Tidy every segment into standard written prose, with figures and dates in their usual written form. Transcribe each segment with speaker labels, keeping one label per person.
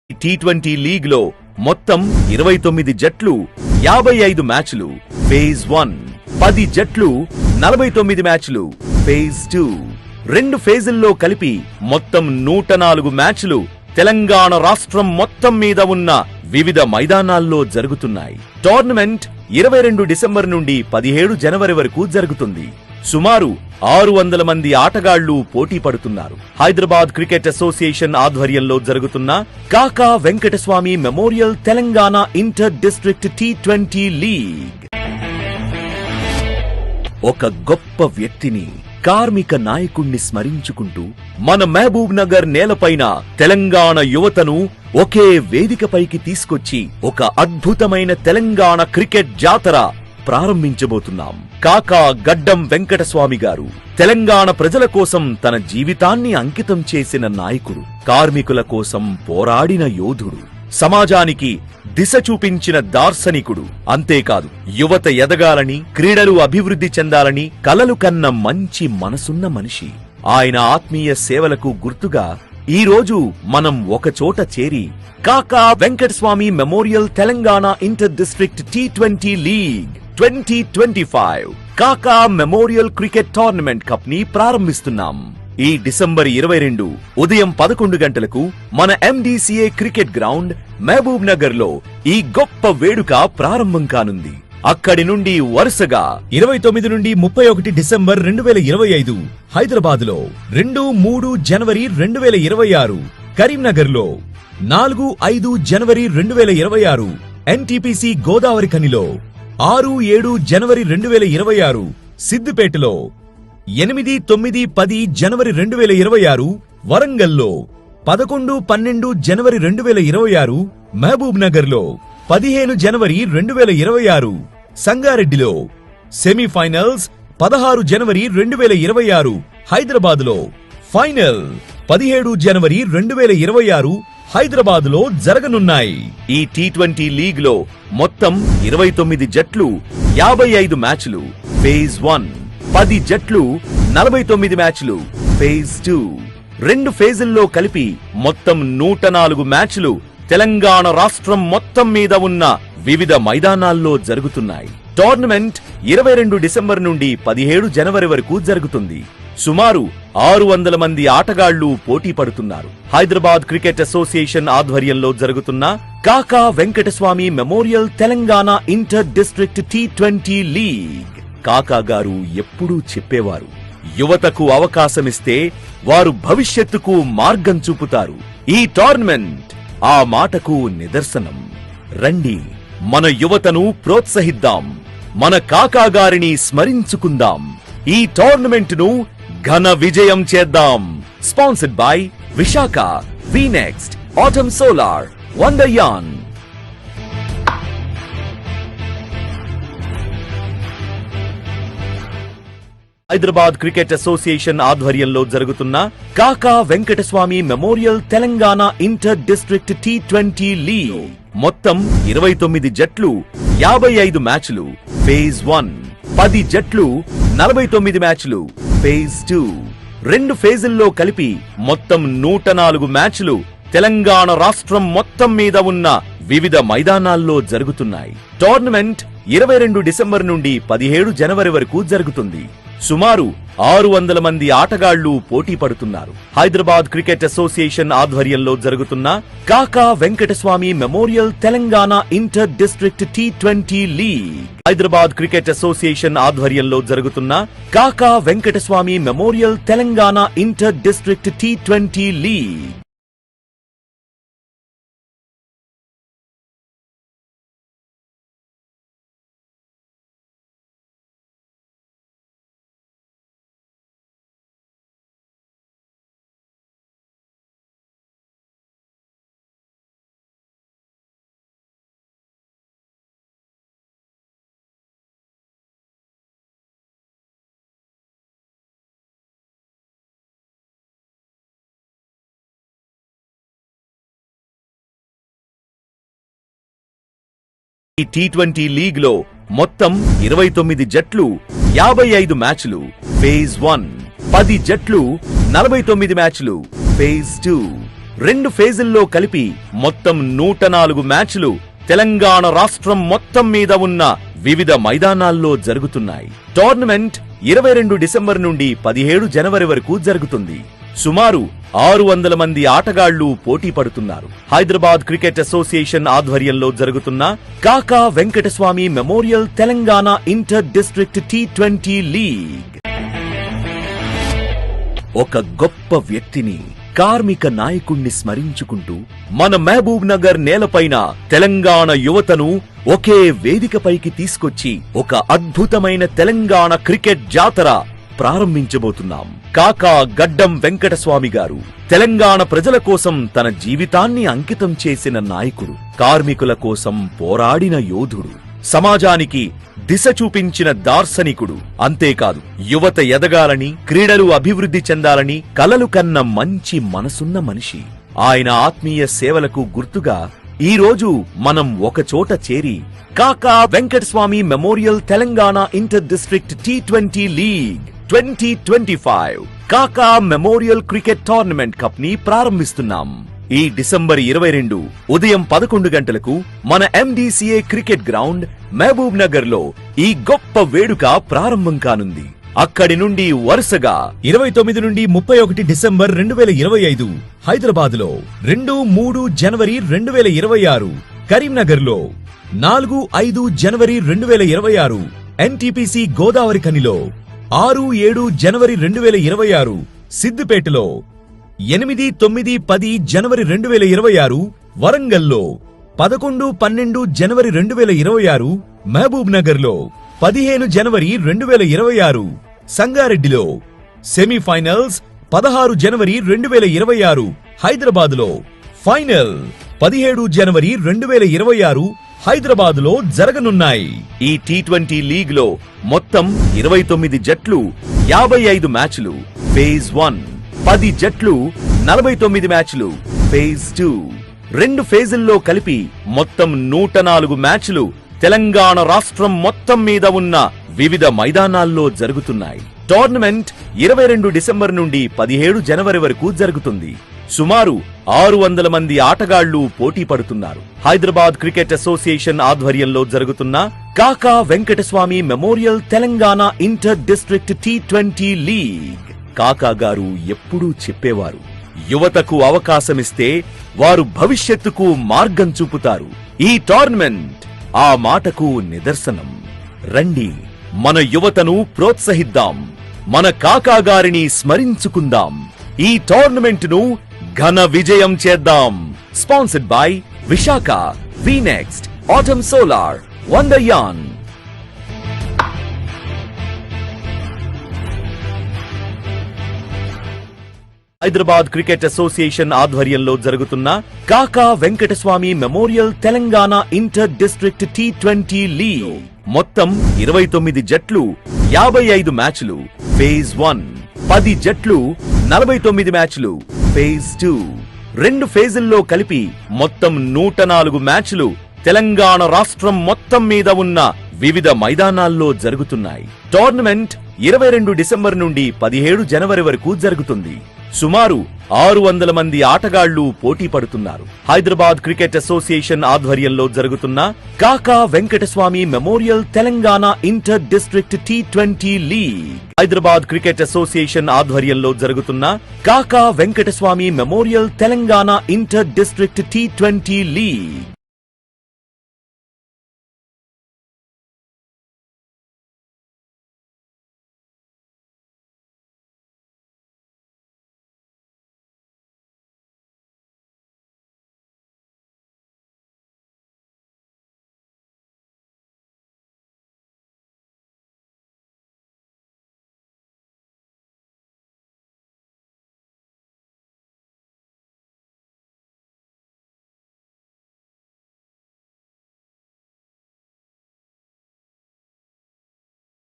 Speaker 1: T20 league లో మొత్తం 29 జట్లు 55 మ్యాచ్లు ఫేజ్ 1, 10 జట్లు 49 మ్యాచ్లు ఫేజ్ 2, 2 ఫేజుల్లో కలిపి మొత్తం 104 మ్యాచ్లు తెలంగాణ రాష్ట్రం మొత్తం మీద ఉన్న వివిధ మైదానాల్లో జరుగుతున్నాయి. టోర్నమెంట్ 22 డిసెంబర్ నుండి 17 జనవరి వరకు జరుగుతుంది. సుమారు 600 మంది ఆటగాళ్లు పోటీ పడుతున్నారు. హైదరాబాద్ క్రికెట్ అసోసియేషన్ ఆధ్వర్యంలో జరుగుతున్న Kaka Venkataswamy memorial Telangana inter district టీ20 లీగ్ ఒక గొప్ప వ్యక్తిని, కార్మిక నాయకుణ్ణి స్మరించుకుంటూ మన మహబూబ్ నగర్ నేలపైన తెలంగాణ యువతను ఒకే వేదికపైకి తీసుకొచ్చి ఒక అద్భుతమైన తెలంగాణ క్రికెట్ జాతర ప్రారంభించబోతున్నాం. కాకా గడ్డం వెంకటస్వామి గారు తెలంగాణ ప్రజల కోసం తన జీవితాన్ని అంకితం చేసిన నాయకుడు, కార్మికుల కోసం పోరాడిన యోధుడు, సమాజానికి దిశ చూపించిన దార్శనికుడు. అంతేకాదు, యువత ఎదగాలని, క్రీడలు అభివృద్ధి చెందాలని కలలు కన్న మంచి మనసున్న మనిషి. ఆయన ఆత్మీయ సేవలకు గుర్తుగా ఈ రోజు మనం ఒకచోట చేరి కాకా Venkataswamy memorial Telangana inter district టీ20 లీగ్ 2025 కాకా మెమోరియల్ క్రికెట్ టోర్నమెంట్ కప్ ని ప్రారంభిస్తున్నాం. ఈ డిసెంబర్ 22 ఉదయం 11 గంటలకు మన MDCA cricket ground Mahabubnagar లో ఈ గొప్ప వేడుక ప్రారంభం కానుంది. అక్కడి నుండి వరుసగా 29 నుండి 31 డిసెంబర్ 2025 హైదరాబాద్ లో, 2, 3 జనవరి 2026 కరీంనగర్ లో, 4, 5 జనవరి 2026 NTPC గోదావరి ఖనిలో, 6, 7 జనవరి 2026 సిద్దిపేటలో, 8, 9, 10 జనవరి 2026 వరంగల్లో, 11, 12 జనవరి 2026 మహబూబ్ నగర్ లో, 15 జనవరి 2026 సంగారెడ్డిలో, సెమీఫైనల్స్ 16 జనవరి 2026 హైదరాబాద్ లో, ఫైనల్ 17 జనవరి 2026 హైదరాబాద్ లో జరగనున్నాయి. ఈ టీ20 లీగ్ లో మొత్తం 29 జట్లు 55 మ్యాచ్లు ఫేజ్ 1, 10 జట్లు 49 మ్యాచ్లు ఫేజ్ 2, 2 ఫేజుల్లో కలిపి మొత్తం 104 మ్యాచ్లు తెలంగాణ రాష్ట్రం మొత్తం మీద ఉన్న వివిధ మైదానాల్లో జరుగుతున్నాయి. టోర్నమెంట్ 22 డిసెంబర్ నుండి 17 జనవరి వరకు జరుగుతుంది. సుమారు 600 మంది ఆటగాళ్లు పోటీ పడుతున్నారు. హైదరాబాద్ క్రికెట్ అసోసియేషన్ ఆధ్వర్యంలో జరుగుతున్న Kaka Venkataswamy memorial Telangana inter district టీ20 లీగ్. కాకా గారు ఎప్పుడూ చెప్పేవారు, యువతకు అవకాశమిస్తే వారు భవిష్యత్తుకు మార్గం చూపుతారు. ఈ టోర్నమెంట్ ఆ మాటకు నిదర్శనం. రండి, మన యువతను ప్రోత్సహిద్దాం, మన కాకా గారిని స్మరించుకుందాం, ఈ టోర్నమెంట్ ను ఘన విజయం చేద్దాం. Sponsored by Visakha, VNext, atom solar, వండర్యాన్. హైదరాబాద్ క్రికెట్ అసోసియేషన్ ఆధ్వర్యంలో జరుగుతున్న Kaka Venkataswamy memorial Telangana inter district టీ20 లీగ్ మొత్తం 29 జట్లు 55 మ్యాచ్లు ఫేజ్ 1, 10 జట్లు 49 మ్యాచ్లు ఫేజ్ 2, 2 ఫేజుల్లో కలిపి మొత్తం 104 మ్యాచ్లు తెలంగాణ రాష్ట్రం మొత్తం మీద ఉన్న వివిధ మైదానాల్లో జరుగుతున్నాయి. టోర్నమెంట్ 22 డిసెంబర్ నుండి 17 జనవరి వరకు జరుగుతుంది. సుమారు 600 మంది ఆటగాళ్లు పోటీ పడుతున్నారు. హైదరాబాద్ క్రికెట్ అసోసియేషన్ ఆధ్వర్యంలో జరుగుతున్న Kaka Venkataswamy memorial Telangana inter district టీ20 లీగ్. హైదరాబాద్ క్రికెట్ అసోసియేషన్ ఆధ్వర్యంలో జరుగుతున్న Kaka Venkataswamy memorial Telangana inter district టీ20 లీగ్. ఈ టీ20 లీగ్ లో మొత్తం 29 జట్లు 55 మ్యాచ్లు ఫేజ్ 1, 10 జట్లు 49 మ్యాచ్లు ఫేజ్ 2, 2 ఫేజుల్లో కలిపి మొత్తం 104 మ్యాచ్లు తెలంగాణ రాష్ట్రం మొత్తం మీద ఉన్న వివిధ మైదానాల్లో జరుగుతున్నాయి. టోర్నమెంట్ 22 డిసెంబర్ నుండి 17 జనవరి వరకు జరుగుతుంది. సుమారు 600 మంది ఆటగాళ్లు పోటీ పడుతున్నారు. హైదరాబాద్ క్రికెట్ అసోసియేషన్ ఆధ్వర్యంలో జరుగుతున్న Kaka Venkataswamy memorial Telangana inter district T20 league. ఒక గొప్ప వ్యక్తిని, కార్మిక నాయకుణ్ణి స్మరించుకుంటూ మన మహబూబ్ నగర్ నేలపైన తెలంగాణ యువతను ఒకే వేదికపైకి తీసుకొచ్చి ఒక అద్భుతమైన తెలంగాణ క్రికెట్ జాతర ప్రారంభించబోతున్నాం. కాకా గడ్డం వెంకటస్వామి గారు తెలంగాణ ప్రజల కోసం తన జీవితాన్ని అంకితం చేసిన నాయకుడు, కార్మికుల కోసం పోరాడిన యోధుడు, సమాజానికి దిశ చూపించిన దార్శనికుడు. అంతేకాదు, యువత ఎదగాలని, క్రీడలు అభివృద్ధి చెందాలని కలలు కన్న మంచి మనసున్న మనిషి. ఆయన ఆత్మీయ సేవలకు గుర్తుగా ఈ రోజు మనం ఒకచోట చేరి కాకా Venkataswamy memorial Telangana inter district T20 league 2025 కాకా మెమోరియల్ క్రికెట్ టోర్నమెంట్ కప్ ని ప్రారంభిస్తున్నాం. ఈ డిసెంబర్ 22 ఉదయం 11 గంటలకు మన MDCA cricket ground Mahabubnagar లో ఈ గొప్ప వేడుక ప్రారంభం కానుంది. అక్కడి నుండి వరుసగా 29 నుండి 31 డిసెంబర్ 2025 హైదరాబాద్ లో, 2-3 జనవరి 2026 కరీంనగర్ లో, 4-5 జనవరి 2026 NTPC గోదావరి ఖనిలో, 6-7 జనవరి 2026 సిద్దిపేటలో, 8-9-10 జనవరి 2026 వరంగల్లో, 11-12 జనవరి 2026 మహబూబ్ నగర్ లో, 15 జనవరి 2026 సంగారెడ్డిలో, సెమీఫైనల్స్ 16 జనవరి 2026 హైదరాబాద్ లో, ఫైనల్ 17 జనవరి 2026 హైదరాబాద్ లో జరగనున్నాయి. ఈ T20 లీగ్ లో మొత్తం 29 జట్లు, 55 మ్యాచ్లు ఫేజ్ 1, 10 జట్లు, 49 మ్యాచ్లు ఫేజ్ 2. 2 ఫేజుల్లో కలిపి మొత్తం 104 మ్యాచ్లు తెలంగాణ రాష్ట్రం మొత్తం మీద ఉన్న వివిధ మైదానాల్లో జరుగుతున్నాయి. టోర్నమెంట్ 22 డిసెంబర్ నుండి 17 జనవరి వరకు జరుగుతుంది. సుమారు 600 మంది ఆటగాళ్లు పోటీ పడుతున్నారు. హైదరాబాద్ క్రికెట్ అసోసియేషన్ ఆధ్వర్యంలో జరుగుతున్న Kaka Venkataswamy memorial Telangana inter district T20 league. కాకా గారు ఎప్పుడూ చెప్పేవారు, యువతకు అవకాశమిస్తే వారు భవిష్యత్తుకు మార్గం చూపుతారు. ఈ టోర్నమెంట్ ఆ మాటకు నిదర్శనం. రండి, మన యువతను ప్రోత్సహిద్దాం, మన కాకా గారిని స్మరించుకుందాం, ఈ టోర్నమెంట్ ను ఘన విజయం చేద్దాం. Sponsored by Visakha, VNext, Autumn Solar, Wonderyan. Hyderabad cricket association ఆధ్వర్యంలో జరుగుతున్న Kaka Venkataswamy memorial Telangana inter district T20 league. మొత్తం 29 జట్లు, 55 మ్యాచ్లు ఫేజ్ 1, 10 జట్లు, 49 మ్యాచ్లు ఫేజ్ 2. 2 ఫేజుల్లో కలిపి మొత్తం 104 మ్యాచ్లు తెలంగాణ రాష్ట్రం మొత్తం మీద ఉన్న వివిధ మైదానాల్లో జరుగుతున్నాయి. టోర్నమెంట్ 22 డిసెంబర్ నుండి 17 జనవరి వరకు జరుగుతుంది. సుమారు 600 మంది ఆటగాళ్లు పోటీ పడుతున్నారు. హైదరాబాద్ క్రికెట్ అసోసియేషన్ ఆధ్వర్యంలో జరుగుతున్న Kaka Venkataswamy memorial Telangana inter district T20 league. Hyderabad cricket association ఆధ్వర్యంలో జరుగుతున్న Kaka Venkataswamy memorial Telangana inter district T20 league.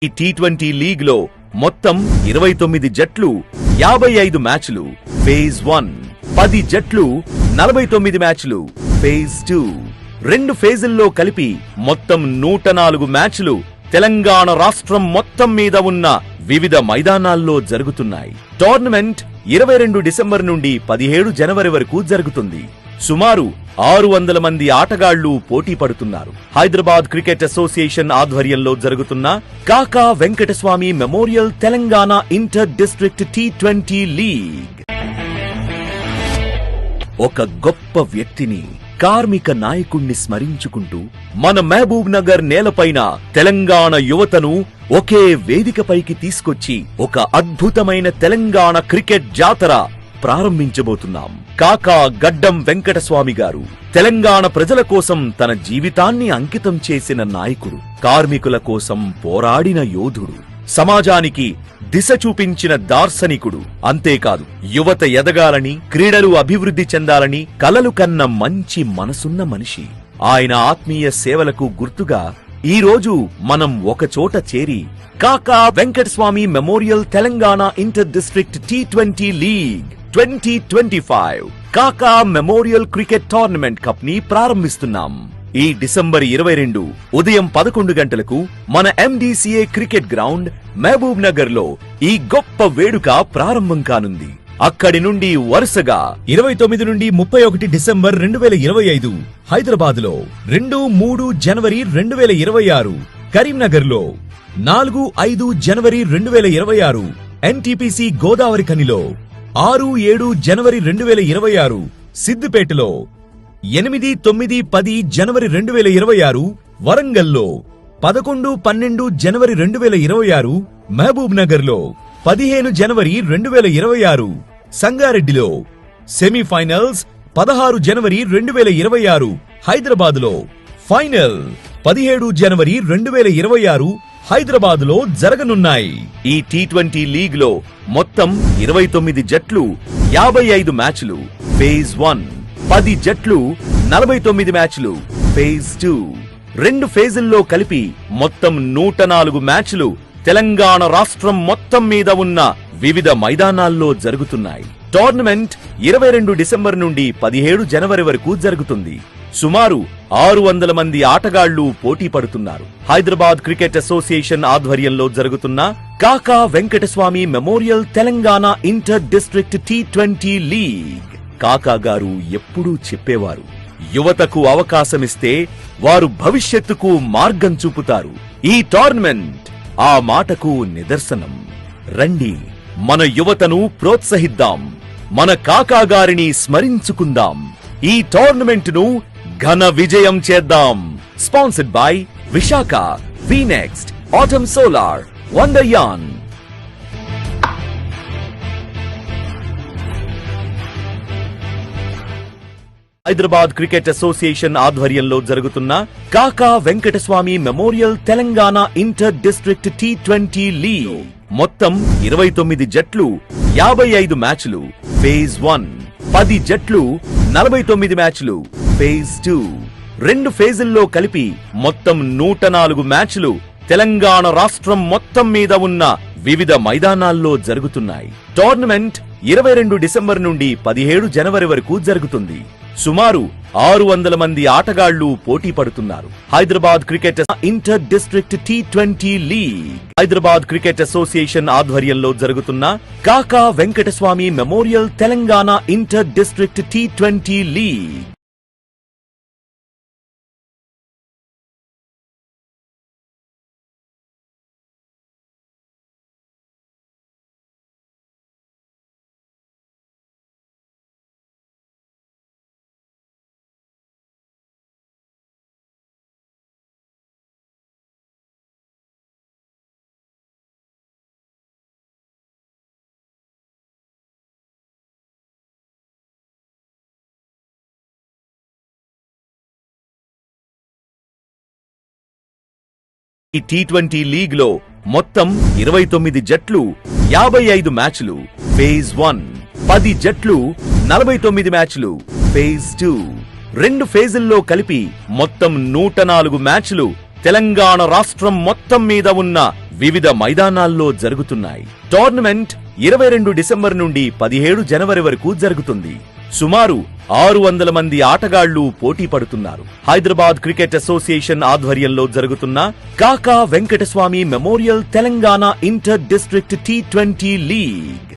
Speaker 1: ఈ T20 లీగ్ లో మొత్తం 29 జట్లు, 55 మ్యాచ్లు ఫేజ్ 1, 10 జట్లు, 49 మ్యాచ్లు ఫేజ్ 2. 2 ఫేజుల్లో కలిపి మొత్తం 104 మ్యాచ్లు తెలంగాణ రాష్ట్రం మొత్తం మీద ఉన్న వివిధ మైదానాల్లో జరుగుతున్నాయి. టోర్నమెంట్ 22 డిసెంబర్ నుండి 17 జనవరి వరకు జరుగుతుంది. సుమారు 600 మంది ఆటగాళ్లు పోటీ పడుతున్నారు. హైదరాబాద్ క్రికెట్ అసోసియేషన్ ఆధ్వర్యంలో జరుగుతున్న Kaka Venkataswamy memorial Telangana inter district T20 league ఒక గొప్ప వ్యక్తిని, కార్మిక నాయకుణ్ణి స్మరించుకుంటూ మన మహబూబ్ నగర్ నేలపైన తెలంగాణ యువతను ఒకే వేదికపైకి తీసుకొచ్చి ఒక అద్భుతమైన తెలంగాణ క్రికెట్ జాతర ప్రారంభించబోతున్నాం. కాకా గడ్డం వెంకటస్వామి గారు తెలంగాణ ప్రజల కోసం తన జీవితాన్ని అంకితం చేసిన నాయకుడు, కార్మికుల కోసం పోరాడిన యోధుడు, సమాజానికి దిశ చూపించిన దార్శనికుడు. అంతేకాదు, యువత ఎదగాలని, క్రీడలు అభివృద్ధి చెందాలని కలలు కన్న మంచి మనసున్న మనిషి. ఆయన ఆత్మీయ సేవలకు గుర్తుగా ఈ రోజు మనం ఒకచోట చేరి కాకా Venkataswamy memorial Telangana inter district T20 league 2025 కాకా మెమోరియల్ క్రికెట్ టోర్నమెంట్ కప్ ని ప్రారంభిస్తున్నాం. ఈ డిసెంబర్ 22 ఉదయం 11 గంటలకు మన MDCA cricket ground Mahabubnagar లో ఈ గొప్ప వేడుక ప్రారంభం కానుంది. అక్కడి నుండి వరుసగా 29 నుండి 31 డిసెంబర్ 2025 హైదరాబాద్ లో, 2-3 జనవరి 2026 కరీంనగర్ లో, 4-5 జనవరి 2026 NTPC గోదావరి ఖనిలో, 6-7 జనవరి 2026 సిద్దిపేటలో, 8-9-10 జనవరి 2026 వరంగల్లో, 11-12 జనవరి 2026 మహబూబ్ నగర్ లో, 15 జనవరి 2026 సంగారెడ్డిలో, సెమీఫైనల్స్ 16 జనవరి 2026 హైదరాబాద్ లో, ఫైనల్ 17 జనవరి 2026 హైదరాబాద్ లో జరగనున్నాయి. ఈ T20 లీగ్ లో మొత్తం 29 జట్లు, 55 మ్యాచ్లు ఫేజ్ 1, 10 జట్లు, 49 మ్యాచ్లు ఫేజ్ 2, 2 ఫేజుల్లో కలిపి మొత్తం 104 మ్యాచ్లు తెలంగాణ రాష్ట్రం మొత్తం మీద ఉన్న వివిధ మైదానాల్లో జరుగుతున్నాయి. టోర్నమెంట్ 22 డిసెంబర్ నుండి 17 జనవరి వరకు జరుగుతుంది. సుమారు 600 మంది ఆటగాళ్లు పోటీ పడుతున్నారు. హైదరాబాద్ క్రికెట్ అసోసియేషన్ ఆధ్వర్యంలో జరుగుతున్న Kaka Venkataswamy memorial Telangana inter district T20 league. కాకా గారు ఎప్పుడూ చెప్పేవారు, యువతకు అవకాశమిస్తే వారు భవిష్యత్తుకు మార్గం చూపుతారు. ఈ టోర్నమెంట్ ఆ మాటకు నిదర్శనం. రండి, మన యువతను ప్రోత్సహిద్దాం, మన కాకా గారిని స్మరించుకుందాం, ఈ టోర్నమెంట్ ను ఘన విజయం చేద్దాం. Sponsored by Visakha, VNext, atom solar, వండర్యాన్. హైదరాబాద్ క్రికెట్ అసోసియేషన్ ఆధ్వర్యంలో జరుగుతున్న Kaka Venkataswamy memorial Telangana inter district T20 league మొత్తం 29 జట్లు, 55 మ్యాచ్లు ఫేజ్ 1, 10 జట్లు, 49 మ్యాచ్లు ఫేజ్ 2, 2 ఫేజుల్లో కలిపి మొత్తం 104 మ్యాచ్లు తెలంగాణ రాష్ట్రం మొత్తం మీద ఉన్న వివిధ మైదానాల్లో జరుగుతున్నాయి. టోర్నమెంట్ 22 డిసెంబర్ నుండి 17 జనవరి వరకు జరుగుతుంది. సుమారు 600 మంది ఆటగాళ్లు పోటీ పడుతున్నారు. Hyderabad cricket inter district T20 league Hyderabad cricket association ఆధ్వర్యంలో జరుగుతున్న Kaka Venkataswamy memorial Telangana inter district T20 league. ఈ T20 లీగ్ లో మొత్తం 29 జట్లు, 55 మ్యాచ్లు ఫేజ్ 1, 10 జట్లు, 49 మ్యాచ్లు ఫేజ్ 2, 2 ఫేజుల్లో కలిపి మొత్తం 104 మ్యాచ్లు తెలంగాణ రాష్ట్రం మొత్తం మీద ఉన్న వివిధ మైదానాల్లో జరుగుతున్నాయి. టోర్నమెంట్ 22 డిసెంబర్ నుండి 17 జనవరి వరకు జరుగుతుంది. సుమారు 600 మంది ఆటగాళ్లు పోటీ పడుతున్నారు. హైదరాబాద్ క్రికెట్ అసోసియేషన్ ఆధ్వర్యంలో జరుగుతున్న Kaka Venkataswamy memorial Telangana inter district T20 league.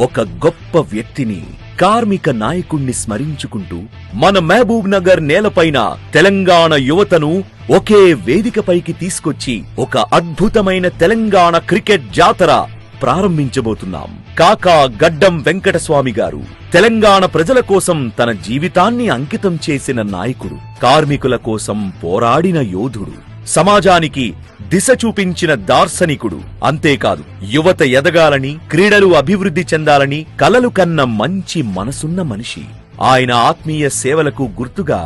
Speaker 1: ఒక గొప్ప వ్యక్తిని, కార్మిక నాయకుణ్ణి స్మరించుకుంటూ మన మహబూబ్ నగర్ నేలపైన తెలంగాణ యువతను ఒకే వేదికపైకి తీసుకొచ్చి ఒక అద్భుతమైన తెలంగాణ క్రికెట్ జాతర ప్రారంభించబోతున్నాం. కాకా గడ్డం వెంకటస్వామి గారు తెలంగాణ ప్రజల కోసం తన జీవితాన్ని అంకితం చేసిన నాయకుడు, కార్మికుల కోసం పోరాడిన యోధుడు, సమాజానికి దిశ చూపించిన దార్శనికుడు. అంతేకాదు, యువత ఎదగాలని, క్రీడలు అభివృద్ధి చెందాలని కలలు కన్న మంచి మనసున్న మనిషి. ఆయన ఆత్మీయ సేవలకు గుర్తుగా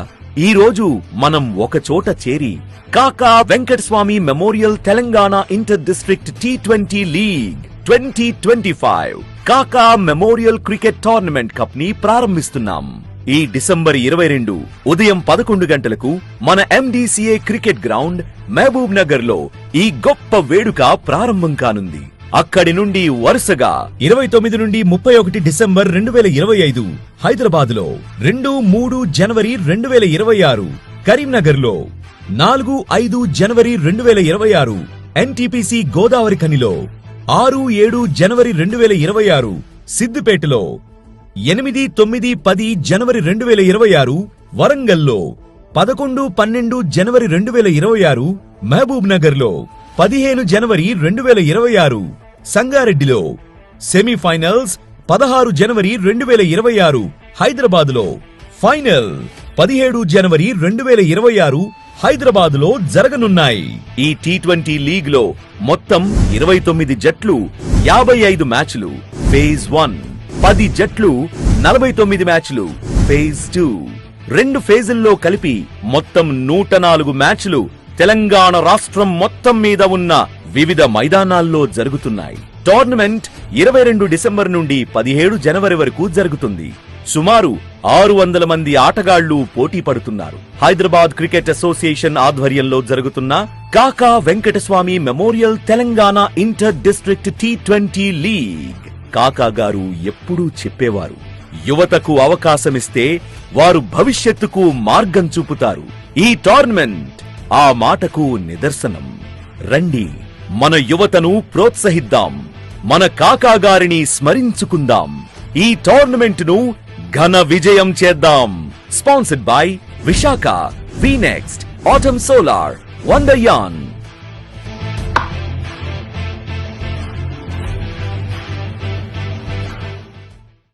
Speaker 1: ఈ రోజు మనం ఒకచోట చేరి కాకా Venkataswamy memorial Telangana inter district T20 league 2025 కాకా మెమోరియల్ క్రికెట్ టోర్నమెంట్ కప్ ని ప్రారంభిస్తున్నాం. ఈ డిసెంబర్ 22 ఉదయం 11 గంటలకు మన MDCA cricket ground Mahabubnagar లో ఈ గొప్ప వేడుక ప్రారంభం కానుంది. అక్కడి నుండి వరుసగా 29 నుండి 31 డిసెంబర్ 2025 హైదరాబాద్ లో, 2-3 జనవరి 2026 కరీంనగర్ లో, 4-5 జనవరి 2026 NTPC గోదావరి ఖనిలో, 6-7 జనవరి 2026 సిద్దిపేటలో, 8-9-10 జనవరి 2026 వరంగల్లో, 11-12 జనవరి 2026 మహబూబ్ నగర్ లో, 15 జనవరి 2026 సంగారెడ్డిలో, సెమీఫైనల్స్ 16 జనవరి 2026 హైదరాబాద్ లో, ఫైనల్ 17 జనవరి 2026 హైదరాబాద్ లో జరగనున్నాయి. ఈ T20 లీగ్ లో మొత్తం 29 జట్లు, 55 మ్యాచ్లు ఫేజ్ 1, 10 జట్లు, 49 మ్యాచ్లు ఫేజ్ 2, 2 ఫేజుల్లో కలిపి మొత్తం 104 మ్యాచ్లు తెలంగాణ రాష్ట్రం మొత్తం మీద ఉన్న వివిధ మైదానాల్లో జరుగుతున్నాయి. టోర్నమెంట్ 22 డిసెంబర్ నుండి 17 జనవరి వరకు జరుగుతుంది. సుమారు 600 మంది ఆటగాళ్లు పోటీ పడుతున్నారు. హైదరాబాద్ క్రికెట్ అసోసియేషన్ ఆధ్వర్యంలో జరుగుతున్న Kaka Venkataswamy memorial Telangana inter district T20 league. కాకా గారు ఎప్పుడూ చెప్పేవారు, యువతకు అవకాశమిస్తే వారు భవిష్యత్తుకు మార్గం చూపుతారు. ఈ టోర్నమెంట్ ఆ మాటకు నిదర్శనం. రండి, మన యువతను ప్రోత్సహిద్దాం, మన కాకా గారిని స్మరించుకుందాం, ఈ టోర్నమెంట్ ను ఘన విజయం చేద్దాం. Sponsored by Visakha, VNext, atom solar, వండర్యాన్.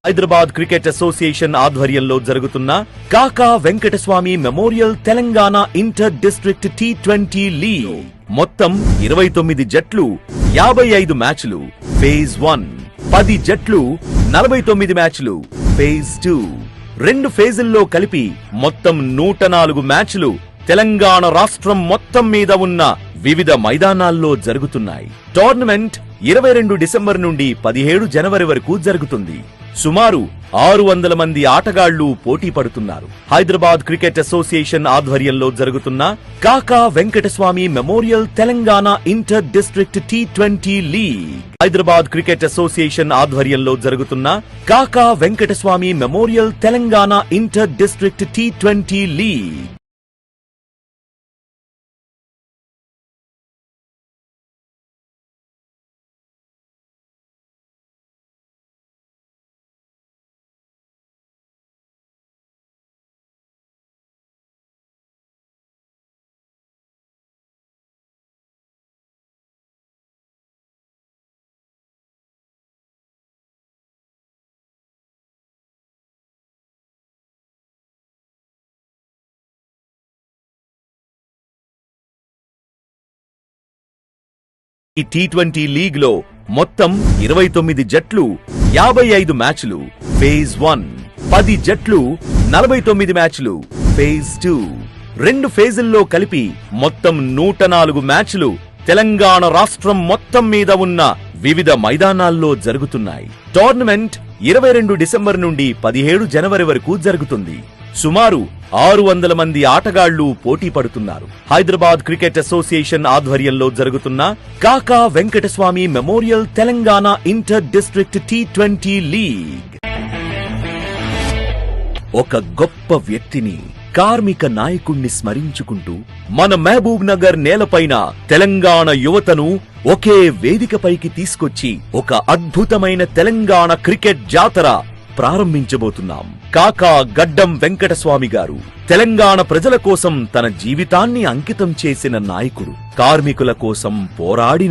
Speaker 1: హైదరాబాద్ క్రికెట్ అసోసియేషన్ ఆధ్వర్యంలో జరుగుతున్న Kaka Venkataswamy memorial Telangana inter district T20 league. మొత్తం 29 జట్లు, 55 మ్యాచ్లు ఫేజ్ 1, 10 జట్లు, 49 మ్యాచ్లు ఫేజ్ 2, 2 ఫేజుల్లో కలిపి మొత్తం 104 మ్యాచ్లు తెలంగాణ రాష్ట్రం మొత్తం మీద ఉన్న వివిధ మైదానాల్లో జరుగుతున్నాయి. టోర్నమెంట్ 22 డిసెంబర్ నుండి 17 జనవరి వరకు జరుగుతుంది. సుమారు 600 మంది ఆటగాళ్లు పోటీ పడుతున్నారు. హైదరాబాద్ క్రికెట్ అసోసియేషన్ ఆధ్వర్యంలో జరుగుతున్న Kaka Venkataswamy memorial Telangana inter district T20 league. Hyderabad cricket association ఆధ్వర్యంలో జరుగుతున్న Kaka Venkataswamy memorial Telangana inter district T20 league. ఈ T20 లీగ్ లో మొత్తం 29 జట్లు, 55 మ్యాచ్లు ఫేజ్ 1, 10 జట్లు, 49 మ్యాచ్లు ఫేజ్ 2, 2 ఫేజుల్లో కలిపి మొత్తం 104 మ్యాచ్లు తెలంగాణ రాష్ట్రం మొత్తం మీద ఉన్న వివిధ మైదానాల్లో జరుగుతున్నాయి. టోర్నమెంట్ 22 డిసెంబర్ నుండి 17 జనవరి వరకు జరుగుతుంది. సుమారు 600 మంది ఆటగాళ్లు పోటీ పడుతున్నారు. హైదరాబాద్ క్రికెట్ అసోసియేషన్ ఆధ్వర్యంలో జరుగుతున్న Kaka Venkataswamy memorial Telangana inter district T20 league. ఒక గొప్ప వ్యక్తిని, కార్మిక నాయకుణ్ణి స్మరించుకుంటూ మన మహబూబ్ నగర్ నేలపైన తెలంగాణ యువతను ఒకే వేదికపైకి తీసుకొచ్చి ఒక అద్భుతమైన తెలంగాణ క్రికెట్ జాతర ప్రారంభించబోతున్నాం. కాకా గడ్డం వెంకటస్వామి గారు తెలంగాణ ప్రజల కోసం తన జీవితాన్ని అంకితం చేసిన నాయకుడు. కార్మికుల కోసం పోరాడిన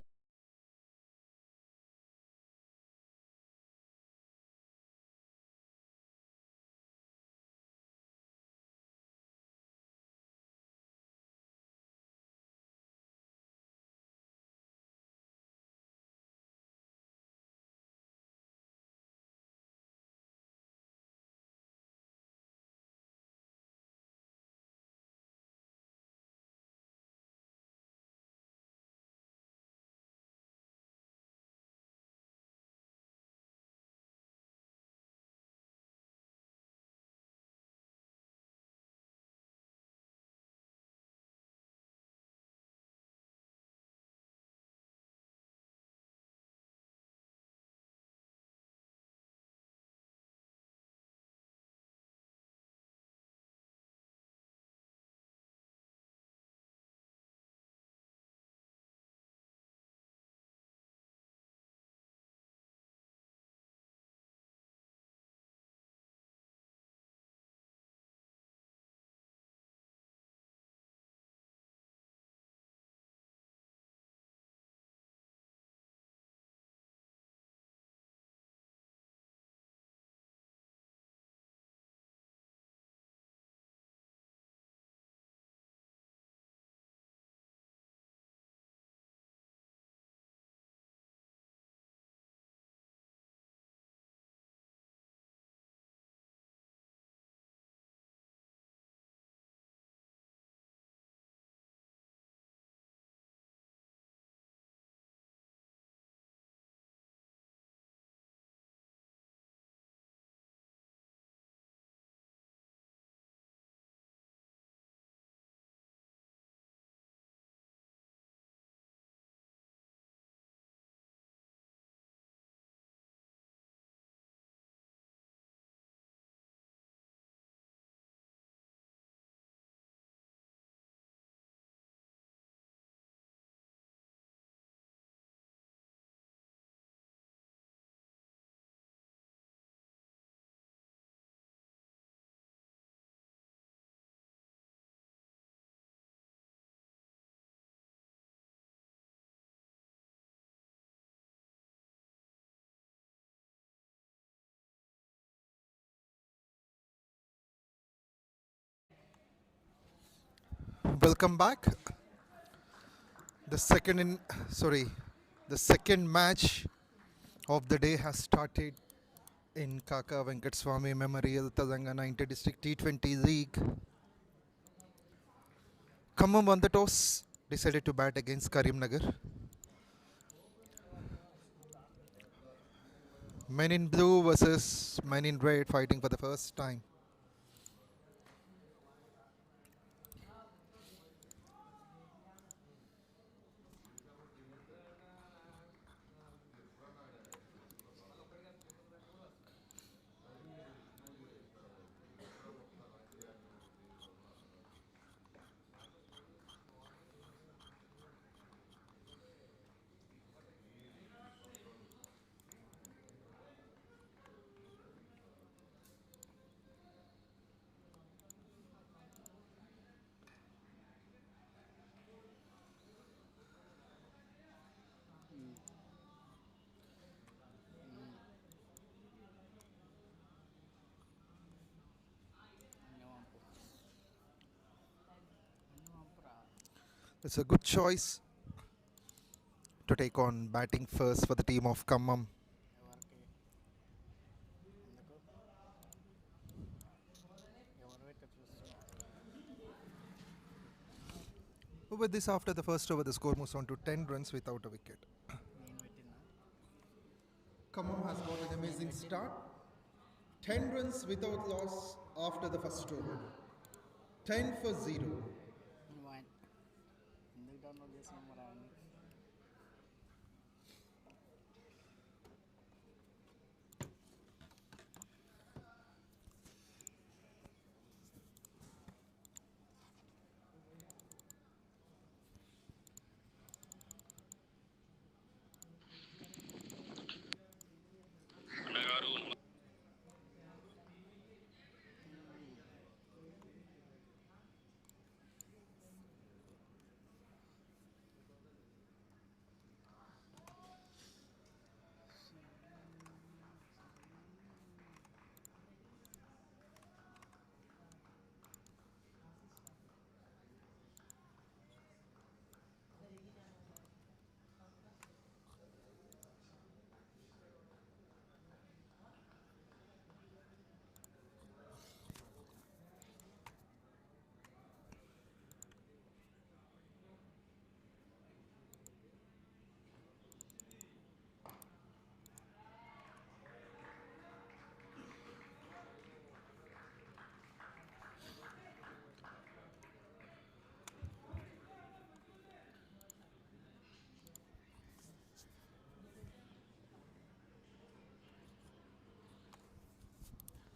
Speaker 2: Welcome back. The second match of the day has started in KAKA Venkataswamy Memorial Telangana Inter-District T20 League. Khammam won the toss, decided to bat against Karimnagar. Men in blue versus men in red fighting for the first time. It's a good choice to take on batting first for the team of Khammam. With this, after the first over, the score moves on to 10 runs without a wicket. Khammam has got an amazing start. 10 runs without loss after the first over. 10 for 0.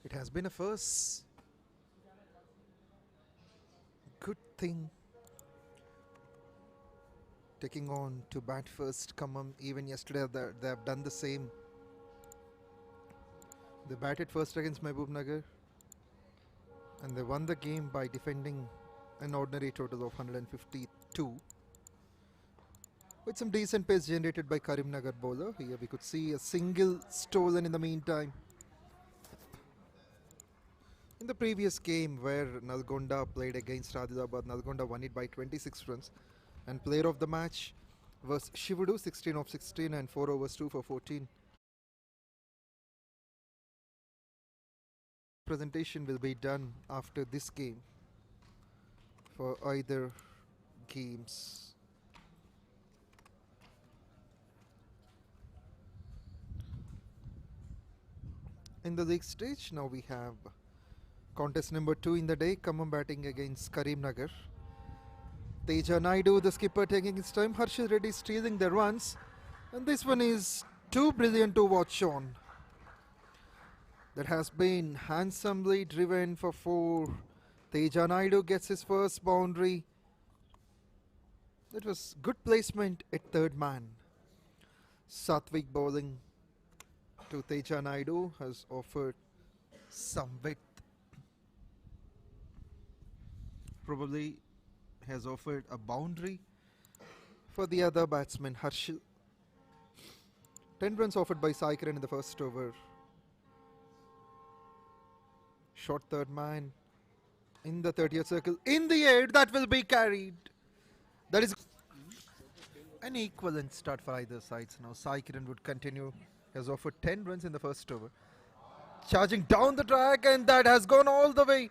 Speaker 2: It has been a first good thing taking on to bat first 𝗀𝗵𝗃. Even yesterday they have done the same. They batted first against Mehboob and they won the game by defending an ordinary total of 152 with some decent pace generated by Karimnagar bowler. Here we could see a single stolen in the meantime. In the previous game where Nalgonda played against Adilabad, Nalgonda won it by 26 runs, and player of the match was Shivudu, 16 of 16 and 4 overs 2 for 14. Presentation will be done after this game for either games. In the league stage, now we have contest number 2 in the day, 𝗀𝗵𝗃 batting against Karimnagar. Teja Naidu, the skipper, taking his time. Harshil Reddy stealing the runs, and this one is too brilliant to watch on. That has been handsomely driven for 4. Teja Naidu gets his first boundary. That was good placement at third man. Satvik bowling to Teja Naidu has offered some width. Probably has offered a boundary for the other batsman, Harshil. 10 runs offered by Sai Kiran in the first over. Short third man in the 30th circle. In the air, that will be carried. That is an equivalent start for either sides. Now Sai Kiran would continue. He has offered 10 runs in the first over. Charging down the track, and that has gone all the way.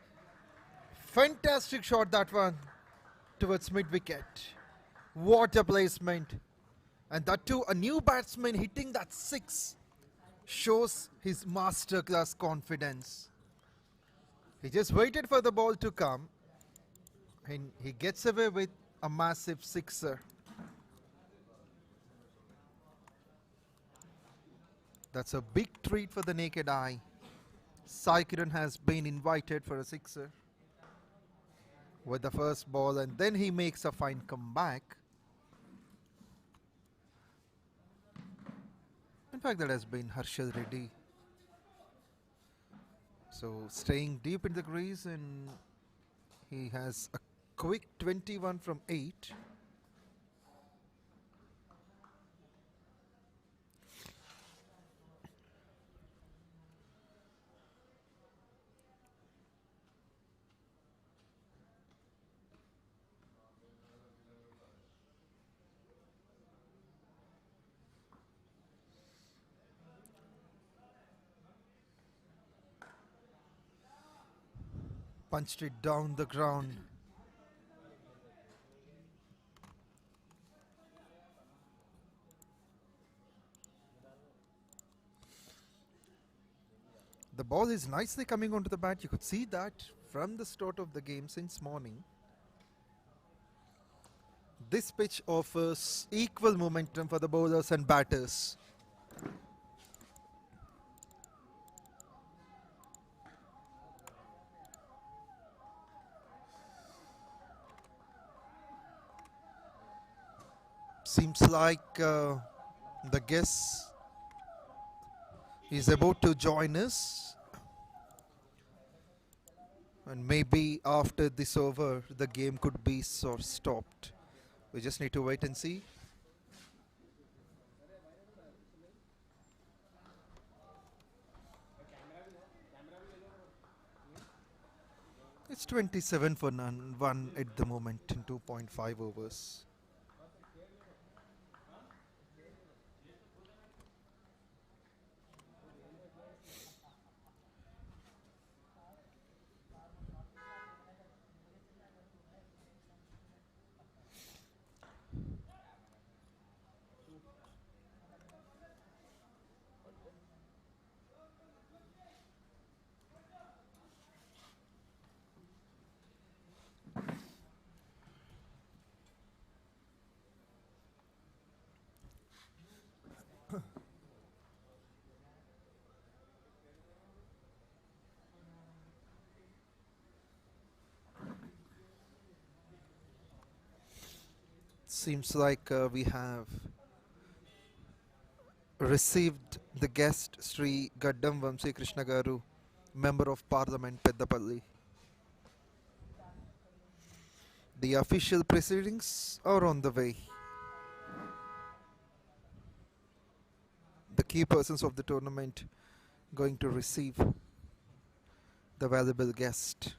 Speaker 2: Fantastic shot, that one, towards mid-wicket. What a placement. And that too, a new batsman hitting that 6 shows his masterclass confidence. He just waited for the ball to come, and he gets away with a massive sixer. That's a big treat for the naked eye. Sai Kiran has been invited for a sixer with the first ball, and then he makes a fine comeback. In fact, that has been Harshil Reddy. So staying deep in the crease, and he has a quick 21 from 8. Punched it down the ground. The ball is nicely coming onto the bat. You could see that from the start of the game since morning. This pitch offers equal momentum for the bowlers and batters. Seems like the guest is about to join us, and maybe after this over the game could be stopped. We just need to wait and see. It's 27 for none, 1 at the moment in 2.5 overs. Seems like we have received the guest Sri Gaddam Vamsi Krishna Garu, Member of Parliament Peddapalli. The official proceedings are on the way. The key persons of the tournament going to receive the valuable guest.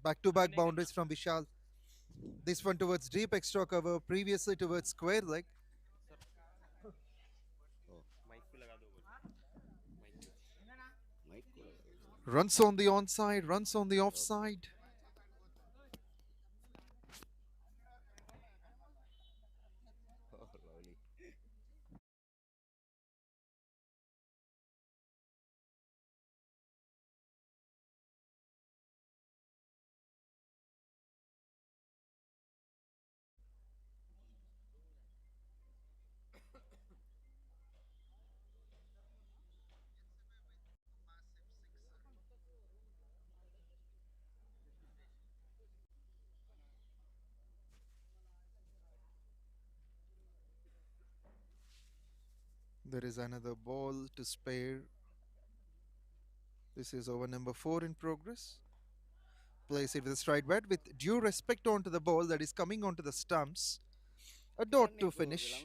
Speaker 2: Back-to-back boundaries from Vishal. This one towards deep extra cover, previously towards square leg. Runs on the onside, runs on the offside. There is another ball to spare. This is over number 4 in progress. Place it with a stride bat with due respect onto the ball that is coming onto the stumps. A dot to finish.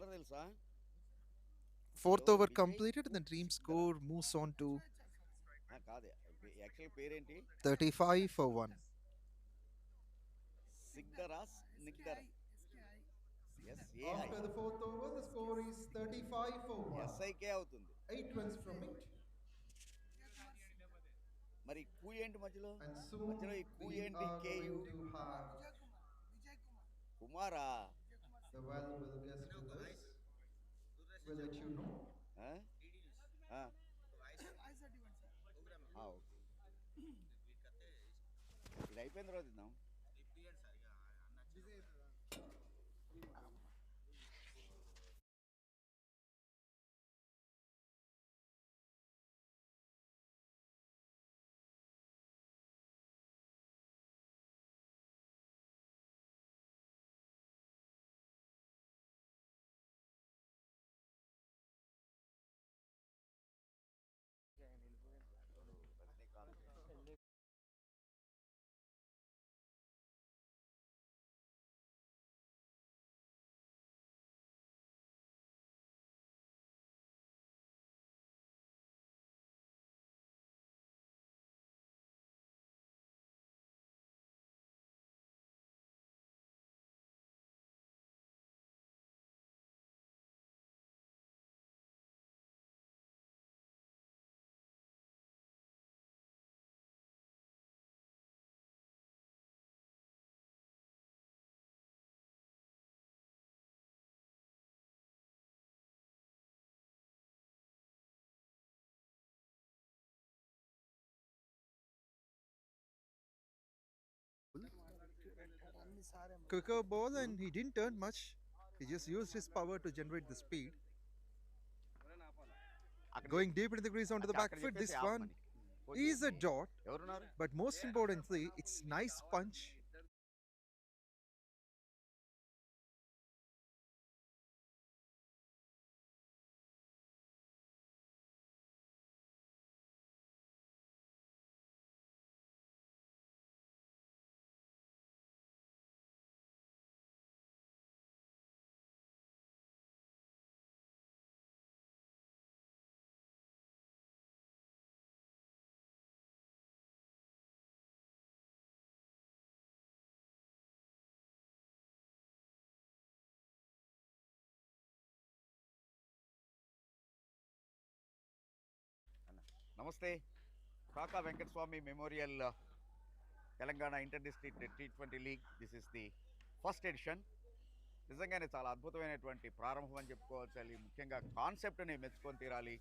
Speaker 2: Fourth over completed and the dream score moves on to 35 for 1. After the fourth over, the score is 35 for 1. 8 runs from it. And soon we are going to have the valuable guest with us. We'll let you know. quicker ball, and he didn't turn much. He just used his power to generate the speed. Going deep into the crease onto the back foot. This one is a dot, but most importantly, it's nice punch.
Speaker 3: నమస్తే Kaka Venkataswamy memorial Telangana inter district T20 league. This is the first edition. నిజంగానే చాలా అద్భుతమైనటువంటి ప్రారంభం అని చెప్పుకోవాలి. ముఖ్యంగా కాన్సెప్ట్ని మెచ్చుకొని తీరాలి.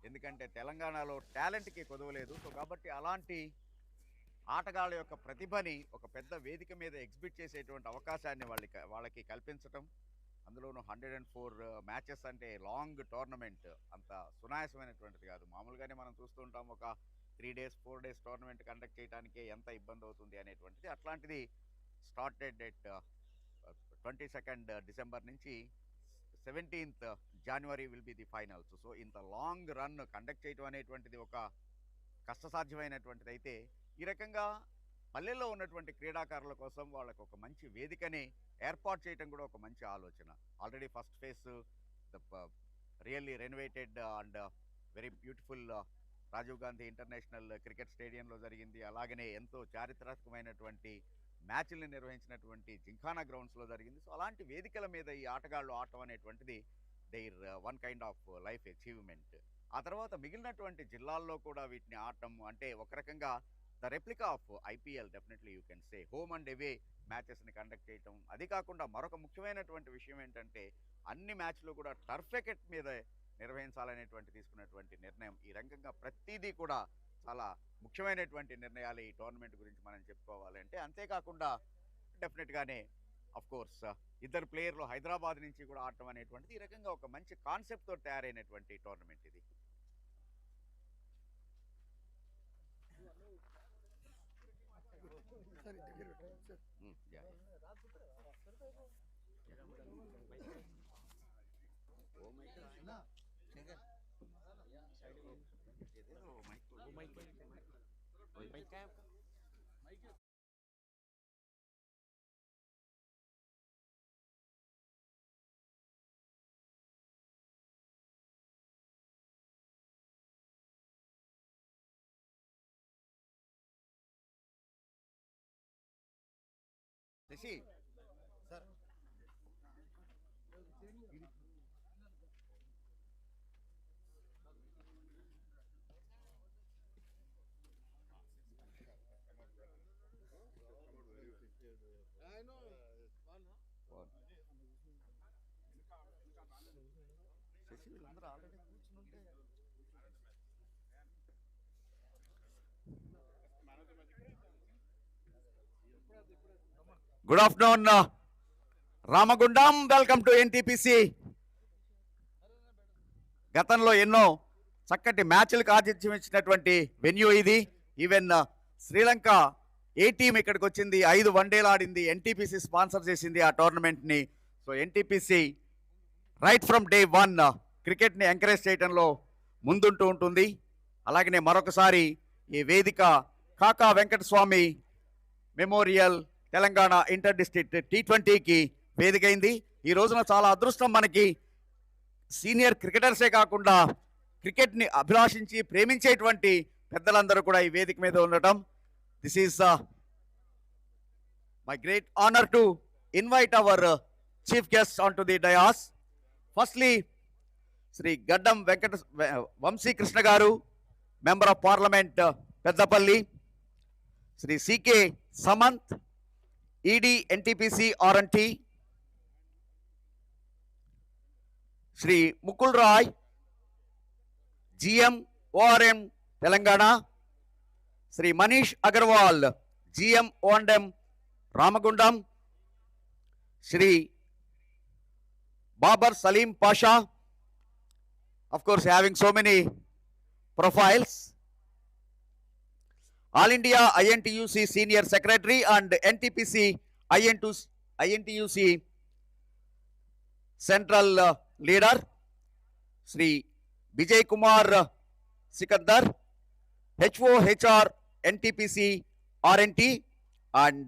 Speaker 3: ఎందుకంటే తెలంగాణలో టాలెంట్కి కొదవలేదు. సో కాబట్టి అలాంటి ఆటగాళ్ళ యొక్క ప్రతిభని ఒక పెద్ద వేదిక మీద ఎగ్జిబిట్ చేసేటువంటి అవకాశాన్ని వాళ్ళకి కల్పించటం, అందులోనూ 104 మ్యాచెస్ అంటే లాంగ్ టోర్నమెంట్ అంత సునాయాసమైనటువంటిది కాదు. మామూలుగానే మనం చూస్తూ ఉంటాం, ఒక 3 days 4 days టోర్నమెంట్ కండక్ట్ చేయడానికే ఎంత ఇబ్బంది అవుతుంది అనేటువంటిది. అట్లాంటిది స్టార్టెడ్ ఎట్ 22nd డిసెంబర్ నుంచి 17th January will be the finals. So ఇంత లాంగ్ రన్ కండక్ట్ చేయడం అనేటువంటిది ఒక కష్టసాధ్యమైనటువంటిది. అయితే ఈ రకంగా పల్లెల్లో ఉన్నటువంటి క్రీడాకారుల కోసం వాళ్ళకు ఒక మంచి వేదికని ఏర్పాటు చేయడం కూడా ఒక మంచి ఆలోచన. Already first phase the really renovated and very beautiful Rajiv Gandhi international cricket స్టేడియంలో జరిగింది. అలాగనే ఎంతో చారిత్రాత్మకమైనటువంటి మ్యాచ్ల్ని నిర్వహించినటువంటి జింఖానా గ్రౌండ్స్లో జరిగింది. సో అలాంటి వేదికల మీద ఈ ఆటగాళ్ళు ఆడటం అనేటువంటిది their one kind of life achievement. ఆ తర్వాత మిగిలినటువంటి జిల్లాల్లో కూడా వీటిని ఆడటం అంటే ఒక రకంగా the replica of IPL definitely you can say. Home and away మ్యాచెస్ని కండక్ట్ చేయటం. అది కాకుండా మరొక ముఖ్యమైనటువంటి విషయం ఏంటంటే అన్ని మ్యాచ్లు కూడా టర్ఫ్ వికెట్ మీద నిర్వహించాలనేటువంటి తీసుకున్నటువంటి నిర్ణయం. ఈ రకంగా ప్రతిదీ కూడా చాలా ముఖ్యమైనటువంటి నిర్ణయాలు ఈ టోర్నమెంట్ గురించి మనం చెప్పుకోవాలంటే. అంతేకాకుండా డెఫినెట్గానే అఫ్ కోర్స్ ఇద్దరు ప్లేయర్లు హైదరాబాద్ నుంచి కూడా ఆడటం అనేటువంటిది ఈ రకంగా ఒక మంచి కాన్సెప్ట్తో తయారైనటువంటి టోర్నమెంట్ ఇది. ऋषि सर శశి వీళ్ళందరూ ఆల్రెడీ కూర్చుంటే good afternoon Ramagundam. Welcome to NTPC. గతంలో ఎన్నో చక్కటి మ్యాచ్లకు ఆతిథ్యం ఇచ్చినటువంటి వెన్యూ ఇది. ఈవెన్ శ్రీలంక టీం ఇక్కడికి వచ్చింది, 5 వన్డేలు ఆడింది. NTPC స్పాన్సర్ చేసింది ఆ టోర్నమెంట్ని. So NTPC right from day 1 క్రికెట్ని ఎంకరేజ్ చేయడంలో ముందుంటూ ఉంటుంది. అలాగనే మరొకసారి ఈ వేదిక Kaka Venkataswamy memorial Telangana inter district T20కి వేదికైంది. ఈ రోజున చాలా అదృష్టం మనకి. సీనియర్ క్రికెటర్సే కాకుండా క్రికెట్ని అభిలాషించి ప్రేమించేటువంటి పెద్దలందరూ కూడా ఈ వేదిక మీద ఉండటం. This is my great honour to invite our chief guest on to the dais. Firstly Shri Gaddam Vamshi Krishna గారు, member of parliament Peddapalli. Shri CK Samanth, ED NTPC R&T. Shri Mukul Rai, GM ORM Telangana. Shri Manish Agarwal, GM O&M Ramagundam. Shri Babar Salim Pasha, of course having so many profiles. All India INTUC Senior Secretary and NTPC INTUC Central Leader, Shri 𝗃𝗃𝗵𝗃𝗲 Sikandar, 𝗬𝗶𝗃𝗃𝗄 NTPC RNT, and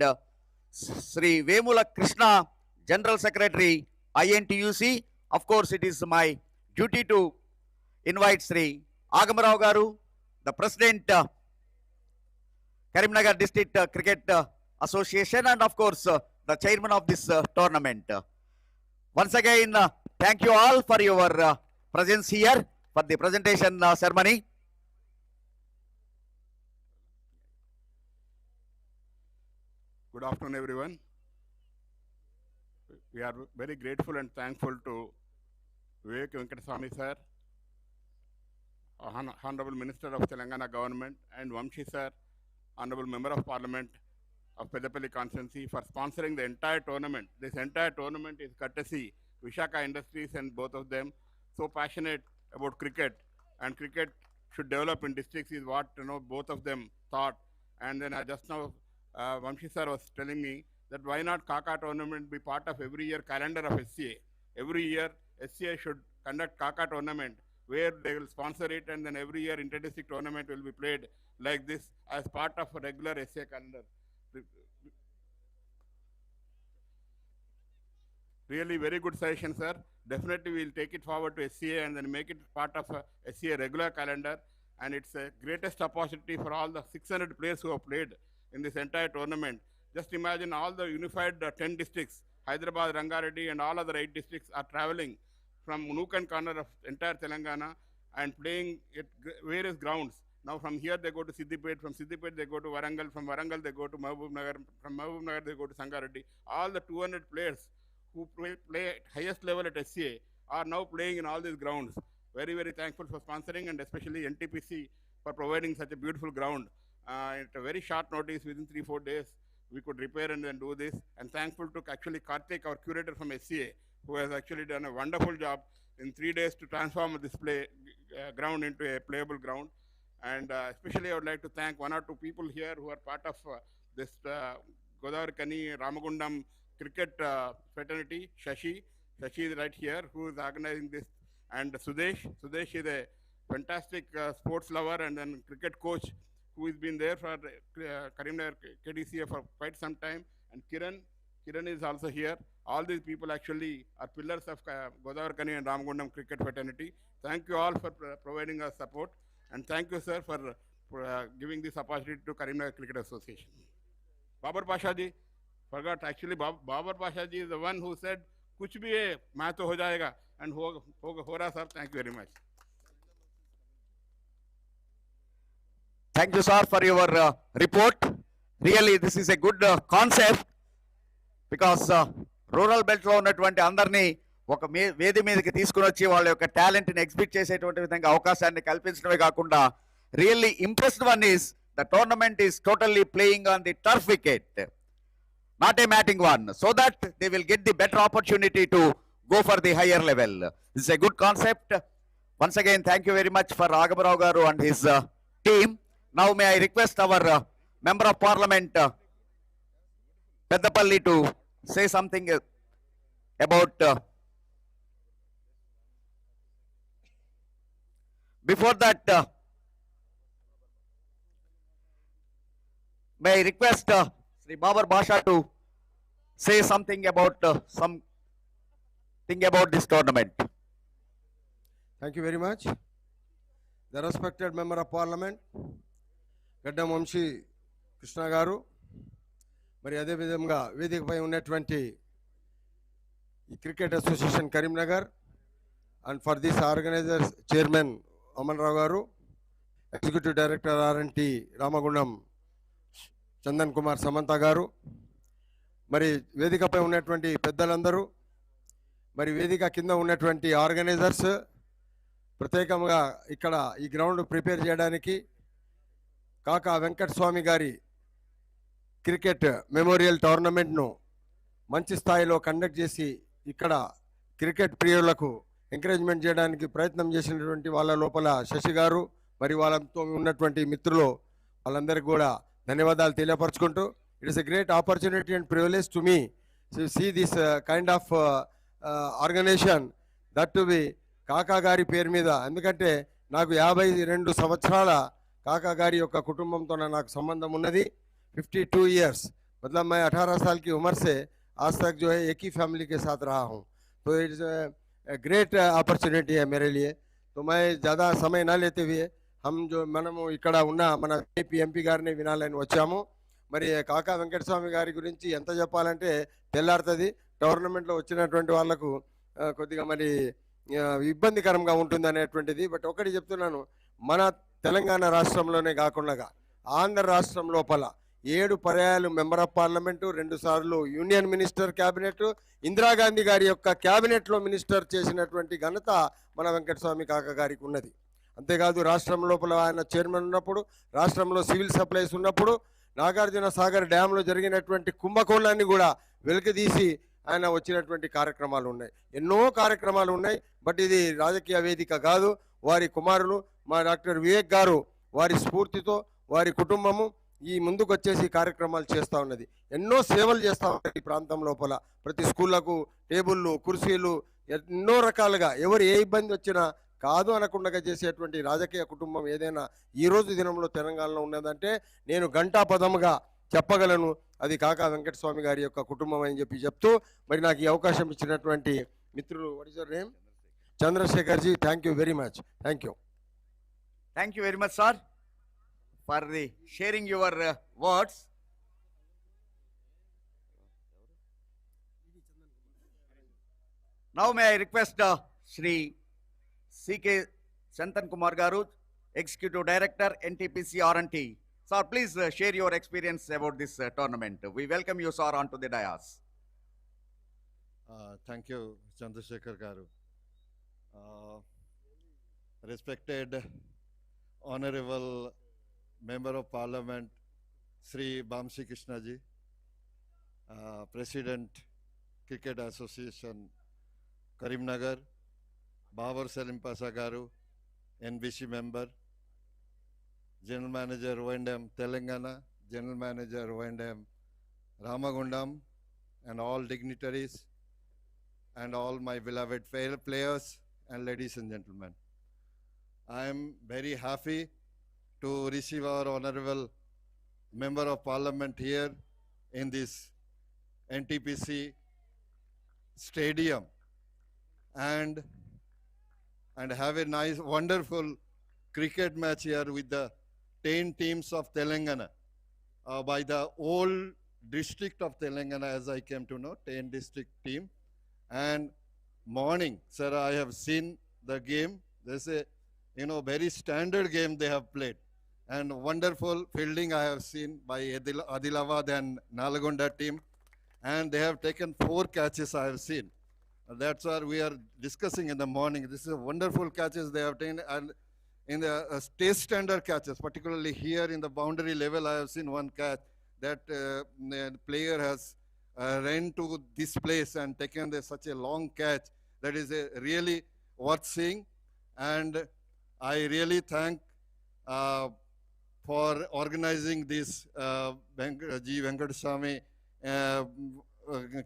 Speaker 3: Shri Vemula Krishna, General Secretary INTUC. Of course, it is my duty to invite Shri Agamarav Garu, the President Karimnagar District Cricket Association, and of course the Chairman of this tournament. Once again, thank you all for your presence here for the presentation ceremony.
Speaker 4: Good afternoon, everyone. We are very grateful and thankful to VENKATASWAMY sir, Honorable Minister of Telangana Government, and 𝗬𝗁ci sir, Honorable Member of Parliament of 𝗃𝗶𝗃𝗄 constituency, for sponsoring the entire tournament. This entire tournament is courtesy 𝗬𝗁cie Industries, and both of them so passionate about cricket, and cricket should develop in districts is what both of them thought. And then just now 𝗬𝗁ci sir was telling me that why not KAKA tournament be part of every year calendar of 𝘃𝗃𝗃𝗄. Every year 𝘃𝗃𝗃𝗄 should conduct KAKA tournament where they will sponsor it, and then every year inter-district tournament will be played like this as part of a regular 𝘃𝗃𝗃𝗄 calendar. Really very good suggestion, sir. Definitely we will take it forward to 𝘃𝗃𝗃𝗄 and then make it part of a 𝘃𝗃𝗃𝗄 regular calendar. And it's a greatest opportunity for all the 600 players who have played in this entire tournament. Just imagine all the unified 10 districts, Hyderabad, Rangareddy, and all other 8 districts are traveling from nook and corner of entire Telangana and playing at various grounds. Now from here they go to Siddipet, from Siddipet they go to Warangal, from Warangal they go to Mahbubnagar, from Mahbubnagar they go to Sangareddy. All the 200 players who play at highest level at 𝘃𝗃𝗃𝗄 are now playing in all these grounds. Very, very thankful for sponsoring, and especially NTPC for providing such a beautiful ground. At a very short notice, within 3-4 days, we could repair and then do this. And thankful to actually Karthik, our curator from 𝘃𝗃𝗃𝗄, who has actually done a wonderful job in 3 days to transform this ground into a playable ground. And especially I would like to thank 1 or 2 people here who are part of this 𝗀𝗏𝗃𝗃 Ramagundam cricket fraternity. 𝗀𝗁cie is right here, who is organizing this. And 𝗀𝗏 is a fantastic sports lover and then cricket coach who has been there for Karimnagar KDCA for quite some time. And Kiran is also here. All these people actually are pillars of 𝗀𝗏𝗃𝗃 and Ramagundam cricket fraternity. Thank you all for providing us support. And thank you, sir, for giving this opportunity to Karimnagar Cricket Association. Babar Pasha ji, forgot actually, Babar Pasha ji is the one who said, "Kuch bhi hai, main to ho jayega," and ho raha, sir. Thank you very much.
Speaker 3: Thank you, sir, for your report. Really, this is a good concept, because rural belt lo unnatuvanti andarni oka వేది మీదకి తీసుకొని వచ్చి వాళ్ళ యొక్క talent ని exhibit చేసేటువంటి విధంగా అవకాశాన్ని కల్పించడమే కాకుండా, really impressed one is the tournament is totally playing on the turf wicket, not a matting one, so that they will get the better opportunity to go for the higher level. This is a good concept. Once again, thank you very much for Agamarav Garu and his team. Now may I request our Member of Parliament 𝗃𝗶𝗃𝗄 to say something about before that. May I request Shri Babar Pasha to say something about this tournament.
Speaker 5: Thank you very much. The respected Member of Parliament, గడ్డం వంశీ కృష్ణ గారు, మరి అదేవిధంగా వేదికపై ఉన్నటువంటి ఈ cricket association Karimnagar, and for this organisers chairman Amanrao garu, executive director RNT Ramagundam Chandan Kumar Samanta garu, మరి వేదికపై ఉన్నటువంటి పెద్దలందరూ, మరి వేదిక కింద ఉన్నటువంటి ఆర్గనైజర్స్, ప్రత్యేకంగా ఇక్కడ ఈ గ్రౌండ్ ప్రిపేర్ చేయడానికి కాకా వెంకటస్వామి గారి క్రికెట్ మెమోరియల్ టోర్నమెంట్ను మంచి స్థాయిలో కండక్ట్ చేసి ఇక్కడ క్రికెట్ ప్రియులకు ఎంకరేజ్మెంట్ చేయడానికి ప్రయత్నం చేసినటువంటి వాళ్ళ లోపల శశి గారు మరి వాళ్ళతో ఉన్నటువంటి మిత్రులు వాళ్ళందరికీ కూడా ధన్యవాదాలు తెలియపరచుకుంటూ it is a great opportunity and privilege to me see this kind of organisation that to be Kaka గారి పేరు మీద. ఎందుకంటే నాకు 52 సంవత్సరాల కాకా గారి యొక్క కుటుంబంతో నాకు సంబంధం ఉన్నది. 52 years मतलब मैं 18 साल की उम्र से आज तक जो है एक ही फैमिली के साथ रहा हूँ. तो इट्स ग्रेट अपॉर्चुनिटी है मेरे लिए. तो मैं ज़्यादा समय ना लेते हुए हम जो మనము ఇక్కడ ఉన్న మన ఎంపీ గారిని వినాలని వచ్చాము. మరి కాకా వెంకటస్వామి గారి గురించి ఎంత చెప్పాలంటే తెల్లారుతుంది. టోర్నమెంట్లో వచ్చినటువంటి వాళ్ళకు కొద్దిగా మరి ఇబ్బందికరంగా ఉంటుంది అనేటువంటిది. బట్ ఒకటి చెప్తున్నాను, మన తెలంగాణ రాష్ట్రంలోనే కాకుండా ఆంధ్ర రాష్ట్రం లోపల 7 పర్యాయాలు మెంబర్ ఆఫ్ పార్లమెంటు, 2 సార్లు యూనియన్ మినిస్టర్ క్యాబినెట్, ఇందిరాగాంధీ గారి యొక్క క్యాబినెట్లో మినిస్టర్ చేసినటువంటి ఘనత మన వెంకటస్వామి కాకా గారికి ఉన్నది. అంతేకాదు రాష్ట్రం లోపల ఆయన చైర్మన్ ఉన్నప్పుడు, రాష్ట్రంలో సివిల్ సప్లైస్ ఉన్నప్పుడు, నాగార్జున సాగర్ డ్యాంలో జరిగినటువంటి కుంభకోణాన్ని కూడా వెలికితీసి ఆయన వచ్చినటువంటి కార్యక్రమాలు ఉన్నాయి. ఎన్నో కార్యక్రమాలు ఉన్నాయి. బట్ ఇది రాజకీయ వేదిక కాదు. వారి కుమారులు మా డాక్టర్ వివేక్ గారు వారి స్ఫూర్తితో వారి కుటుంబము ఈ ముందుకు వచ్చేసి కార్యక్రమాలు చేస్తూ ఉన్నది. ఎన్నో సేవలు చేస్తూ ఉన్నాయి ఈ ప్రాంతం లోపల. ప్రతి స్కూళ్లకు టేబుళ్ళు, కుర్చీలు, ఎన్నో రకాలుగా ఎవరు ఏ ఇబ్బంది వచ్చినా కాదు అనకుండా చేసేటువంటి రాజకీయ కుటుంబం ఏదైనా ఈరోజు దినంలో తెలంగాణలో ఉన్నదంటే నేను ఘంటాపదముగా చెప్పగలను, అది కాకా వెంకటస్వామి గారి యొక్క కుటుంబం అని చెప్తూ మరి నాకు ఈ అవకాశం ఇచ్చినటువంటి మిత్రులు what is your name Chandrashekar ji, thank you very much. Thank you.
Speaker 3: Thank you very much, sir, for the sharing your words. Now may I request Shri 𝗃𝗃 Garu, Executive Director, NTPC R&T. Sir, please share your experience about this tournament. We welcome you, sir, onto the dais.
Speaker 6: Thank you, Chandrasekhar Garu. Respected Honorable Member of Parliament, Sri 𝗵𝗺 Krishnaji, President, Cricket Association, Karimnagar, 𝗵𝗶𝗃𝗵 Garu, NBC Member, General Manager 𝗬𝗏 Telangana, General Manager 𝗬𝗏 Ramagundam, and all dignitaries, and all my beloved players and ladies and gentlemen. I am very happy to receive our Honorable Member of Parliament here in this NTPC Stadium and have a nice, wonderful cricket match here with the 10 teams of Telangana by the whole district of Telangana, as I came to know, 10 district team. And morning, sir, I have seen the game. There's a very standard game they have played, and wonderful fielding I have seen by Adilabad and Nalgonda team, and they have taken 4 catches I have seen. That's what we are discussing in the morning. This is a wonderful catches they have taken, and in the state standard catches, particularly here in the boundary level, I have seen one catch that the player has ran to this place and taken such a long catch. That is really worth seeing, and I really thank for organizing this Venkataswamy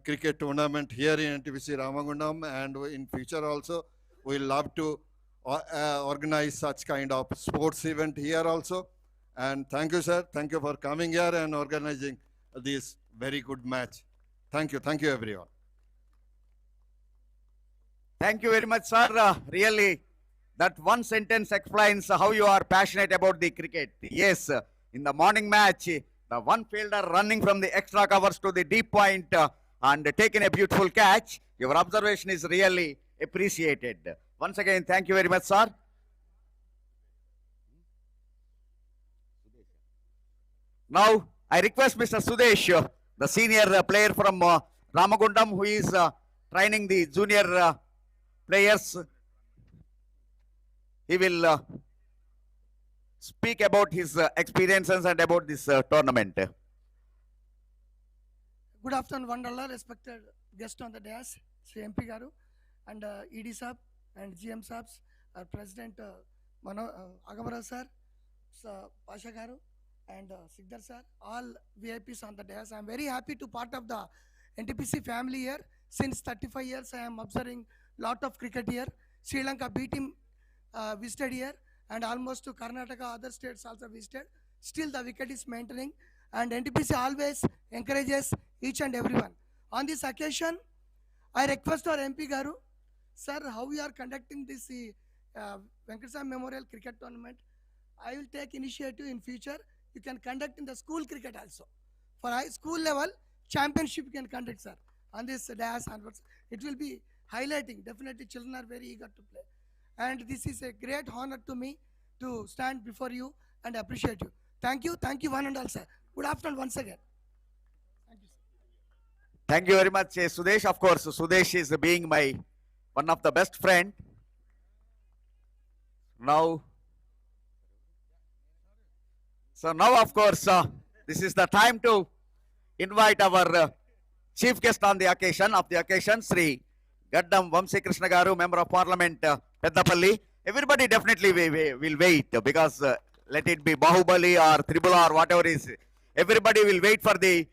Speaker 6: cricket tournament here in NTPC Ramagundam, and in future also we love to organize such kind of sports event here also. And thank you, sir. Thank you for coming here and organizing this very good match. Thank you everyone.
Speaker 3: Thank you very much, sir. Really, that one sentence explains how you are passionate about the cricket. Yes, in the morning match, the one fielder running from the extra covers to the deep point and taking a beautiful catch. Your observation is really appreciated. Once again, thank you very much, sir. Now, I request Mr. Sudesh, the senior player from Ramagundam, who is training the junior players. He will speak about his experiences and about this tournament.
Speaker 7: Good afternoon, Wonderla, respected guest on the dais, Sri MP Garu, and ED Sab and GM Sabs, our President Agamara Sir, Pasha Garu, and Sigdar Sir, all VIPs on the dais. I am very happy to part of the NTPC family here. Since 35 years, I am observing lot of cricket here. Sri Lanka B team visited here, and almost to Karnataka, other states also visited. Still, the wicket is maintaining, and NTPC always encourages each and everyone. On this occasion, I request our MP Garu, sir, how we are conducting this Venkateswamy Memorial Cricket Tournament. I will take initiative in future. You can conduct in the school cricket also. For high school level, championship you can conduct, sir. On this dais onwards, it will be highlighting. Definitely, children are very eager to play. And this is a great honor to me to stand before you and appreciate you. Thank you, one and all, sir. Good afternoon once again. Thank you, sir.
Speaker 3: Thank you very much, Sudesh. Of course, Sudesh is being my one of the best friend. Now, of course, this is the time to invite our chief guest on the occasion, Sri Gaddam Vamsi Krishna Garu, Member of Parliament, Peddapalli. Everybody definitely will wait because let it be Bahubali or Tribula or whatever is, everybody will wait for the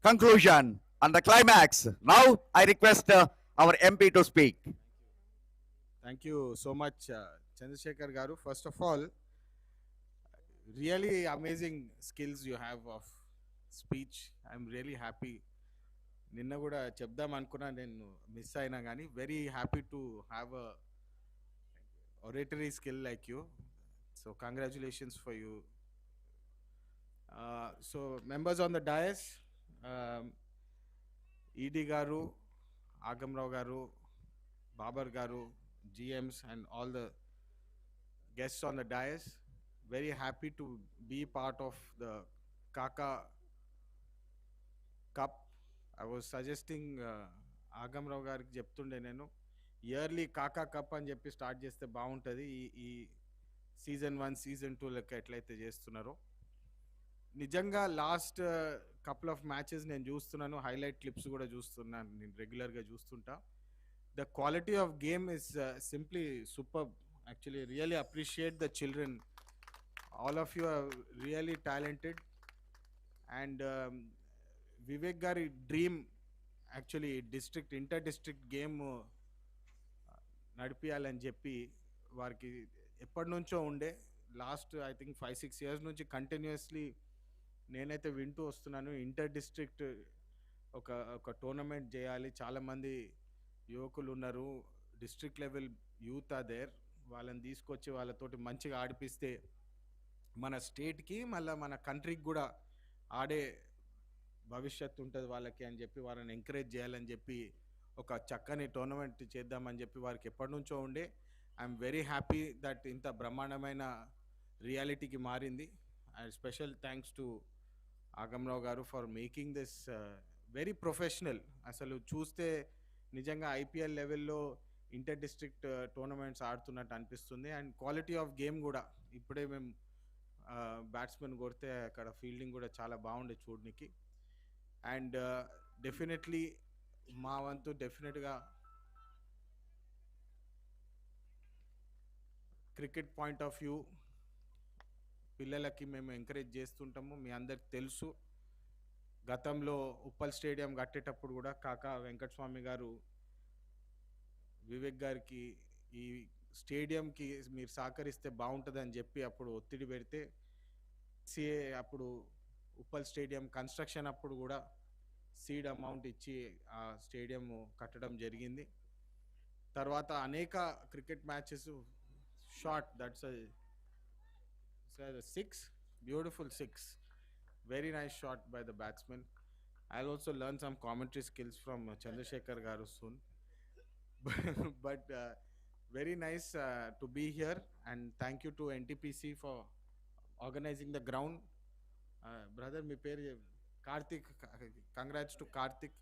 Speaker 3: conclusion and the climax. Now, I request our MP to speak.
Speaker 8: Thank you so much, Chandrasekhar Garu. First of all, really amazing skills you have of speech. I'm really happy. Ninna kuda chepdam anukunna nenu miss ayina gaani very happy to have a oratory skill like you. So congratulations for you. So members on the dais, ED Garu, Agamrao Garu, Babar Garu, GMs and all the guests on the dais, very happy to be part of the KAKA Cup. I was suggesting Agamrao gariki చెప్తుండే నేను yearly కాకా cup అని చెప్పి start చేస్తే బాగుంటుంది. ఈ season 1 season 2 లెక్క ఎట్లయితే చేస్తున్నారో నిజంగా లాస్ట్ కపుల్ ఆఫ్ మ్యాచెస్ నేను చూస్తున్నాను, హైలైట్ క్లిప్స్ కూడా చూస్తున్నాను, నేను రెగ్యులర్గా చూస్తుంటా. The quality of game is simply super. Actually really appreciate the children. All of you are really talented. And Vivek గారి dream actually inter district game నడిపించాలని చెప్పి వారికి ఎప్పటి నుంచో ఉండే. లాస్ట్ ఐ థింక్ 5-6 years నుంచి కంటిన్యూస్లీ నేనైతే వింటూ వస్తున్నాను. ఇంటర్ డిస్ట్రిక్ట్ ఒక టోర్నమెంట్ చేయాలి, చాలామంది యువకులు ఉన్నారు, district level youth are there, వాళ్ళని తీసుకొచ్చి వాళ్ళతోటి మంచిగా ఆడిపిస్తే మన స్టేట్కి మళ్ళీ మన కంట్రీకి కూడా ఆడే భవిష్యత్తు ఉంటుంది వాళ్ళకి అని చెప్పి వాళ్ళని ఎంకరేజ్ చేయాలని చెప్పి ఒక చక్కని టోర్నమెంట్ చేద్దామని చెప్పి వారికి ఎప్పటి నుంచో ఉండే. ఐఎమ్ వెరీ హ్యాపీ దట్ ఇంత బ్రహ్మాండమైన రియాలిటీకి మారింది. And special thanks to Agamarao garu for making this very professional. అసలు చూస్తే నిజంగా ఐపీఎల్ లెవెల్లో ఇంటర్ డిస్ట్రిక్ట్ టోర్నమెంట్స్ ఆడుతున్నట్టు అనిపిస్తుంది. అండ్ క్వాలిటీ ఆఫ్ గేమ్ కూడా ఇప్పుడే మేము బ్యాట్స్మెన్ కొడితే అక్కడ ఫీల్డింగ్ కూడా చాలా బాగుండే చూడడానికి. అండ్ డెఫినెట్లీ మా వంతు డెఫినెట్గా క్రికెట్ పాయింట్ ఆఫ్ వ్యూ పిల్లలకి మేము ఎంకరేజ్ చేస్తుంటాము. మీ అందరికి తెలుసు, గతంలో ఉప్పల్ స్టేడియం కట్టేటప్పుడు కూడా కాకా వెంకటస్వామి గారు వివేక్ గారికి ఈ స్టేడియంకి మీరు సహకరిస్తే బాగుంటుందని చెప్పి అప్పుడు ఒత్తిడి పెడితే సిఏ అప్పుడు ఉప్పల్ స్టేడియం కన్స్ట్రక్షన్ అప్పుడు కూడా సీడ్ అమౌంట్ ఇచ్చి ఆ స్టేడియం కట్టడం జరిగింది. తర్వాత అనేక cricket matches shot, that's 6 beautiful 6, very nice shot by the batsman. I'll also learn some commentary skills from Chandrasekhar Garu soon. But very nice to be here, and thank you to NTPC for organizing the ground. Brother, మీ పేరు Karthik, congrats to Karthik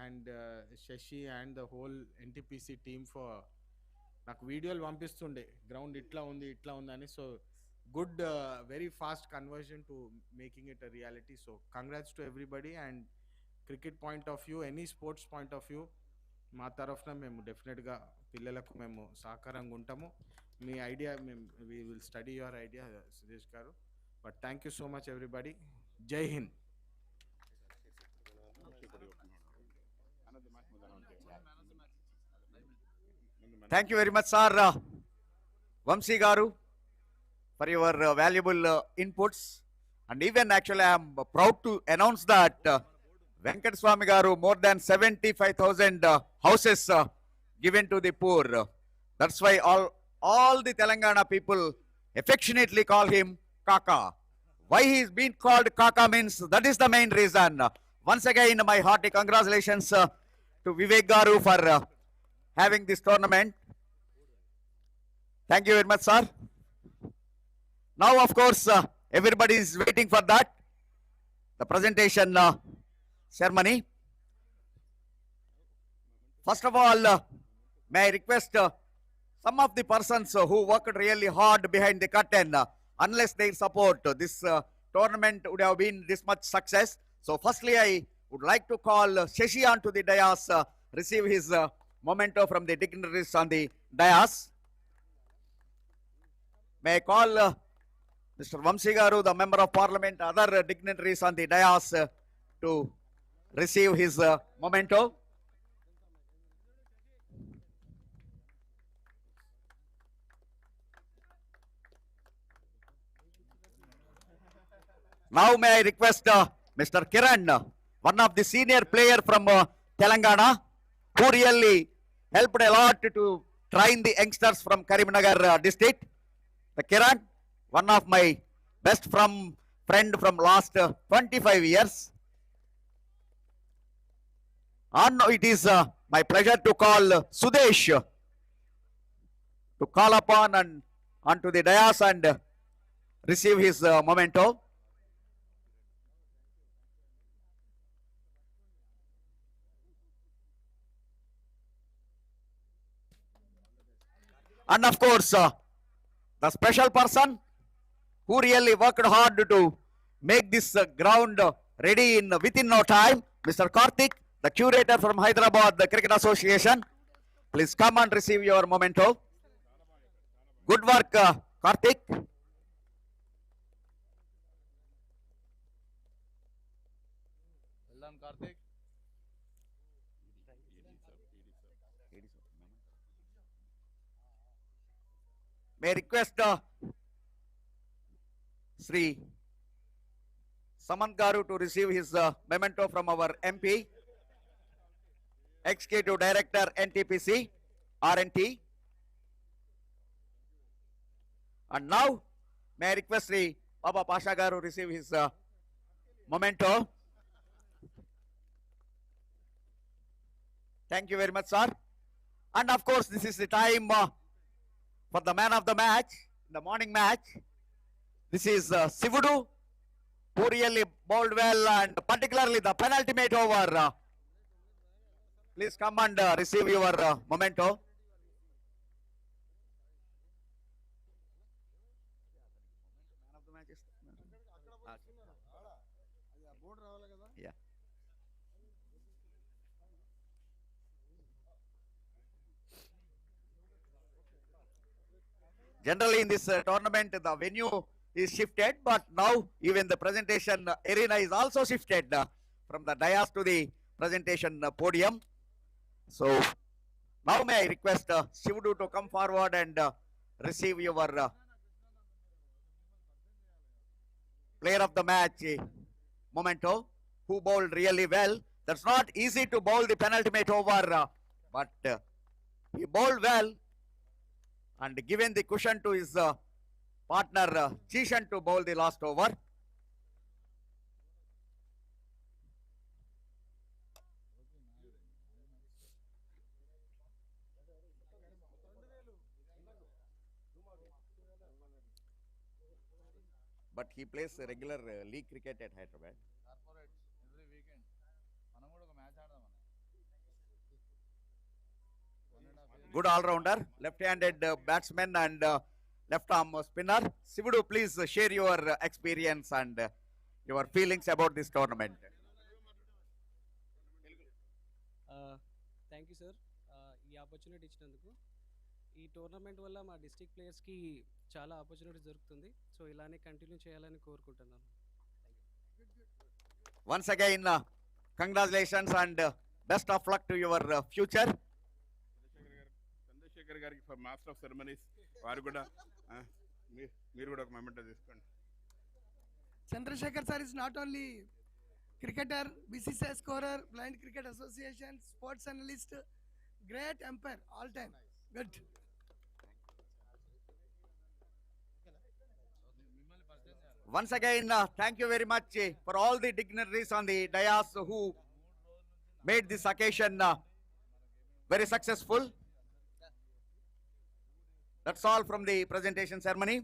Speaker 8: and Shashi and the whole NTPC team for నాకు వీడియోలు పంపిస్తుండే ground ఇట్లా ఉంది అని. So good, very fast conversion to making it a reality. So congrats to everybody. And cricket point of view, any sports point of view, మా తరఫున మేము డెఫినెట్గా పిల్లలకు మేము సహకారంగా ఉంటాము. మీ ఐడియా మేము we will study your idea Suresh garu. But thank you so much everybody. జై Hind.
Speaker 3: Thank you very much, sir. 𝗬్శి garu, for your valuable inputs. And even actually I am proud to announce that Venkataswamy garu more than 75,000 houses given to the poor. That's why all the Telangana people affectionately call him KAKA. Why he's been called KAKA means that is the main reason. Once again, my hearty congratulations to Vivek garu for having this tournament. Thank you very much, sir. Now, of course, everybody is waiting for that, the presentation ceremony. First of all, may I request some of the persons who worked really hard behind the curtain, unless their support, this tournament would have been this much success. So firstly, I would like to call 𝗀̱ശി onto the dais, receive his memento from the dignitaries on the dais. May I call Mr. 𝗬్శి garu, the Member of Parliament, other dignitaries on the dais to receive his memento. Now may I request Mr. Kiran, one of the senior player from Telangana, who really helped a lot to train the youngsters from Karimnagar district. The Kiran, one of my best friend from last 25 years. And now it is my pleasure to call Sudesh to call upon and onto the dais and receive his memento. And of course, the special person who really worked hard to make this ground ready within no time, Mr. Karthik, the curator from Hyderabad, the Cricket Association. Please come and receive your memento. Good work, Karthik.
Speaker 9: Well done, Karthik.
Speaker 3: May I request Sri Samant garu to receive his memento from our MP, Executive Director NTPC, RNT. And now may I request Sri 𝗀𝗶𝗃𝗄 garu receive his memento. Thank you very much, sir. And of course, this is the time for the man of the match, the morning match. This is Sivudu, who really bowled well, and particularly the penultimate over. Please come and receive your memento. Yeah. Generally in this tournament, the venue is shifted, but now even the presentation arena is also shifted from the dais to the presentation podium. So now may I request Sivudu to come forward and receive your player of the match memento, who bowled really well. That's not easy to bowl the penultimate over, but he bowled well and given the cushion to his partner Chishan to bowl the last over. But he plays regular league cricket at Hyderabad.
Speaker 9: Corporate every weekend. మనం కూడా ఒక match ఆడదామన్న.
Speaker 3: Good all-rounder, left-handed batsman, and left arm spinner. Sivudu, please share your experience and your feelings about this tournament.
Speaker 10: Thank you sir ఈ opportunity ఇచ్చినందుకు. ఈ tournament వల్ల మా district ప్లేయర్స్కి చాలా opportunity దొరుకుతుంది. సో ఇలానే కంటిన్యూ చేయాలని కోరుకుంటున్నాను.
Speaker 3: Once again, congratulations and best of luck to your future.
Speaker 4: Chandrasekhar గారికి ఫర్ మాస్టర్ ఆఫ్ సెరమనీస్ వారు కూడా మీరు కూడా ఒక మొమెంట్ తీసుకోండి.
Speaker 7: Chandrasekhar sir is not only cricketer, BCCI scorer, Blind Cricket Association, sports analyst, great umpire, all time. Good.
Speaker 3: Once again, thank you very much for all the dignitaries on the dais who made this occasion very successful. That's all from the presentation ceremony.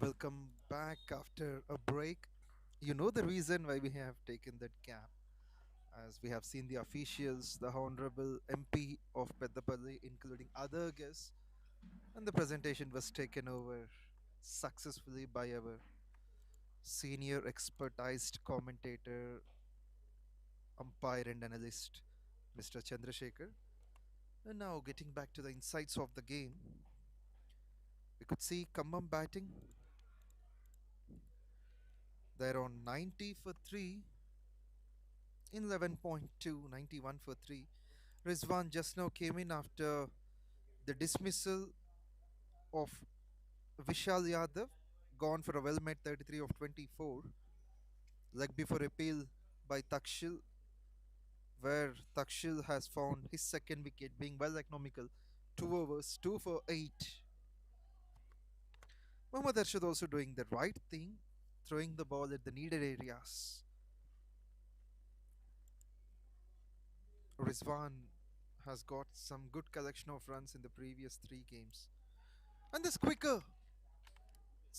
Speaker 2: Welcome back after a break. You know the reason why we have taken that gap, as we have seen the officials, the Honorable MP of Peddapalli, including other guests, and the presentation was taken over successfully by our senior expertised commentator, umpire and analyst, Mr. Chandrasekhar. And now getting back to the insights of the game, we could see Khammam batting. They're on 90 for 3 in 11.2, 91 for 3. Rizwan just now came in after the dismissal of 𝗬𝗃𝗃𝗃, gone for a well-made 33 of 24. Leg before appeal by 𝗃𝗃𝗃𝗃, where 𝗃𝗃𝗃𝗃 has found his second wicket, being well economical. 2 overs, 2 for 8. 𝗬𝗁𝗃𝗃 also doing the right thing, throwing the ball at the needed areas. Rizwan has got some good collection of runs in the previous 3 games. And this quicker,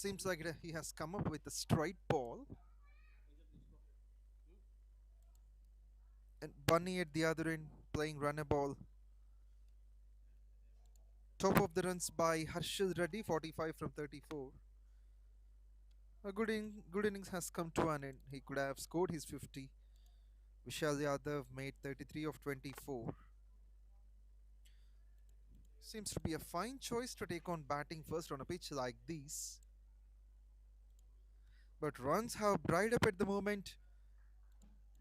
Speaker 2: seems like he has come up with a straight ball. And Bunny at the other end playing runner ball. Top of the runs by Harshil Reddy, 45 from 34. A good innings has come to an end. He could have scored his 50. 𝗬𝗃𝗃𝗃𝗃 made 33 of 24. Seems to be a fine choice to take on batting first on a pitch like this. But runs have dried up at the moment.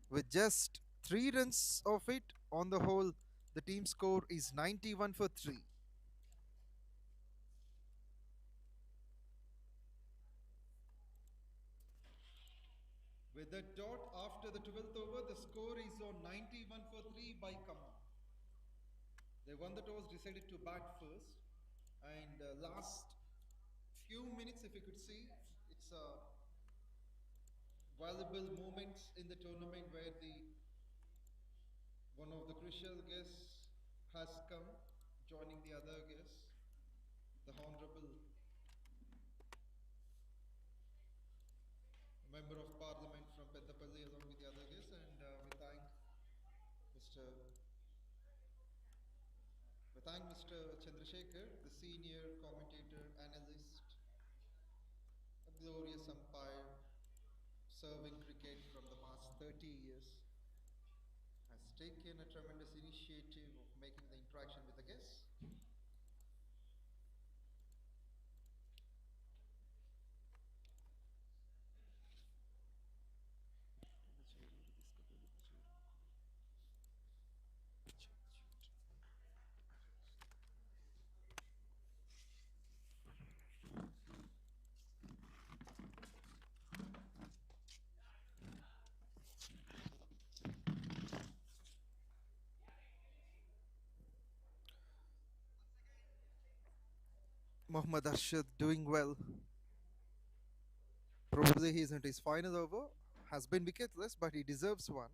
Speaker 2: With just 3 runs of it, on the whole, the team score is 91 for 3. With that dot after the 12th over, the score is on 91 for 3 by Khammam. They won the toss, decided to bat first. And last few minutes, if you could see, it's a valuable moments in the tournament where the one of the crucial guests has come, joining the other guests, the Honorable Member of Parliament from 𝗃𝗃𝗃𝗃 along with the other guests, and Mr. we thank Mr. Chandrasekhar, the senior commentator, analyst, a glorious umpire, serving cricket from the past 30 years, has taken a tremendous initiative of making the interaction with the guests. 𝗪𝗏𝗃𝗃 doing well. Probably he is into his final over. Has been wicketless, but he deserves one.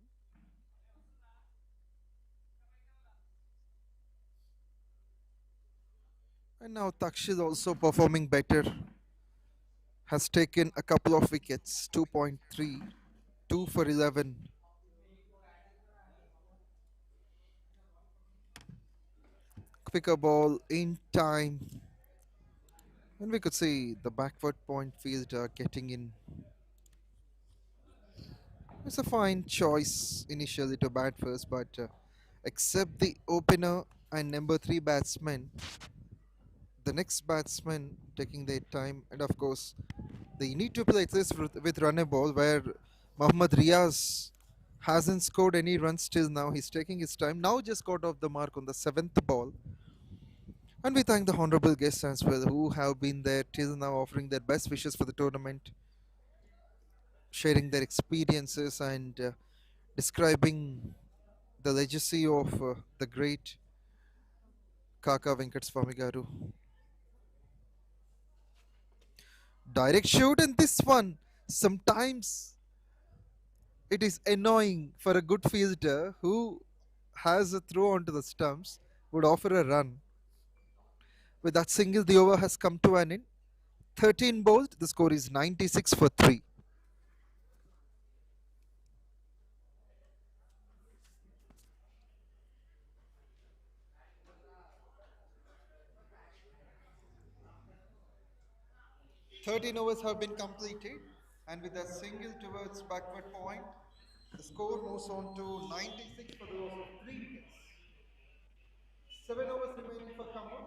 Speaker 2: And now 𝗃𝗃𝗃 is also performing better. Has taken a couple of wickets, 2.3, 2 for 11. Quicker ball in time. And we could see the backward point fielder getting in. It's a fine choice initially to bat first, but except the opener and number 3 batsman, the next batsman taking their time, and of course they need to play this with run a ball where Mohammad Riaz hasn't scored any runs till now. He's taking his time. Now just got off the mark on the 7th ball. And we thank the honorable guests as well who have been there till now, offering their best wishes for the tournament, sharing their experiences and describing the legacy of the great KAKA Venkataswamy garu. Direct shoot, and this one, sometimes it is annoying for a good fielder who has a throw onto the stumps, would offer a run. With that single, the over has come to an end. 13 bowled, the score is 96 for 3. Overs have been completed, and with a single towards backward point, the score moves on to 96 for the loss of 3 wickets. 7 overs remaining for KHAMMAM.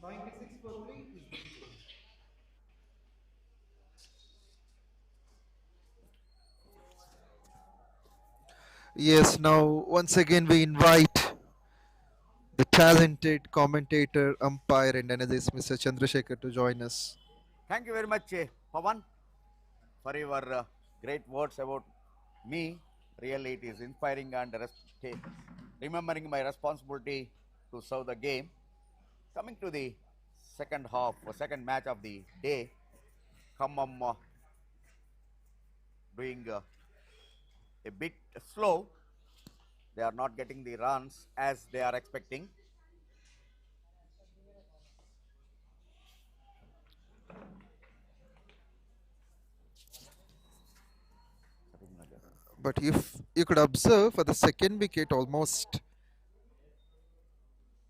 Speaker 2: 96 for 3 is the score. Yes, now once again we invite the talented commentator, umpire and analyst Mr. Chandrasekhar to join us.
Speaker 3: Thank you very much, Pawan, for your great words about me. Really, it is inspiring and remembering my responsibility to serve the game. Coming to the second half, or second match of the day, KHAMMAM doing a bit slow. They are not getting the runs as they are expecting.
Speaker 2: But if you could observe, for the second wicket, almost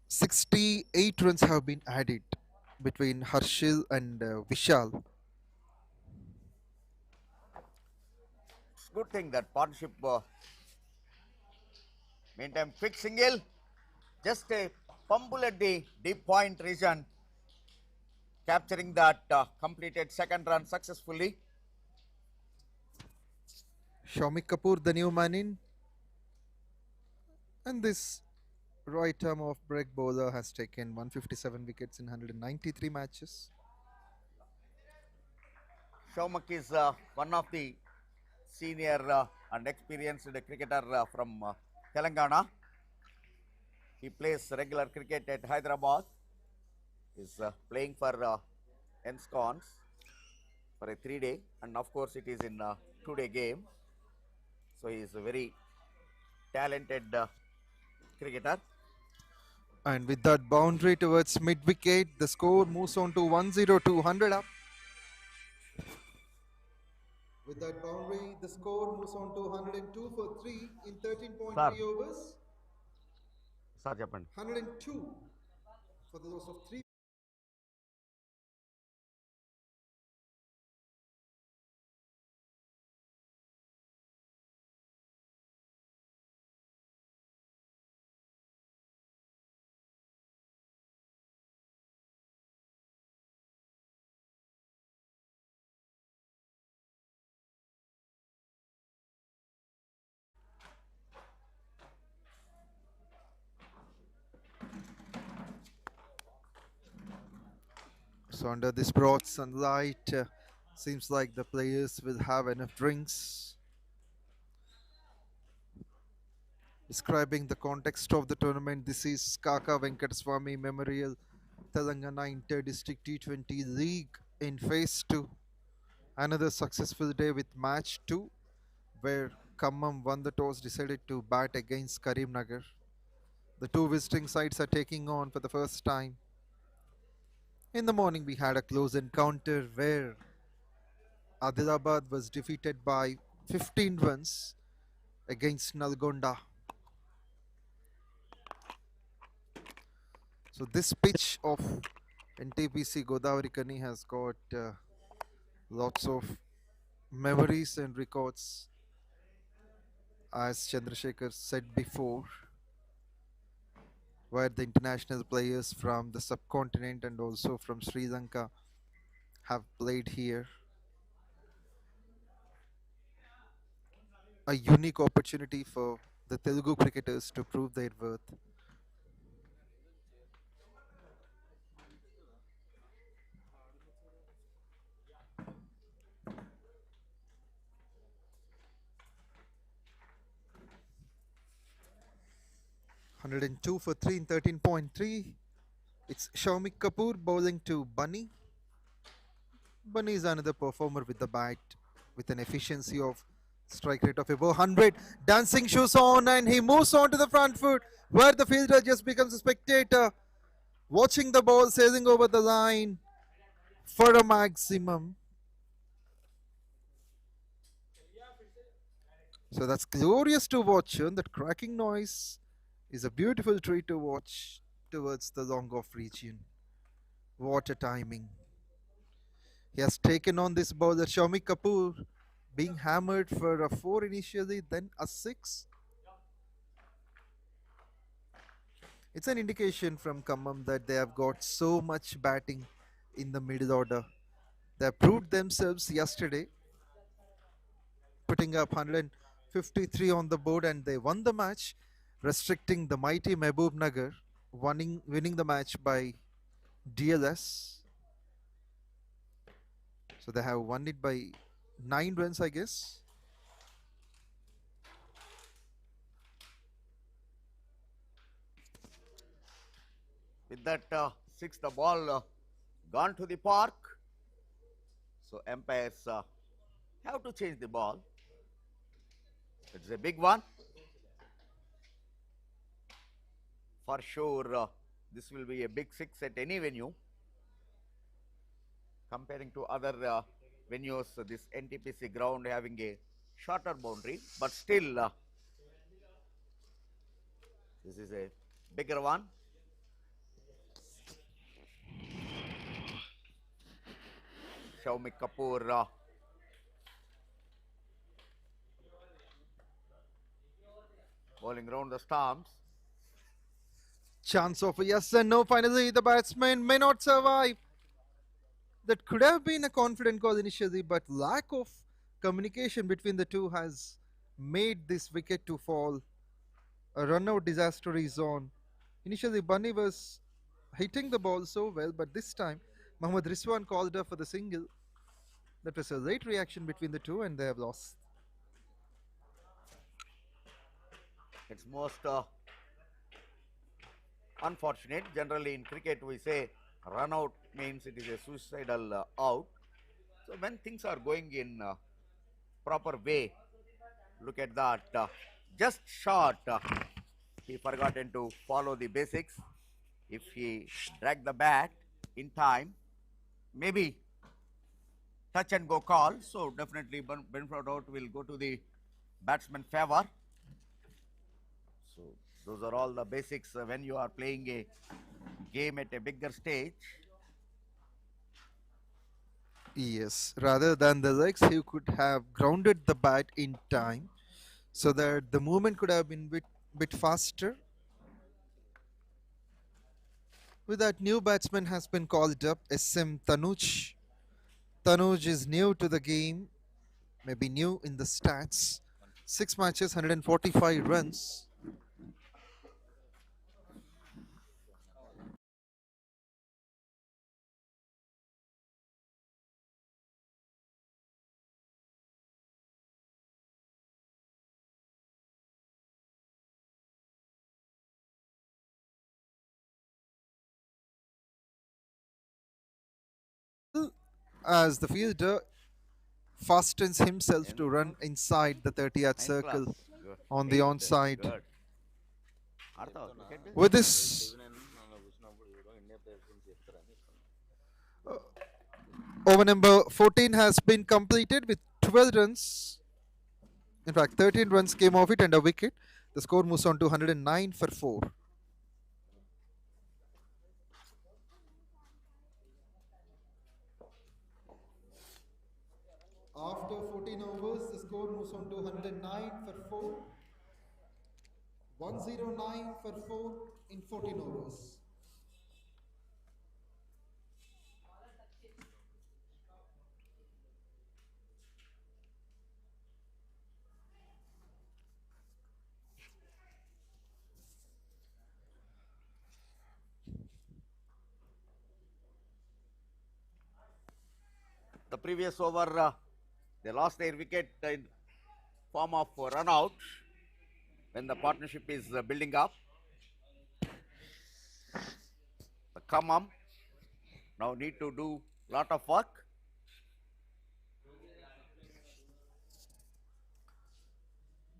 Speaker 2: 68 runs have been added between Harshil and Vishal.
Speaker 3: It's a good thing that partnership. Meantime, quick single, just a fumble at the deep point region, capturing that completed second run successfully.
Speaker 2: Shomik Kapoor, the new man in, and this right arm off break bowler has taken 157 wickets in 193 matches.
Speaker 3: Shomik is one of the senior and experienced cricketer from Telangana. He plays regular cricket at Hyderabad. Is playing for Enscons. for a 3-day, and of course it is in a 2-day game. So he is a very talented cricketer.
Speaker 2: And with that boundary towards mid wicket, the score moves on to 1-0, 100 up. With that boundary, the score moves on to 102 for 3 in 13.3 overs.
Speaker 3: Sir, Japan.
Speaker 2: 102 for the loss of 3. So under this broad sunlight, seems like the players will have enough drinks. Describing the context of the tournament, this is KAKA Venkataswamy Memorial Telangana Inter-District T20 League in Phase 2. Another successful day with Match 2, where KHAMMAM won the toss, decided to bat against Karimnagar. The two visiting sides are taking on for the first time. In the morning, we had a close encounter where Adilabad was defeated by 15 runs against Nalgonda. So this pitch of 𝗃𝗵𝗃𝗲 has got lots of memories and records. As Chandrasekhar said before, where the international players from the subcontinent and also from Sri Lanka have played here. A unique opportunity for the Telugu cricketers to prove their worth. 𝗏�02 for 3 in 13.3. It's 𝗪𝗏 Kapoor bowling to Bunny. Bunny is another performer with the bat with an efficiency of strike rate of above 100. Dancing shoes on, and he moves on to the front foot where the fielder just becomes a spectator, watching the ball sailing over the line for a maximum. So that's glorious to watch, and that cracking noise is a beautiful treat to watch towards the long off region. What a timing. He has taken on this bowler 𝗪𝗏 Kapoor, being hammered for a 4 initially, then a 6. It's an indication from KHAMMAM that they have got so much batting in the middle order. They have proved themselves yesterday, putting up 153 on the board, and they won the match, restricting the mighty Mehboob winning the match by DLS. So they have won it by 9 runs, I guess.
Speaker 3: With that 6, the ball gone to the park. So umpires have to change the ball. It's a big one. For sure, this will be a big 6 at any venue. Comparing to other venues, this NTPC ground having a shorter boundary, but still this is a bigger one. 𝗪𝗏 Kapoor bowling round the stumps.
Speaker 2: Chance of a yes and no. Finally, the batsman may not survive. That could have been a confident call initially, but lack of communication between the two has made this wicket to fall. A run-out disaster is on. Initially, Bunny was hitting the ball so well, but this time, Mohammad Rizwan called up for the single. That was a late reaction between the two, and they have lost.
Speaker 3: It's most unfortunate. Generally in cricket we say run out means it is a suicidal out. So when things are going in proper way, look at that. Just short. He forgotten to follow the basics. If he drag the bat in time, maybe touch and go call. So definitely benefit out will go to the batsman favor. So those are all the basics when you are playing a game at a bigger stage.
Speaker 2: Yes, rather than the legs, he could have grounded the bat in time so that the movement could have been bit faster. With that, new batsman has been called up, SM Tanuj. Tanuj is new to the game, maybe new in the stats. 6 matches, 145 runs. As the fielder fastens himself to run inside the 30th circle on the onside.
Speaker 3: Good.
Speaker 2: With this, over number 14 has been completed with 12 runs. In fact, 13 runs came off it and a wicket. The score moves on to 109 for 4. After 14 overs, the score moves on to 109 for 4. 109 for 4 in 14 overs.
Speaker 3: The previous over, they lost their wicket in form of run out when the partnership is building up. The KHAMMAM now need to do lot of work.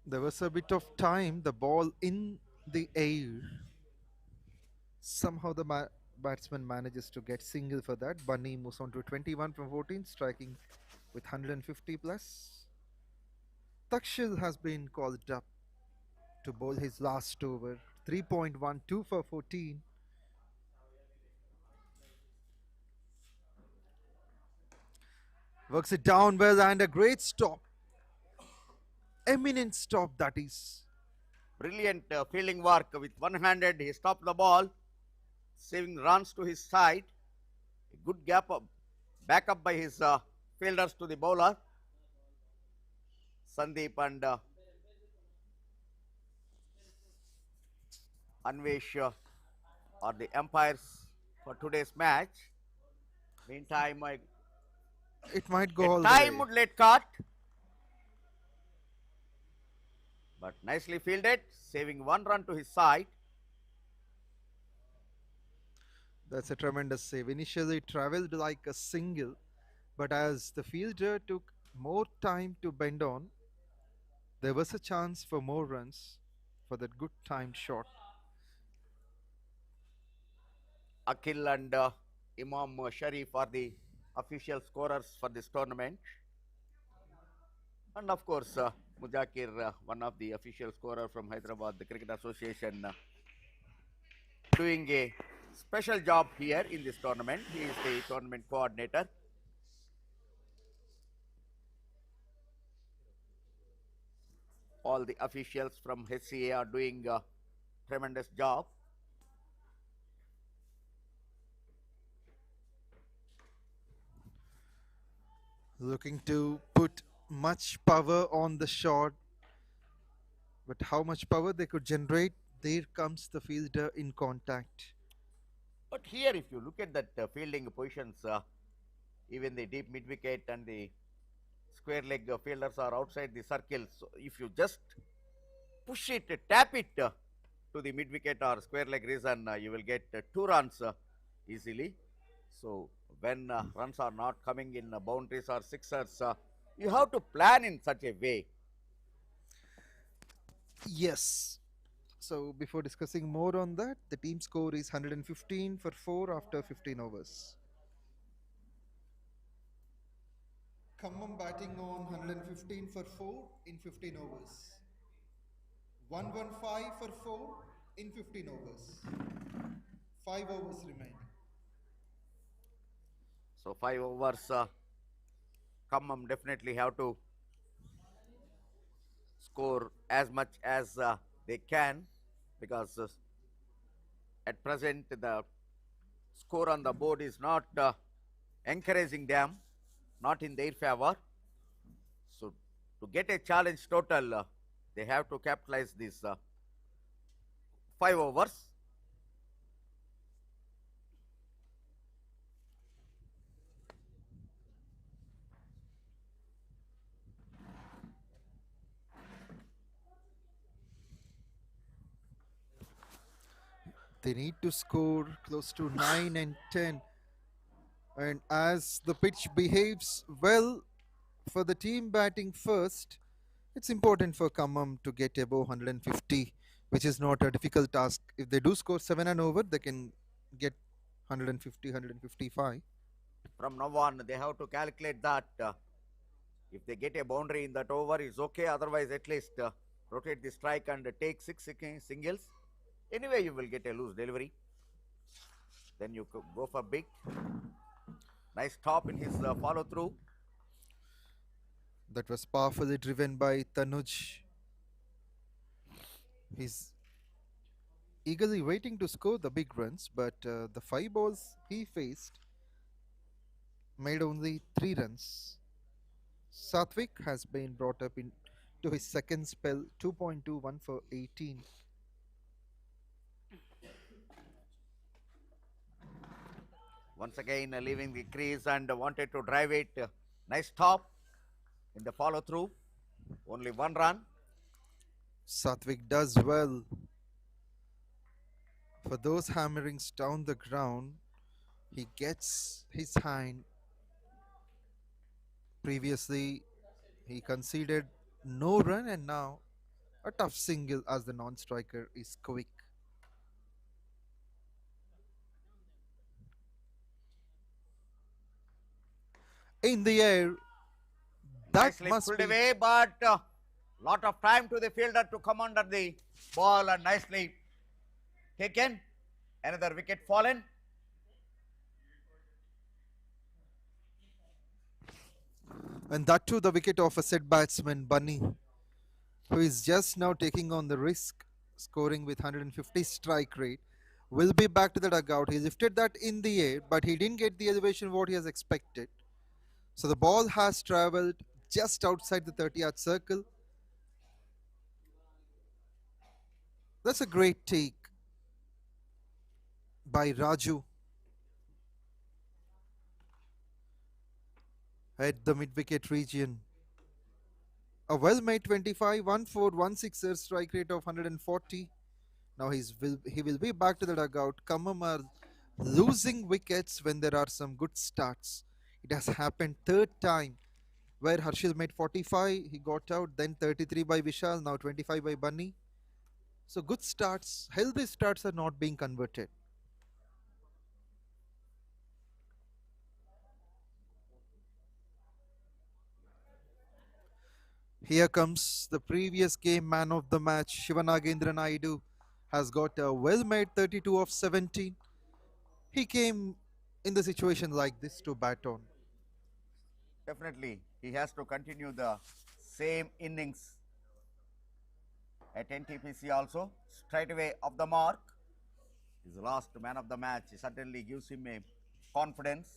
Speaker 2: There was a bit of time, the ball in the air. Somehow the batsman manages to get single for that. Bunny moves on to 21 from 14, striking with 150 plus. Takshil has been called up to bowl his last over. 3.12 for 14. Works it down well and a great stop. Eminent stop, that is.
Speaker 3: Brilliant fielding work with one-handed. He stopped the ball, saving runs to his side. A good gap up, back up by his fielders to the bowler. Sandeep and 𝗀𝗏𝗏 are the umpires for today's match. Meantime,
Speaker 2: It might go all the
Speaker 3: time
Speaker 2: way.
Speaker 3: would let cut. But nicely fielded, saving one run to his side.
Speaker 2: That's a tremendous save. Initially it travelled like a single, but as the fielder took more time to bend on, there was a chance for more runs for that good timed shot.
Speaker 3: Akhil and Imam Sharif are the official scorers for this tournament. And of course, Mujakir, one of the official scorers from Hyderabad, the Cricket Association, doing a special job here in this tournament. He is the tournament coordinator. All the officials from 𝗪𝗔𝗂 are doing a tremendous job.
Speaker 2: Looking to put much power on the shot, but how much power they could generate, there comes the fielder in contact.
Speaker 3: But here, if you look at that fielding positions, even the deep mid wicket and the square leg fielders are outside the circle. So if you just push it, tap it to the mid wicket or square leg reason, you will get 2 runs easily. So when runs are not coming in boundaries or sixers, you have to plan in such a way.
Speaker 2: Yes. So before discussing more on that, the team score is 115 for 4 after 15 overs. Khammam batting on 115 for 4 in 15 overs. 115 for 4 in 15 overs. 5 overs remaining.
Speaker 3: So 5 overs, Khammam definitely have to score as much as they can, because at present the score on the board is not encouraging them, not in their favor. So to get a challenge total, they have to capitalize these 5 overs.
Speaker 2: They need to score close to 9 and 10. And as the pitch behaves well for the team batting first, it's important for Khammam to get above 150, which is not a difficult task. If they do score 7 and over, they can get 150, 155.
Speaker 3: From now on, they have to calculate that if they get a boundary in that over, it's okay. Otherwise, at least rotate the strike and take 6 singles. Anyway, you will get a loose delivery. Then you could go for big. Nice stop in his follow through.
Speaker 2: That was powerfully driven by Tanuj. He's eagerly waiting to score the big runs, but the 5 balls he faced made only 3 runs. Satvik has been brought up into his second spell, 2.21 for 18.
Speaker 3: Once again, leaving the crease and wanted to drive it. Nice stop in the follow through. Only 1 run.
Speaker 2: Satvik does well. For those hammerings down the ground, he gets his hand. Previously, he conceded no run, and now a tough single as the non-striker is quick. In the air, that
Speaker 3: Nicely
Speaker 2: must
Speaker 3: pulled
Speaker 2: be
Speaker 3: away, but lot of time to the fielder to come under the ball, and nicely taken. Another wicket fallen.
Speaker 2: and that too the wicket of a set batsman Bunny, who is just now taking on the risk, scoring with 150 strike rate, will be back to the dugout. He lifted that in the air, but he didn't get the elevation what he has expected. So the ball has traveled just outside the 30-yard circle. That's a great take by Raju at the mid-wicket region. A well-made 25, 1-4, 1-6er strike rate of 140. Now he will be back to the dugout. Khammam are losing wickets when there are some good starts. It has happened 3rd time where Harshil made 45, he got out, then 33 by Vishal, now 25 by Bunny. So good starts, healthy starts are not being converted. Here comes the previous game man of the match, Shivanagendra Naidu has got a well-made 32 of 17. He came in the situation like this to bat on.
Speaker 3: Definitely, he has to continue the same innings at NTPC also. Straight away off the mark. He's the last man of the match. It certainly gives him a confidence.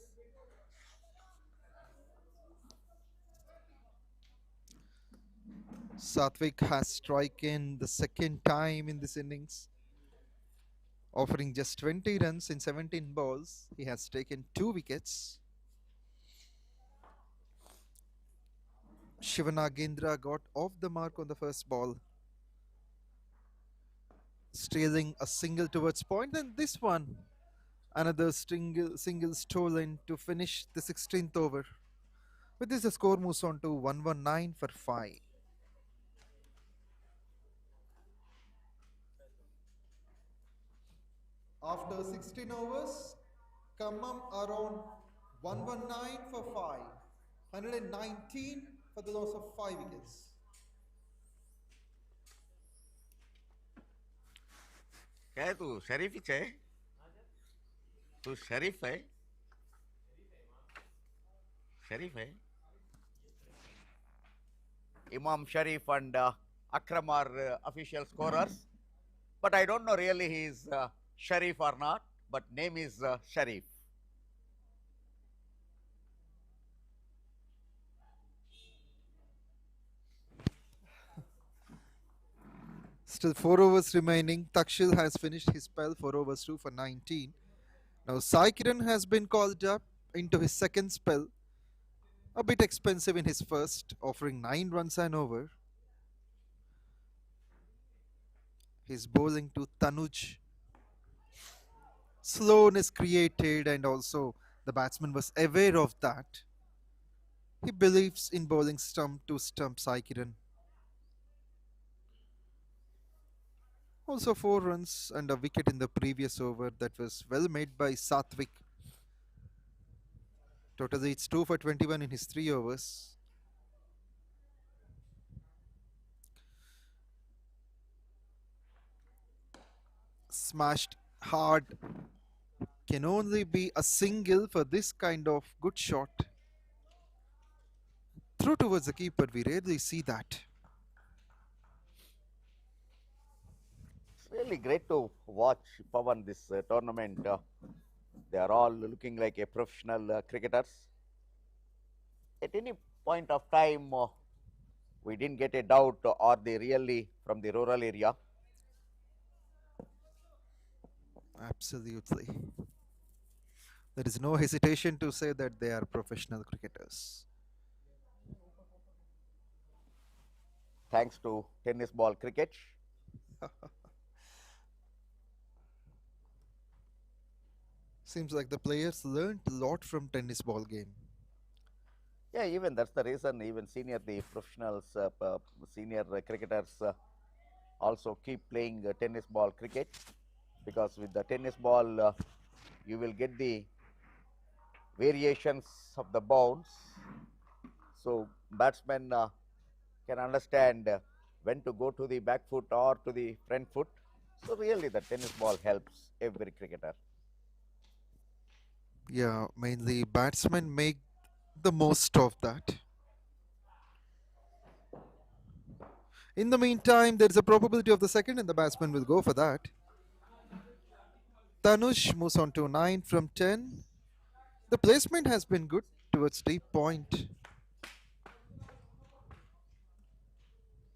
Speaker 2: Satvik has striken the 2nd time in this innings, offering just 20 runs in 17 balls. He has taken 2 wickets. Shivanagendra got off the mark on the first ball, stealing a single towards point, and this one Another single stolen to finish the 16th over. With this, the score moves on to 119 for 5. After 16 overs, Khammam are on 119 for 5. 119 for the loss of 5 wickets.
Speaker 3: क्या है तू शरीफ ही है तू शरीफ है शरीफ है Imam Sharif and Akram are official scorers, but I don't know really he is Sharif or not, but name is Sharif.
Speaker 2: Still 4 overs remaining. Takshil has finished his spell, 4 overs 2 for 19. Now Sai Kiran has been called up into his second spell. A bit expensive in his first, offering 9 runs and over. He's bowling to Tanuj. Slowness created, and also the batsman was aware of that. He believes in bowling stump to stump Sai Kiran. Also 4 runs and a wicket in the previous over. That was well made by Satvik. Totally it's 2 for 21 in his 3 overs. Smashed hard. Can only be a single for this kind of good shot. Through towards the keeper, we rarely see that.
Speaker 3: It's really great to watch Pawan this tournament. They are all looking like a professional cricketers. At any point of time, we didn't get a doubt, are they really from the rural area?
Speaker 2: Absolutely. There is no hesitation to say that they are professional cricketers.
Speaker 3: Thanks to tennis ball cricket.
Speaker 2: Seems like the players learned a lot from tennis ball game.
Speaker 3: Yeah, even that's the reason even the professionals, senior cricketers also keep playing tennis ball cricket, because with the tennis ball you will get the variations of the bounce, so batsmen can understand when to go to the back foot or to the front foot. So really the tennis ball helps every cricketer.
Speaker 2: Yeah, mainly batsmen make the most of that. In the meantime, there is a probability of the second and the batsman will go for that. Tanush moves on to 9 from 10. The placement has been good towards deep point.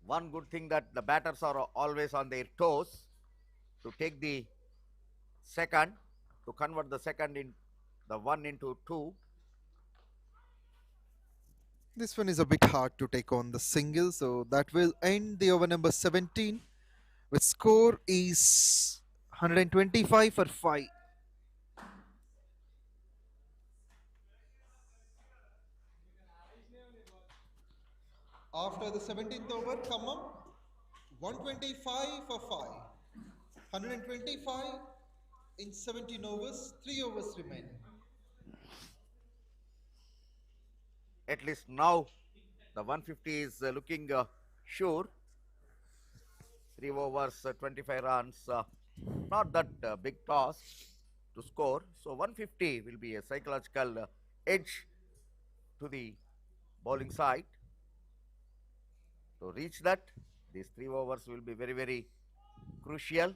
Speaker 3: One good thing that the batters are always on their toes to take the second, to convert the second in the 1 into 2.
Speaker 2: This one is a bit hard to take on the single, so that will end the over number 17. With score is 125 for 5. After the 17th over, Khammam 125 for 5. 125 in 17 overs, 3 overs remaining.
Speaker 3: At least now the 150 is looking sure. 3 overs, 25 runs, not that big task to score. So 150 will be a psychological edge to the bowling side. To reach that, these 3 overs will be very, very crucial.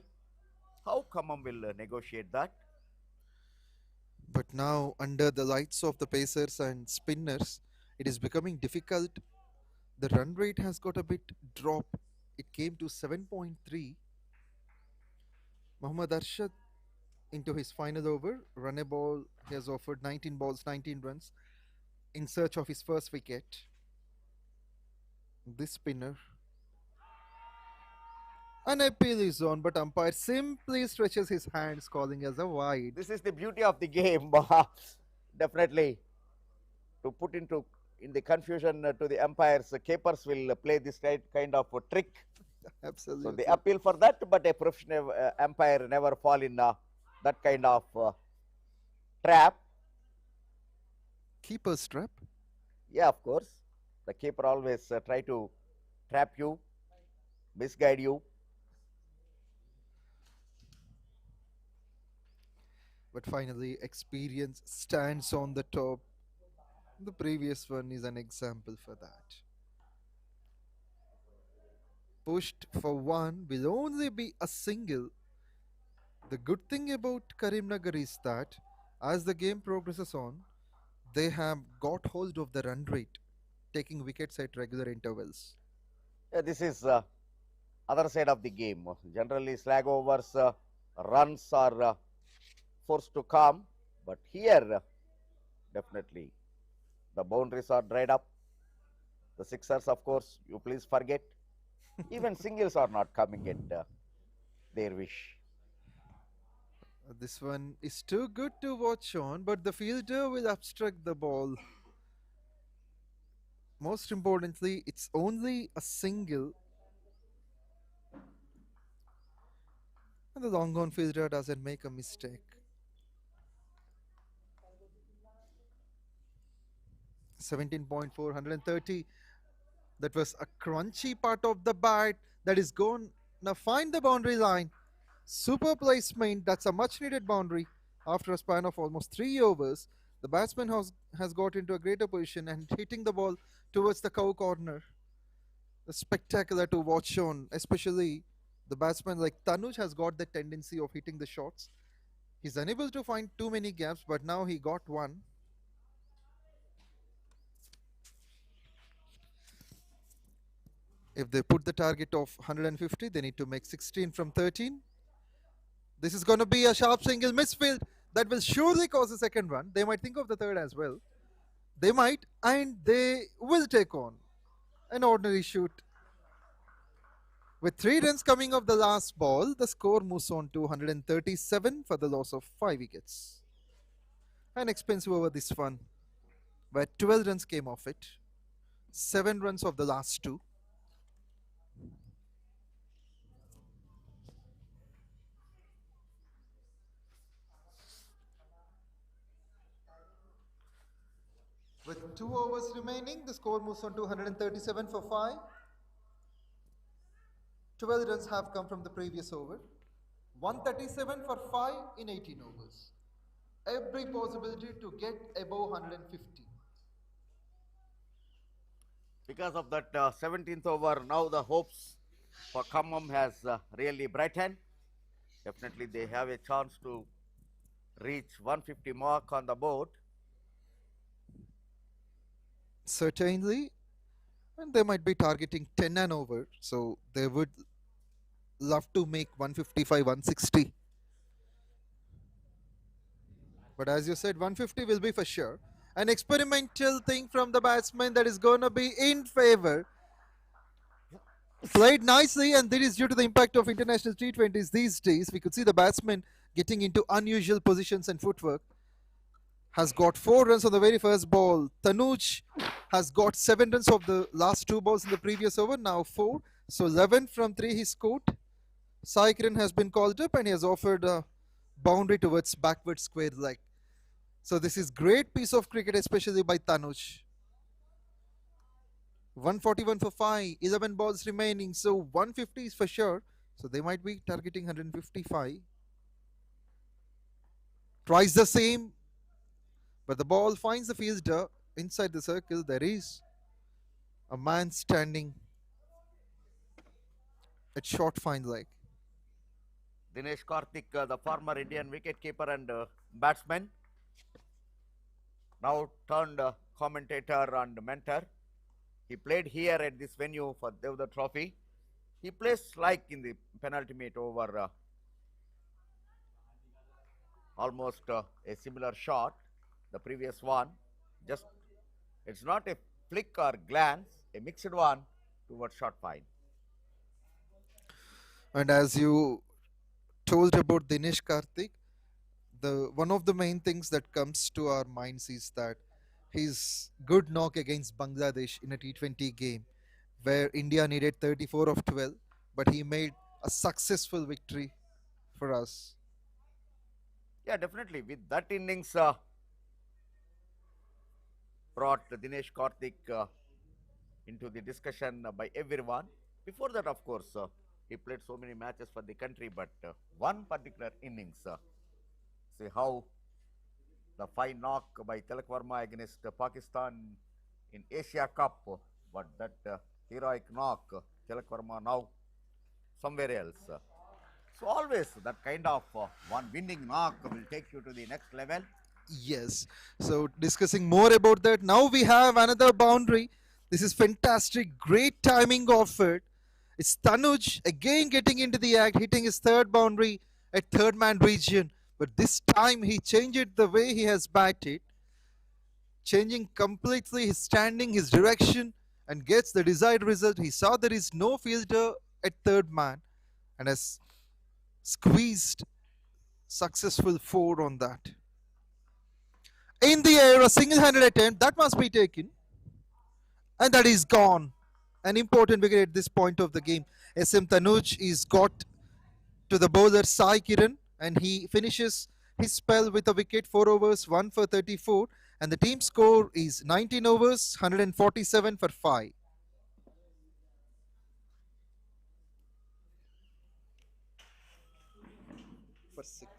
Speaker 3: How Khammam will negotiate that?
Speaker 2: But now, under the lights of the pacers and spinners, it is becoming difficult. The run rate has got a bit drop. It came to 7.3. Mohammad Arshad into his final over. Run a ball, he has offered 19 balls, 19 runs in search of his first wicket. This spinner An appeal is on, but umpire simply stretches his hands, calling as a wide.
Speaker 3: This is the beauty of the game. Definitely, to put into in the confusion to the umpires, keepers will play this kind of trick.
Speaker 2: Absolutely.
Speaker 3: So they appeal for that, but a professional umpire never fall in that kind of trap.
Speaker 2: Keeper's trap?
Speaker 3: Yeah, of course. The keeper always try to trap you, misguide you.
Speaker 2: But finally, experience stands on the top. The previous one is an example for that. Pushed for one will only be a single. The good thing about Karimnagar is that as the game progresses on, they have got hold of the run rate, taking wickets at regular intervals.
Speaker 3: Yeah, this is other side of the game. Generally, slag overs runs are forced to come, but here definitely the boundaries are dried up. The sixers, of course, you please forget. Even singles are not coming at their wish.
Speaker 2: This one is too good to watch on, but the fielder will obstruct the ball. Most importantly, it's only a single. And the long on fielder doesn't make a mistake. 17.4, 130. That was a crunchy part of the bat that is going to find the boundary line. Super placement. That's a much needed boundary. After a span of almost 3 overs, the batsman has got into a greater position and hitting the ball towards the cow corner. Spectacular to watch on, especially the batsman like Tanuj has got the tendency of hitting the shots. He's unable to find too many gaps, but now he got one. If they put the target of 150, they need to make 16 from 13. This is going to be a sharp single misfield that will surely cause a second run. They might think of the third as well. They might, and they will take on an ordinary shoot. With 3 runs coming off the last ball, the score moves on to 137 for the loss of 5 wickets. An expensive over this one, where 12 runs came off it. 7 runs of the last 2. With 2 overs remaining, the score moves on to 137 for 5. 12 runs have come from the previous over. 137 for 5 in 18 overs. Every possibility to get above 150.
Speaker 3: Because of that 17th over, now the hopes for Khammam has really brightened. Definitely they have a chance to reach 150 mark on the board.
Speaker 2: Certainly, and they might be targeting 10 and over, so they would love to make 155, 160. But as you said, 150 will be for sure. An experimental thing from the batsman that is going to be in favor. Played nicely, and that is due to the impact of international T20s these days. We could see the batsman getting into unusual positions and footwork. Has got 4 runs on the very first ball. Tanuj has got 7 runs of the last 2 balls in the previous over, now 4. So 11 from 3 he scored. Sai Kiran has been called up and he has offered a boundary towards backward square leg. So this is great piece of cricket, especially by Tanuj. 141 for 5, 11 balls remaining, so 150 is for sure. So they might be targeting 155. Tries the same, but the ball finds the fielder inside the circle. There is a man standing at short fine leg.
Speaker 3: Dinesh Karthik, the former Indian wicketkeeper and batsman, now turned commentator and mentor. He played here at this venue for 𝗪𝗪 Trophy. He plays like in the penultimate over almost a similar shot, the previous one. Just, it's not a flick or glance, a mixed one towards short fine.
Speaker 2: And as you told about Dinesh Karthik, the one of the main things that comes to our minds is that his good knock against Bangladesh in a T20 game where India needed 34 of 12, but he made a successful victory for us.
Speaker 3: Yeah, definitely. With that innings, brought Dinesh Karthik into the discussion by everyone. Before that, of course, he played so many matches for the country, but one particular innings, see how the fine knock by Tilak Verma against Pakistan in Asia Cup, but that heroic knock, Tilak Verma now somewhere else. So always that kind of one winning knock will take you to the next level.
Speaker 2: Yes. So discussing more about that, now we have another boundary. This is fantastic, great timing of it. It's Tanuj again getting into the act, hitting his third boundary at third man region. But this time he changed the way he has batted, changing completely his standing, his direction, and gets the desired result. He saw there is no fielder at third man and has squeezed successful four on that. In the air, a single-handed attempt that must be taken, and that is gone. An important wicket at this point of the game. SM Tanuj is got to the bowler 𝗙 and he finishes his spell with a wicket, 4 overs, 1 for 34, and the team score is 19 overs, 147 for 5. For 6.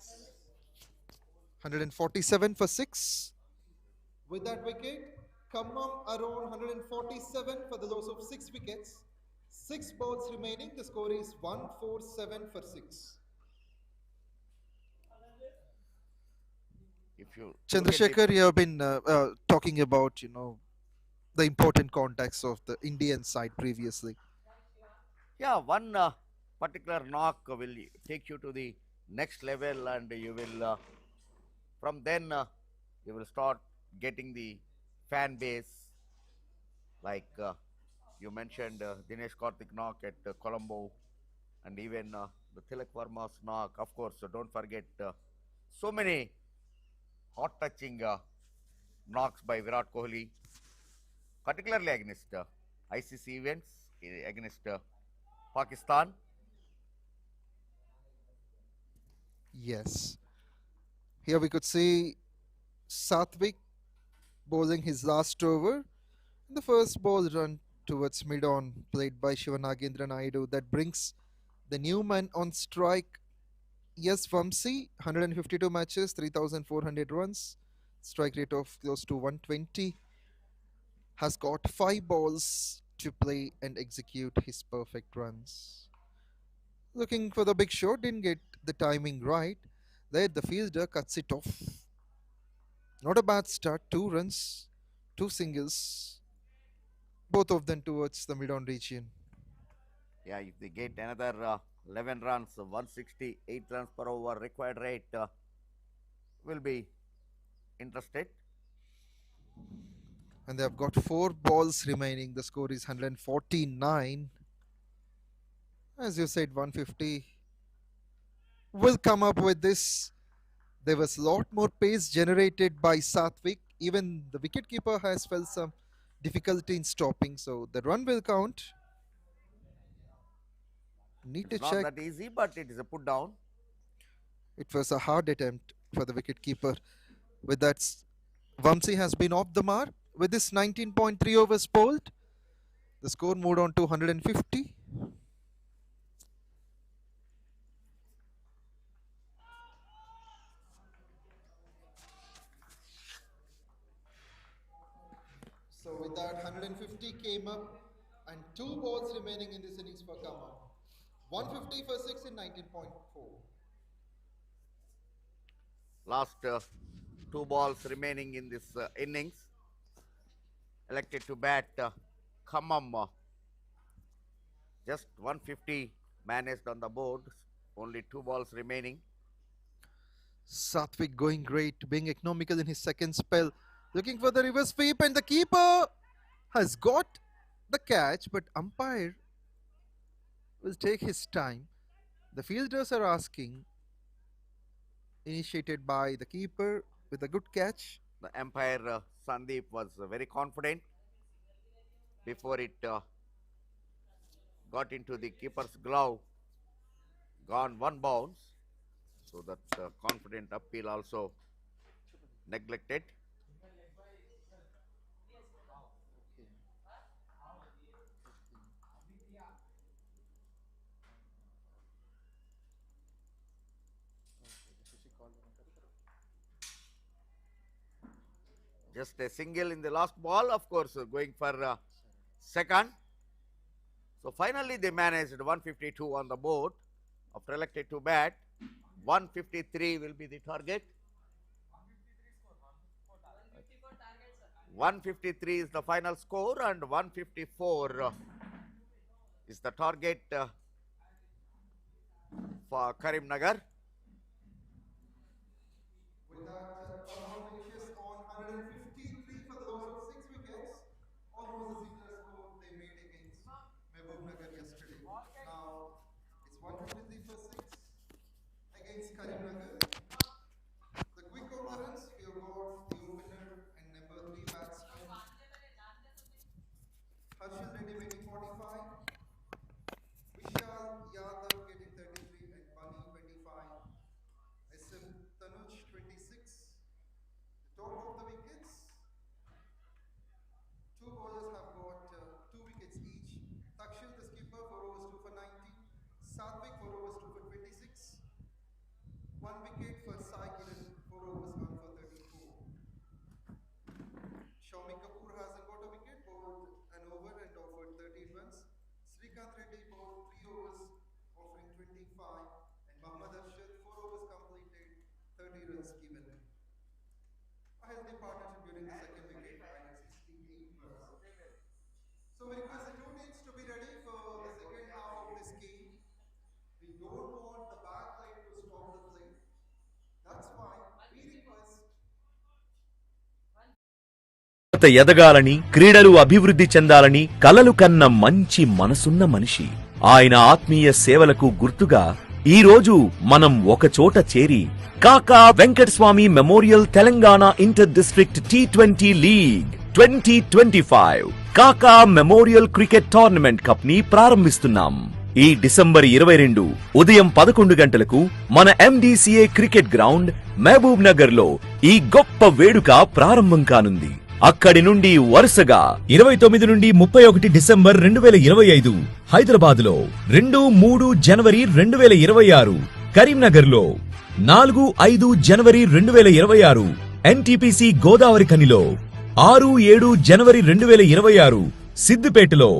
Speaker 2: 147 for 6. With that wicket, KHAMMAM around 147 for the loss of 6 wickets. 6 balls remaining. The score is 147 for 6.
Speaker 3: If you
Speaker 2: Chandrasekhar, you have been talking about, the important contacts of the Indian side previously.
Speaker 3: Yeah, one particular knock will take you to the next level, and you will, from then, you will start getting the fan base. Like you mentioned, Dinesh Karthik knock at Colombo, and even the Tilak Verma's knock. Of course, don't forget so many hot touching knocks by Virat Kohli, particularly against ICC events, against Pakistan.
Speaker 2: Yes. Here we could see Satvik bowling his last over. The first ball run towards mid-on played by Shivanagendra Naidu that brings the new man on strike. Yes, 𝗬पछि, 152 matches, 3,400 runs, strike rate of close to 120, has got 5 balls to play and execute his perfect runs. Looking for the big shot, didn't get the timing right. There the fielder cuts it off. Not a bad start, 2 runs, 2 singles, both of them towards the mid-on region.
Speaker 3: Yeah, if they get another 11 runs, 168 runs per over required rate, will be interested.
Speaker 2: And they have got 4 balls remaining. The score is 149. As you said, 150 will come up with this. There was a lot more pace generated by Satvik. Even the wicketkeeper has felt some difficulty in stopping, so the run will count. Need to check.
Speaker 3: Not that easy, but it is a put down.
Speaker 2: It was a hard attempt for the wicketkeeper. With that, 𝗬पछि has been off the mark. With this 19.3 overs bowled, the score moved on to 150. So with that, 150 came up and 2 balls remaining in this innings for KHAMMAM. 150 for 6 in 19.4.
Speaker 3: Last 2 balls remaining in this innings. Elected to bat KHAMMAM. Just 150 managed on the board. Only 2 balls remaining.
Speaker 2: Satvik going great, being economical in his second spell. Looking for the reverse sweep, and the keeper has got the catch, but umpire will take his time. The fielders are asking, initiated by the keeper with a good catch.
Speaker 3: The umpire Sandeep was very confident before it got into the keeper's glove, gone one bounce. So that confident appeal also neglected. Just a single in the last ball, of course, going for second. So finally they managed 152 on the board after elected to bat. 153 will be the target. 153 is the final score and 154 is the target for Karimnagar.
Speaker 2: With that, 𝗨𝗏𝗃𝗃 on 153 for the loss of 6 wickets, almost a similar score they made against Mehboob Nagar yesterday. Now it's 153 for 6 against Karimnagar. The quick over runs, we have got the opener and number 3 batsman 𝗪𝗏𝗃𝗃 making 45, 𝗕𝗭𝗆𝗃𝗃 getting 33 and Bunny 25, Tanuj 26. The top of the wickets, 2 bowlers have got 2 wickets each. Takshil the skipper 4 overs 2 for 90, Satvik 4 overs 2 for 26, 1 wicket for cie_KHAMMAM 4 overs 1 for 34. Shami Kapoor hasn't got a wicket, bowled an over and offered 13 runs. Srikanth Reddy bowled 3 overs offering 25 and 𝗵𝗏𝗃𝗃 4 overs completed, 30 runs given. A healthy partnership during the second wicket and 68 runs. So we request the 2 teams to be ready for the second half of this game. We don't want the back line to stop the play. That's why we request
Speaker 1: ఎదగాలని, క్రీడలు అభివృద్ధి చెందాలని కలలు కన్న మంచి మనసున్న మనిషి. ఆయన ఆత్మీయ సేవలకు గుర్తుగా ఈ రోజు మనం ఒక చోట చేరి కాకా Venkataswamy memorial Telangana inter district T20 league 2025 కాకా మెమోరియల్ క్రికెట్ టోర్నమెంట్ కప్ ని ప్రారంభిస్తున్నాం. ఈ డిసెంబర్ 22 ఉదయం 11 గంటలకు మన MDCA cricket ground Mahabubnagar లో ఈ గొప్ప వేడుక ప్రారంభం కానుంది. అక్కడి నుండి వరుసగా 29 నుండి 31 డిసెంబర్ 2025 హైదరాబాద్ లో, 2-3 జనవరి 2026 కరీంనగర్ లో, 4-5 జనవరి 2026 NTPC గోదావరి ఖనిలో, 6-7 జనవరి 2026 సిద్దిపేటలో,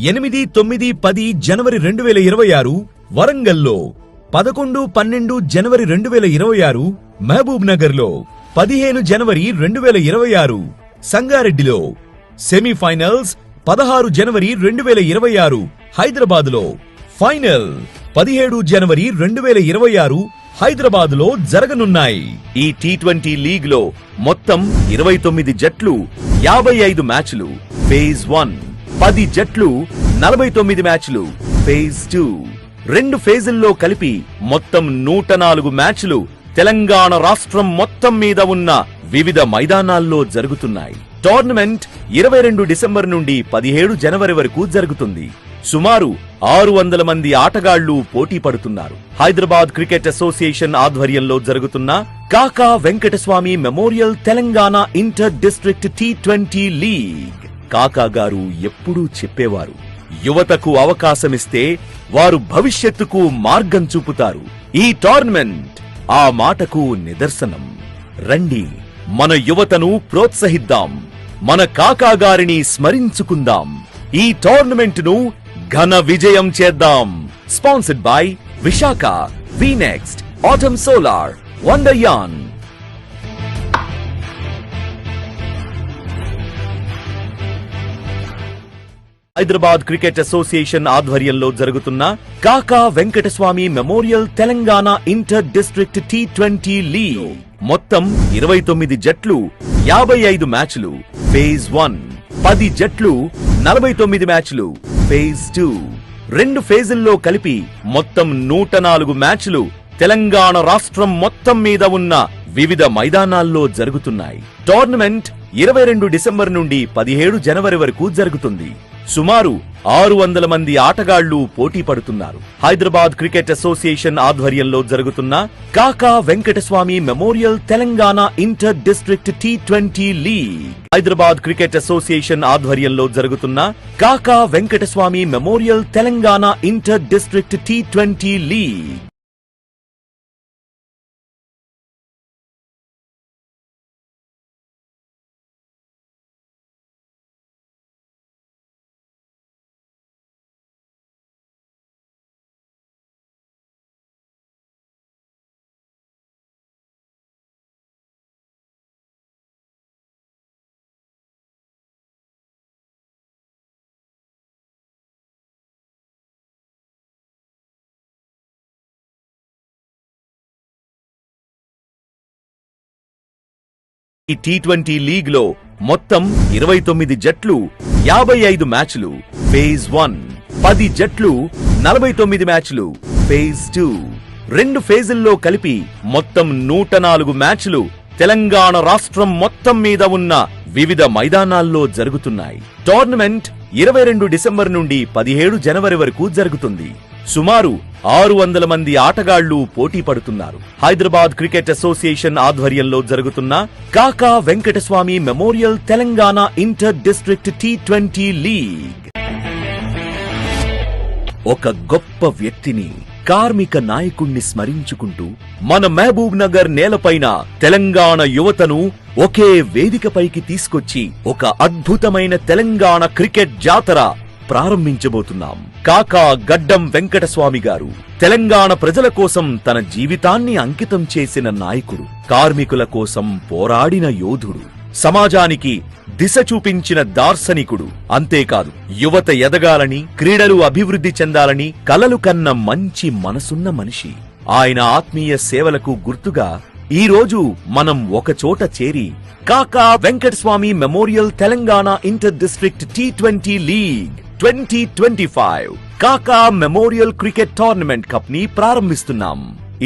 Speaker 1: 8-9-10 జనవరి 2026 వరంగల్లో, 11-12 జనవరి 2026 మహబూబ్ నగర్ లో, 15 జనవరి 2026 సంగారెడ్డిలో, సెమీఫైనల్స్ 16 జనవరి 2026 హైదరాబాద్ లో, ఫైనల్ 17 జనవరి 2026 హైదరాబాద్ లో జరగనున్నాయి. ఈ T20 లీగ్ లో మొత్తం 29 జట్లు 55 మ్యాచ్లు ఫేజ్ 1, 10 జట్లు 49 మ్యాచ్లు ఫేజ్ 2, 2 ఫేజుల్లో కలిపి మొత్తం 104 మ్యాచ్లు తెలంగాణ రాష్ట్రం మొత్తం మీద ఉన్న వివిధ మైదానాల్లో జరుగుతున్నాయి. టోర్నమెంట్ 22 డిసెంబర్ నుండి 17 జనవరి వరకు జరుగుతుంది. సుమారు 600 మంది ఆటగాళ్లు పోటీ పడుతున్నారు. హైదరాబాద్ క్రికెట్ అసోసియేషన్ ఆధ్వర్యంలో జరుగుతున్న Kaka Venkataswamy memorial Telangana inter district T20 league. కాకా గారు ఎప్పుడూ చెప్పేవారు, యువతకు అవకాశమిస్తే వారు భవిష్యత్తుకు మార్గం చూపుతారు. ఈ టోర్నమెంట్ ఆ మాటకు నిదర్శనం. రండి, మన యువతను ప్రోత్సహిద్దాం, మన కాకా గారిని స్మరించుకుందాం, ఈ టోర్నమెంట్ ను ఘన విజయం చేద్దాం. Sponsored by Visakha, VNext, atom solar, వండర్యాన్. హైదరాబాద్ క్రికెట్ అసోసియేషన్ ఆధ్వర్యంలో జరుగుతున్న Kaka Venkataswamy memorial Telangana inter district T20 league మొత్తం 29 జట్లు 55 మ్యాచ్లు ఫేజ్ 1, 10 జట్లు 49 మ్యాచ్లు ఫేజ్ 2, 2 ఫేజుల్లో కలిపి మొత్తం 104 మ్యాచ్లు తెలంగాణ రాష్ట్రం మొత్తం మీద ఉన్న వివిధ మైదానాల్లో జరుగుతున్నాయి. టోర్నమెంట్ 22 డిసెంబర్ నుండి 17 జనవరి వరకు జరుగుతుంది. సుమారు 600 మంది ఆటగాళ్లు పోటీ పడుతున్నారు. హైదరాబాద్ క్రికెట్ అసోసియేషన్ ఆధ్వర్యంలో జరుగుతున్న Kaka Venkataswamy memorial Telangana inter district T20 league. Hyderabad cricket association ఆధ్వర్యంలో జరుగుతున్న Kaka Venkataswamy memorial Telangana inter district T20 league. ఈ T20 లీగ్ లో మొత్తం 29 జట్లు 55 మ్యాచ్లు ఫేజ్ 1, 10 జట్లు 49 మ్యాచ్లు ఫేజ్ 2. 2 ఫేజుల్లో కలిపి మొత్తం 104 మ్యాచ్లు తెలంగాణ రాష్ట్రం మొత్తం మీద ఉన్న వివిధ మైదానాల్లో జరుగుతున్నాయి. టోర్నమెంట్ 22 డిసెంబర్ నుండి 17 జనవరి వరకు జరుగుతుంది. సుమారు 600 మంది ఆటగాళ్లు పోటీ పడుతున్నారు. హైదరాబాద్ క్రికెట్ అసోసియేషన్ ఆధ్వర్యంలో జరుగుతున్న Kaka Venkataswamy memorial Telangana inter district T20 league. ఒక గొప్ప వ్యక్తిని, కార్మిక నాయకుణ్ణి స్మరించుకుంటూ మన మహబూబ్ నగర్ నేలపైన తెలంగాణ యువతను ఒకే వేదికపైకి తీసుకొచ్చి ఒక అద్భుతమైన తెలంగాణ క్రికెట్ జాతర ప్రారంభించబోతున్నాం. కాకా గడ్డం వెంకటస్వామి గారు తెలంగాణ ప్రజల కోసం తన జీవితాన్ని అంకితం చేసిన నాయకుడు, కార్మికుల కోసం పోరాడిన యోధుడు, సమాజానికి దిశ చూపించిన దార్శనికుడు. అంతేకాదు, యువత ఎదగాలని, క్రీడలు అభివృద్ధి చెందాలని కలలు కన్న మంచి మనసున్న మనిషి. ఆయన ఆత్మీయ సేవలకు గుర్తుగా ఈ రోజు మనం ఒకచోట చేరి కాకా Venkataswamy memorial Telangana inter district T20 league 2025 కాకా మెమోరియల్ క్రికెట్ టోర్నమెంట్ కప్ ని ప్రారంభిస్తున్నాం.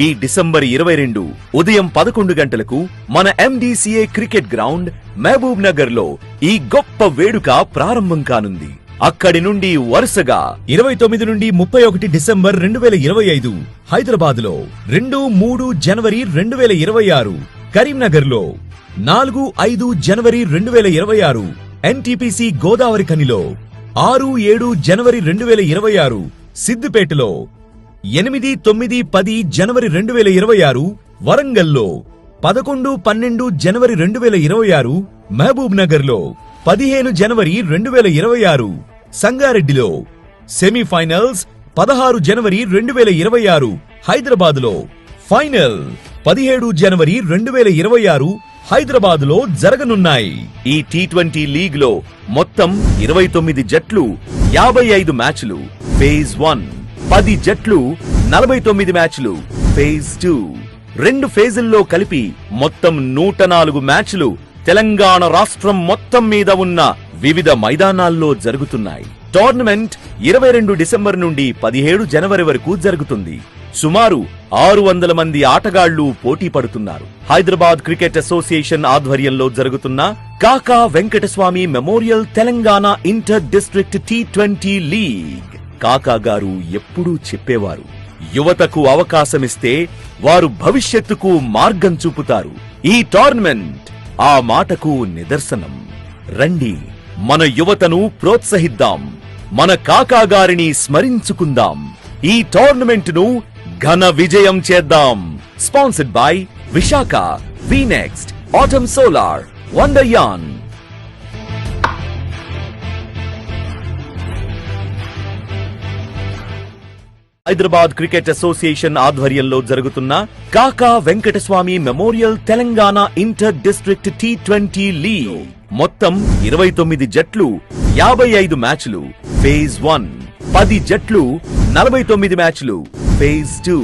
Speaker 1: ఈ డిసెంబర్ 22 ఉదయం 11 గంటలకు మన MDCA cricket ground Mahabubnagar లో ఈ గొప్ప వేడుక ప్రారంభం కానుంది. అక్కడి నుండి వరుసగా 29 నుండి 31 డిసెంబర్ 2025 హైదరాబాద్ లో, 2, 3 జనవరి 2026 కరీంనగర్ లో, 4, 5 జనవరి 2026 NTPC గోదావరి ఖనిలో, 6, 7 జనవరి 2026 సిద్దిపేటలో, 8, 9, 10 జనవరి 2026 వరంగల్లో, 11, 12 జనవరి 2026 మహబూబ్ నగర్ లో, 15 జనవరి 2026 సంగారెడ్డిలో, సెమీఫైనల్స్ 16 జనవరి 2026 హైదరాబాద్ లో, ఫైనల్ 17 జనవరి 2026 హైదరాబాద్ లో జరగనున్నాయి. ఈ T20 లీగ్ లో మొత్తం 29 జట్లు 55 మ్యాచ్లు ఫేజ్ 1, 10 జట్లు 49 మ్యాచ్లు ఫేజ్ 2. 2 ఫేజుల్లో కలిపి మొత్తం 104 మ్యాచ్లు తెలంగాణ రాష్ట్రం మొత్తం మీద ఉన్న వివిధ మైదానాల్లో జరుగుతున్నాయి. టోర్నమెంట్ 22 డిసెంబర్ నుండి 17 జనవరి వరకు జరుగుతుంది. సుమారు 600 మంది ఆటగాళ్లు పోటీ పడుతున్నారు. హైదరాబాద్ క్రికెట్ అసోసియేషన్ ఆధ్వర్యంలో జరుగుతున్న Kaka Venkataswamy memorial Telangana inter district T20 league. కాకా గారు ఎప్పుడూ చెప్పేవారు, యువతకు అవకాశమిస్తే వారు భవిష్యత్తుకు మార్గం చూపుతారు. ఈ టోర్నమెంట్ ఆ మాటకు నిదర్శనం. రండి, మన యువతను ప్రోత్సహిద్దాం, మన కాకా గారిని స్మరించుకుందాం, ఈ టోర్నమెంట్ ను ఘన విజయం చేద్దాం. Sponsored by Visakha, VNext, Autumn Solar, Wonderyarn. Hyderabad cricket association ఆధ్వర్యంలో జరుగుతున్న Kaka Venkataswamy memorial Telangana inter district T20 league. మొత్తం 29 జట్లు 55 మ్యాచ్లు ఫేజ్ 1, 10 జట్లు 49 మ్యాచ్లు ఫేజ్ 2.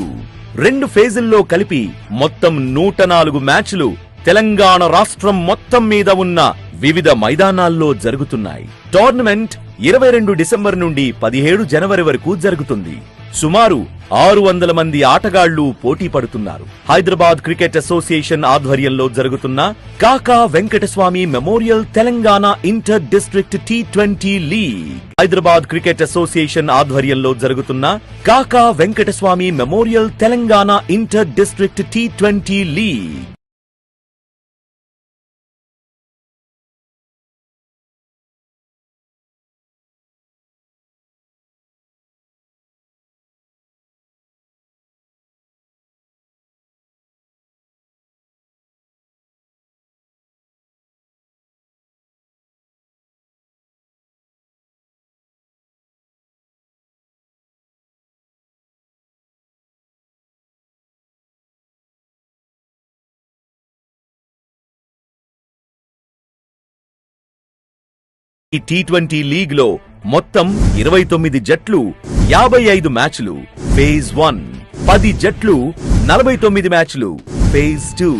Speaker 1: 2 ఫేజుల్లో కలిపి మొత్తం 104 మ్యాచ్లు తెలంగాణ రాష్ట్రం మొత్తం మీద ఉన్న వివిధ మైదానాల్లో జరుగుతున్నాయి. టోర్నమెంట్ 22 డిసెంబర్ నుండి 17 జనవరి వరకు జరుగుతుంది. సుమారు 600 మంది ఆటగాళ్లు పోటీ పడుతున్నారు. హైదరాబాద్ క్రికెట్ అసోసియేషన్ ఆధ్వర్యంలో జరుగుతున్న Kaka Venkataswamy memorial Telangana inter district T20 league. Hyderabad cricket association ఆధ్వర్యంలో జరుగుతున్న Kaka Venkataswamy memorial Telangana inter district T20 league. ఈ T20 లీగ్ లో మొత్తం 29 జట్లు 55 మ్యాచ్లు ఫేజ్ 1, 10 జట్లు 49 మ్యాచ్లు ఫేజ్ 2,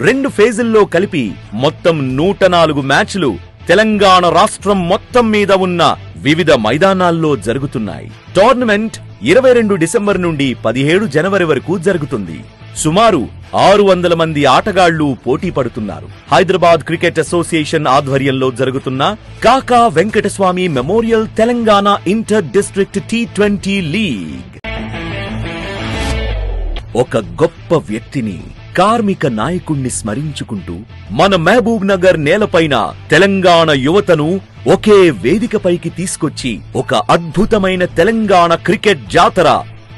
Speaker 1: 2 ఫేజుల్లో కలిపి మొత్తం 104 మ్యాచ్లు తెలంగాణ రాష్ట్రం మొత్తం మీద ఉన్న వివిధ మైదానాల్లో జరుగుతున్నాయి. టోర్నమెంట్ 22 డిసెంబర్ నుండి 17 జనవరి వరకు జరుగుతుంది. సుమారు 600 మంది ఆటగాళ్లు పోటీ పడుతున్నారు. హైదరాబాద్ క్రికెట్ అసోసియేషన్ ఆధ్వర్యంలో జరుగుతున్న Kaka Venkataswamy memorial Telangana inter district T20 league. ఒక గొప్ప వ్యక్తిని, కార్మిక నాయకుణ్ణి స్మరించుకుంటూ మన మహబూబ్ నగర్ నేలపైన తెలంగాణ యువతను ఒకే వేదికపైకి తీసుకొచ్చి ఒక అద్భుతమైన తెలంగాణ క్రికెట్ జాతర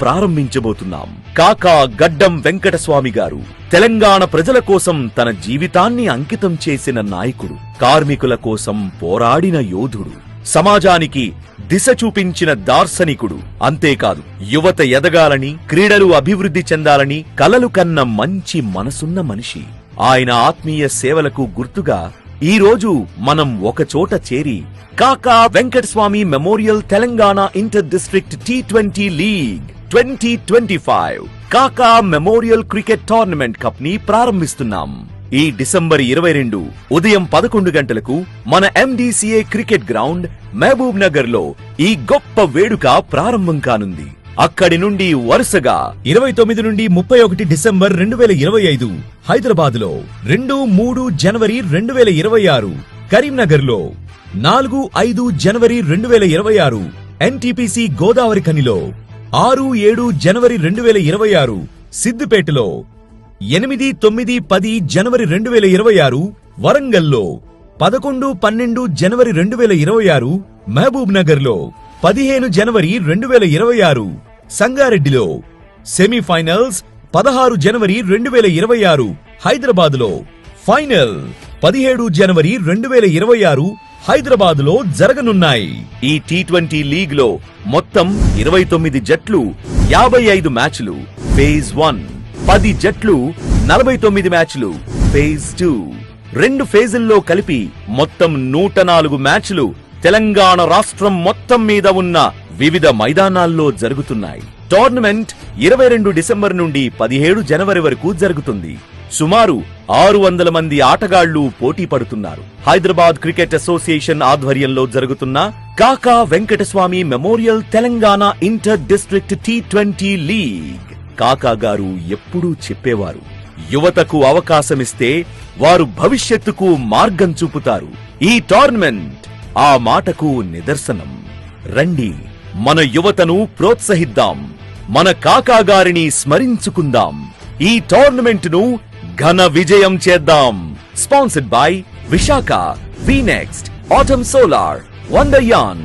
Speaker 1: ప్రారంభించబోతున్నాం. కాకా గడ్డం వెంకటస్వామి గారు తెలంగాణ ప్రజల కోసం తన జీవితాన్ని అంకితం చేసిన నాయకుడు, కార్మికుల కోసం పోరాడిన యోధుడు, సమాజానికి దిశ చూపించిన దార్శనికుడు. అంతేకాదు, యువత ఎదగాలని, క్రీడలు అభివృద్ధి చెందాలని కలలు కన్న మంచి మనసున్న మనిషి. ఆయన ఆత్మీయ సేవలకు గుర్తుగా ఈ రోజు మనం ఒకచోట చేరి కాకా Venkataswamy memorial Telangana inter district T20 league 2025 కాకా మెమోరియల్ క్రికెట్ టోర్నమెంట్ కప్ ని ప్రారంభిస్తున్నాం. ఈ డిసెంబర్ 22 ఉదయం 11 గంటలకు మన MDCA cricket ground Mahabubnagar లో ఈ గొప్ప వేడుక ప్రారంభం కానుంది. అక్కడి నుండి వరుసగా 29 నుండి 31 డిసెంబర్ 2025 హైదరాబాద్ లో, 2, 3 జనవరి 2026 కరీంనగర్ లో, 4, 5 జనవరి 2026 NTPC గోదావరి ఖనిలో, 6, 7 జనవరి 2026 సిద్దిపేటలో, 8, 9, 10 జనవరి 2026 వరంగల్లో, 11, 12 జనవరి 2026 మహబూబ్ నగర్ లో, 15 జనవరి 2026 సంగారెడ్డిలో, సెమీఫైనల్స్ 16 జనవరి 2026 హైదరాబాద్ లో, ఫైనల్ 17 జనవరి 2026 హైదరాబాద్ లో జరగనున్నాయి. ఈ T20 లీగ్ లో మొత్తం 29 జట్లు 55 మ్యాచ్లు ఫేజ్ 1, 10 జట్లు 49 మ్యాచ్లు ఫేజ్ 2, 2 ఫేజుల్లో కలిపి మొత్తం 104 మ్యాచ్లు తెలంగాణ రాష్ట్రం మొత్తం మీద ఉన్న వివిధ మైదానాల్లో జరుగుతున్నాయి. టోర్నమెంట్ 22 డిసెంబర్ నుండి 17 జనవరి వరకు జరుగుతుంది. సుమారు 600 మంది ఆటగాళ్లు పోటీ పడుతున్నారు. హైదరాబాద్ క్రికెట్ అసోసియేషన్ ఆధ్వర్యంలో జరుగుతున్న Kaka Venkataswamy memorial Telangana inter district T20 league. కాకా గారు ఎప్పుడూ చెప్పేవారు, యువతకు అవకాశమిస్తే వారు భవిష్యత్తుకు మార్గం చూపుతారు. ఈ టోర్నమెంట్ ఆ మాటకు నిదర్శనం. రండి, మన యువతను ప్రోత్సహిద్దాం, మన కాకా గారిని స్మరించుకుందాం, ఈ టోర్నమెంట్ ను ఘన విజయం చేద్దాం. Sponsored by Visakha, VNext, Autumn Solar, Wonderyarn.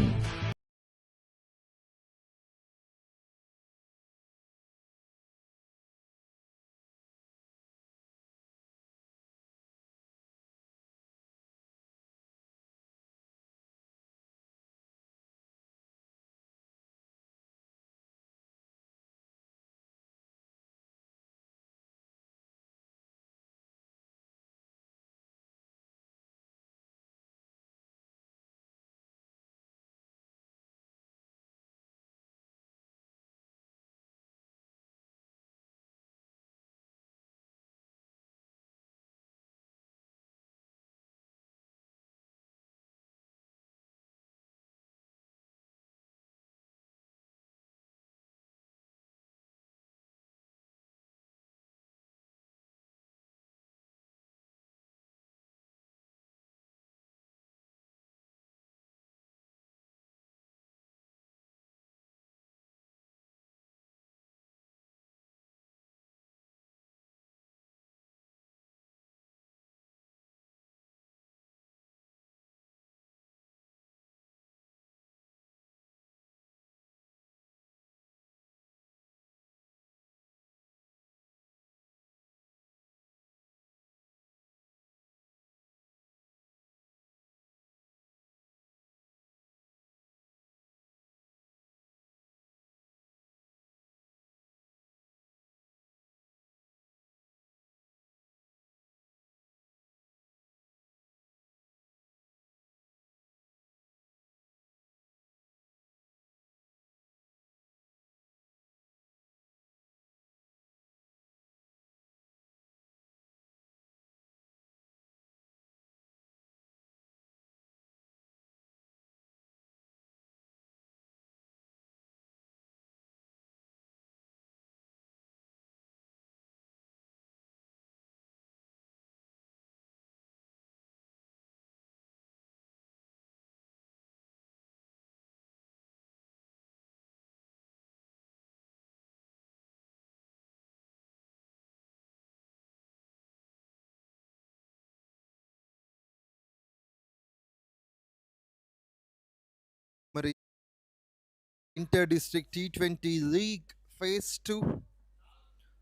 Speaker 2: Inter-District T20 League Phase 2.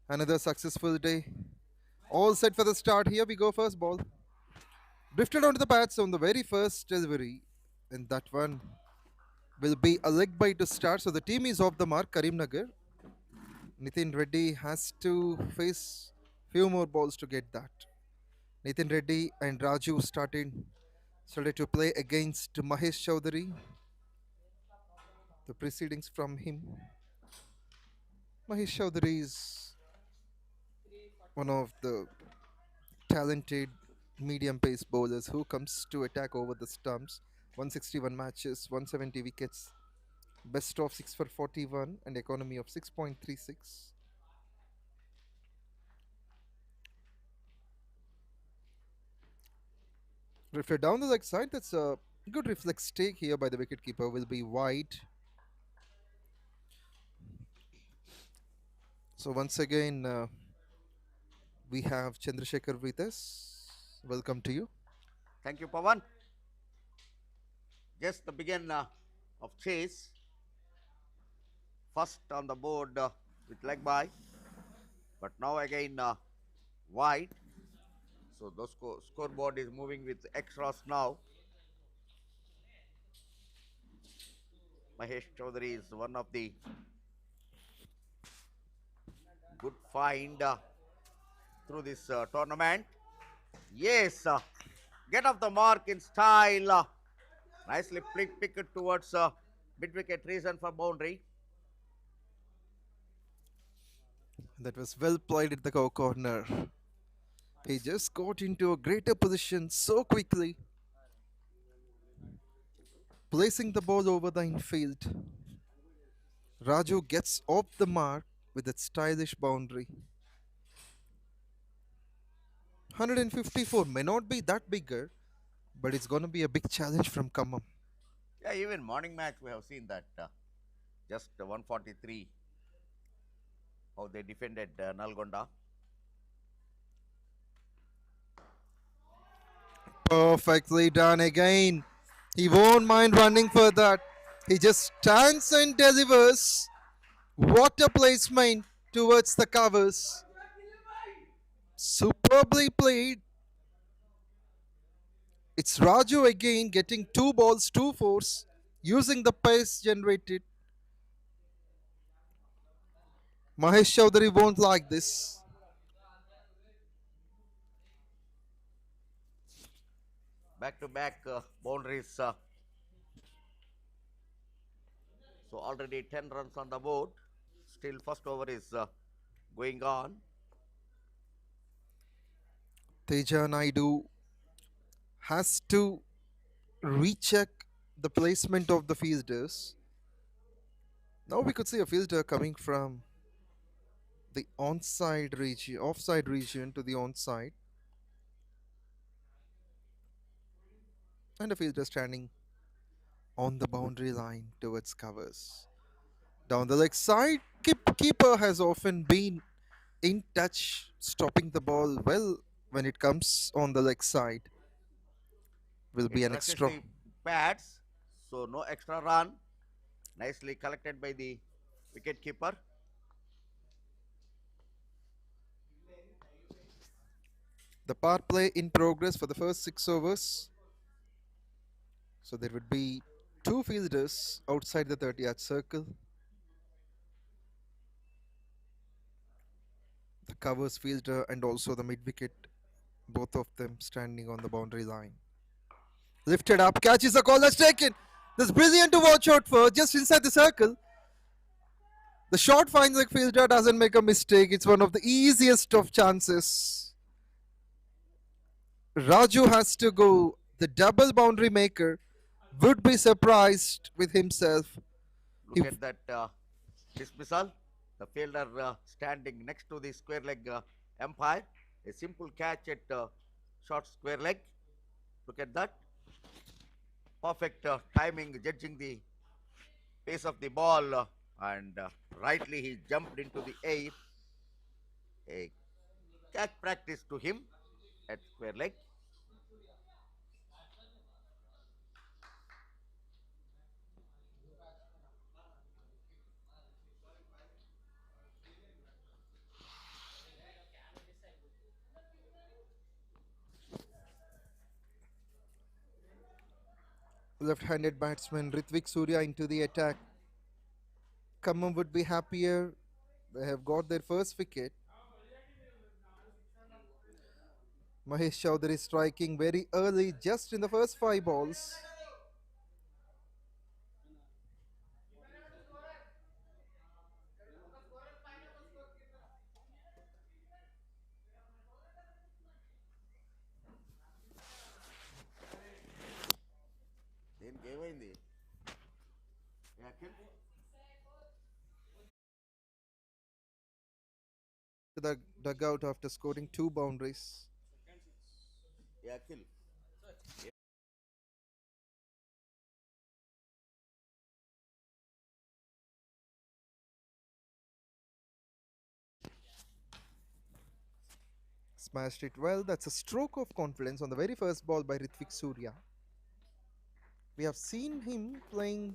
Speaker 2: Another successful day. All set for the start. Here we go. First ball. Drifted onto the pads on the very first delivery. And that one will be a leg bite to start. So the team is off the mark. Karimnagar. Nitin Reddy has to face few more balls to get that. Nitin Reddy and Raju started to play against Mahesh Chaudhary. The proceedings from him. Mahesh Chaudhary is one of the talented medium pace bowlers who comes to attack over the stumps. 161 matches, 170 wickets, best of 6 for 41 and economy of 6.36. Drifted down the leg side. That's a good reflex take here by the wicketkeeper. Will be wide. So once again, we have Chandrasekhar with us. Welcome to you.
Speaker 3: Thank you, Pawan. Just the beginning of chase. First on the board with leg by, but now again wide. So the scoreboard is moving with extras now. Mahesh Chaudhary is one of the good find through this tournament. Yes, get off the mark in style. Nicely pick it towards mid-wicket reason for boundary.
Speaker 2: That was well played at the corner. He just got into a greater position so quickly, placing the ball over the infield. Raju gets off the mark with that stylish boundary. 154 may not be that bigger, but it's going to be a big challenge from KHAMMAM.
Speaker 3: Yeah, even morning match we have seen that just 143 how they defended Nalgonda.
Speaker 2: Perfectly done again. He won't mind running for that. He just stands and delivers. What a placement towards the covers. Superbly played. It's Raju again getting 2 balls, 2 fours, using the pace generated. Mahesh Chaudhary won't like this.
Speaker 3: Back-to-back boundaries. So already 10 runs on the board. Still first over is going on.
Speaker 2: Teja Naidu has to recheck the placement of the fielders. Now we could see a fielder coming from the offside region to the onside. And a fielder standing on the boundary line towards covers. Down the leg side, keeper has often been in touch, stopping the ball well when it comes on the leg side. Will be an extra.
Speaker 3: Pads, so no extra run. Nicely collected by the wicket keeper.
Speaker 2: The power play in progress for the first 6 overs. So there would be 2 fielders outside the 30-yard circle. The covers fielder and also the mid-wicket, both of them standing on the boundary line. Lifted up, catches a call, that's taken. That's brilliant to watch out for, just inside the circle. The short finds the fielder, doesn't make a mistake. It's one of the easiest of chances. Raju has to go. The double boundary maker would be surprised with himself.
Speaker 3: Look at that dismissal. The fielder standing next to the square leg umpire. A simple catch at short square leg. Look at that. Perfect timing, judging the pace of the ball, and rightly he jumped into the air. A catch practice to him at square leg.
Speaker 2: left-handed batsman 𝗬𝗃𝗃𝗃 into the attack. Khammam would be happier. They have got their first wicket. 𝘊𝗿𝗍𝗀 is striking very early, just in the first 5 balls.
Speaker 3: దేనికి ఏమైంది?
Speaker 2: To the dugout after scoring 2 boundaries.
Speaker 3: Akhil
Speaker 2: Smashed it well. That's a stroke of confidence on the very first ball by 𝗬𝗃𝗃𝗃. We have seen him playing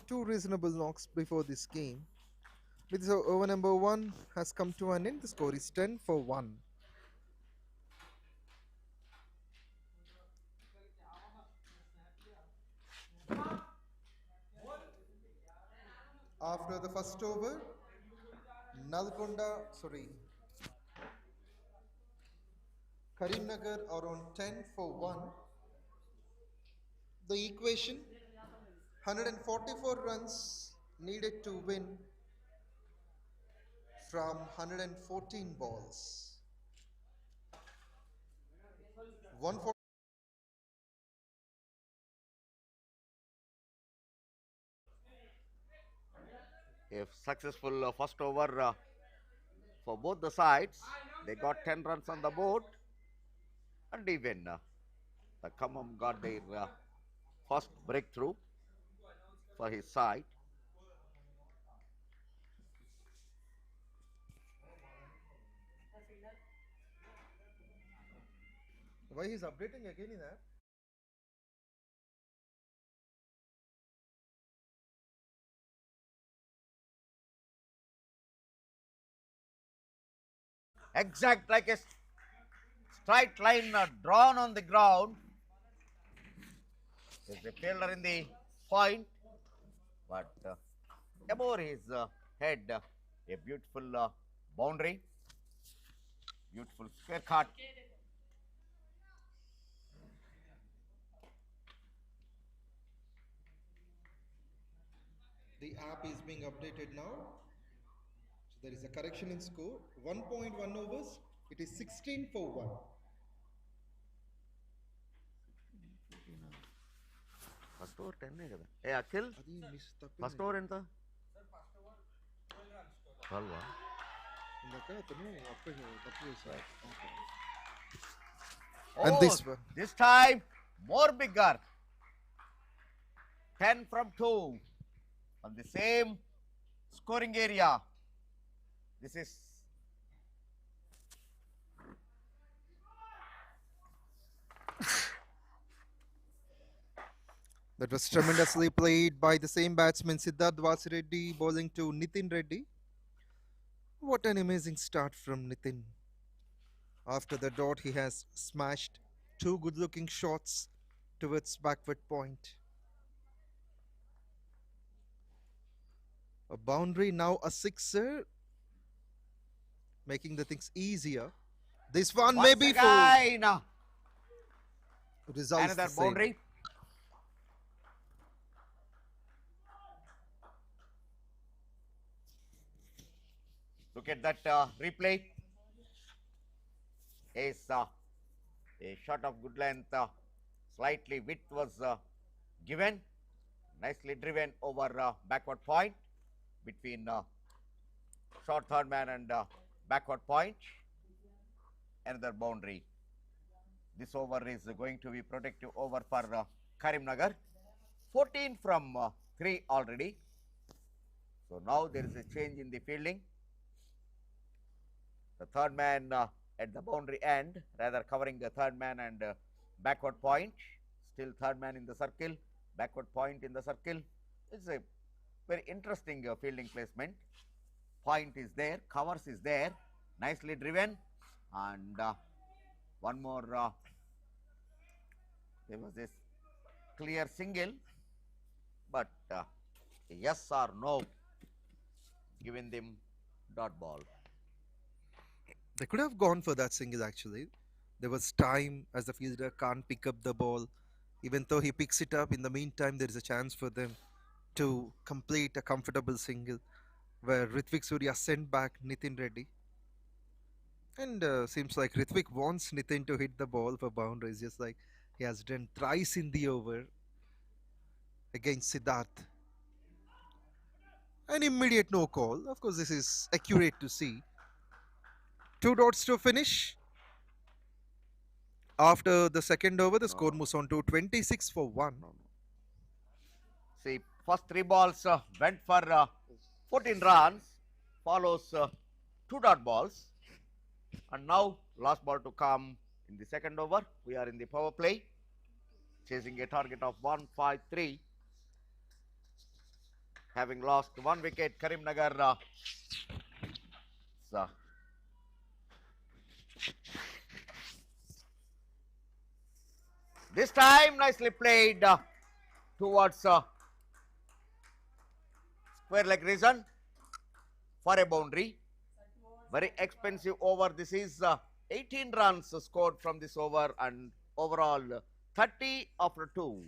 Speaker 2: 2 reasonable knocks before this game. With this over number 1 has come to an end. The score is 10 for 1. After the first over, Karimnagar are on 10 for 1. The equation: 144 runs needed to win from 114 balls. 140.
Speaker 3: If successful first over for both the sides, they got 10 runs on the board, and even the Khammam got their first breakthrough for his side.
Speaker 2: Why he's updating again in that?
Speaker 3: Exact like a straight line drawn on the ground. There's a fielder in the point, but above his head, a beautiful boundary, beautiful square cut.
Speaker 2: The app is being updated now. So there is a correction in score. 1.1 overs. It is 16 for 1.
Speaker 3: First over 10 కదా. ఏ Akhil first over ఎంత? 12.
Speaker 2: And this one.
Speaker 3: This time more bigger. 10 from 2 on the same scoring area. This is
Speaker 2: That was tremendously played by the same batsman Siddharth Reddy, bowling to Nitin Reddy. What an amazing start from Nitin. After the dot, he has smashed 2 good-looking shots towards backward point. A boundary, now a sixer, making the things easier. This one may be
Speaker 3: again.
Speaker 2: Results
Speaker 3: Another
Speaker 2: the same.
Speaker 3: boundary. Look at that replay. Is a shot of good length, slightly width was given, nicely driven over backward point between short third man and backward point. Another boundary. This over is going to be protective over for Karimnagar. 14 from 3 already. So now there is a change in the fielding. The third man at the boundary end, rather covering the third man and backward point. Still third man in the circle, backward point in the circle. It's a very interesting fielding placement. Point is there, covers is there, nicely driven, and one more. There was this clear single, but yes or no, giving them dot ball.
Speaker 2: They could have gone for that single actually. There was time as the fielder can't pick up the ball. Even though he picks it up, in the meantime, there is a chance for them to complete a comfortable single where Hrithwik Surya sent back Nitin Reddy. And seems like Hrithwik wants Nitin to hit the ball for boundaries, just like he has done thrice in the over against Siddharth. An immediate no call. Of course, this is accurate to see. 2 dots to finish. After the second over, the score moves on to 26 for 1.
Speaker 3: See, first 3 balls went for 14 runs, follows 2 dot balls, and now last ball to come in the second over. We are in the power play, chasing a target of 153. Having lost 1 wicket, Karimnagar this time nicely played towards square leg region for a boundary. Very expensive over. This is 18 runs scored from this over, and overall 30 after 2.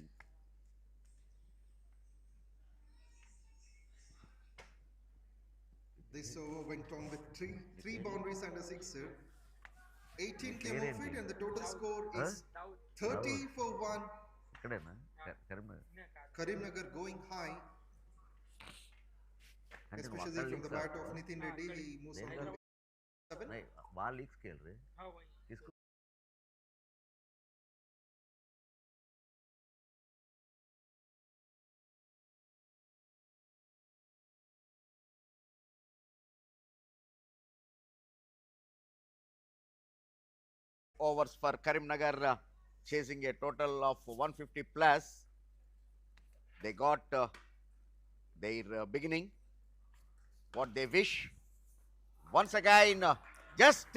Speaker 2: This over went on with three boundaries and a sixer. 18 came off it, and the total score is 30 for 1. Karimnagar going high, especially from the bat of Nitin Reddy. He moves on to 7.
Speaker 3: Overs for Karimnagar, chasing a total of 150 plus. They got their beginning, what they wish. Once again, just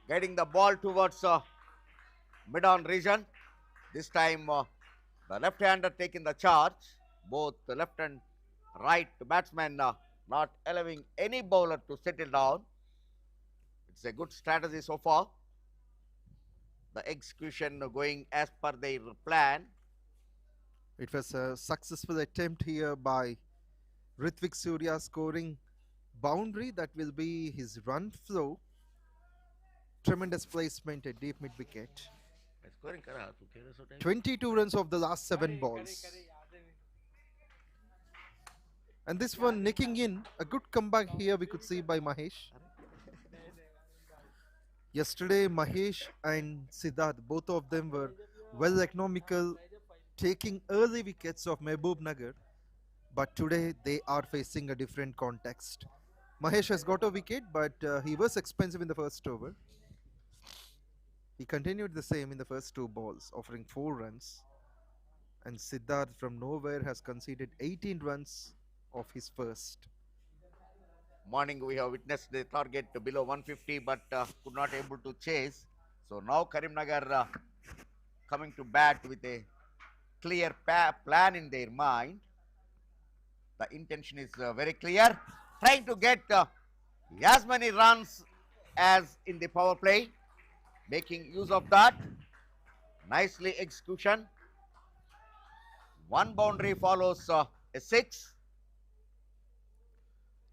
Speaker 3: getting the ball towards mid-on region. This time, the left-hander taking the charge. Both the left and right batsmen not allowing any bowler to settle down. It's a good strategy so far. The execution going as per their plan.
Speaker 2: It was a successful attempt here by Hrithwik Surya, scoring boundary that will be his run flow. Tremendous placement at deep mid wicket. 22 runs of the last 7 balls. And this one nicking in, a good comeback here we could see by Mahesh. Yesterday, Mahesh and Siddharth, both of them were well economical, taking early wickets of Mahbubnagar. But today, they are facing a different context. Mahesh has got a wicket, but he was expensive in the first over. He continued the same in the first 2 balls, offering 4 runs. And Siddharth from nowhere has conceded 18 runs of his first.
Speaker 3: Morning we have witnessed the target below 150, but could not able to chase. So now Karimnagar coming to bat with a clear plan in their mind. The intention is very clear, trying to get as many runs as in the power play, making use of that. Nicely execution. 1 boundary follows a 6.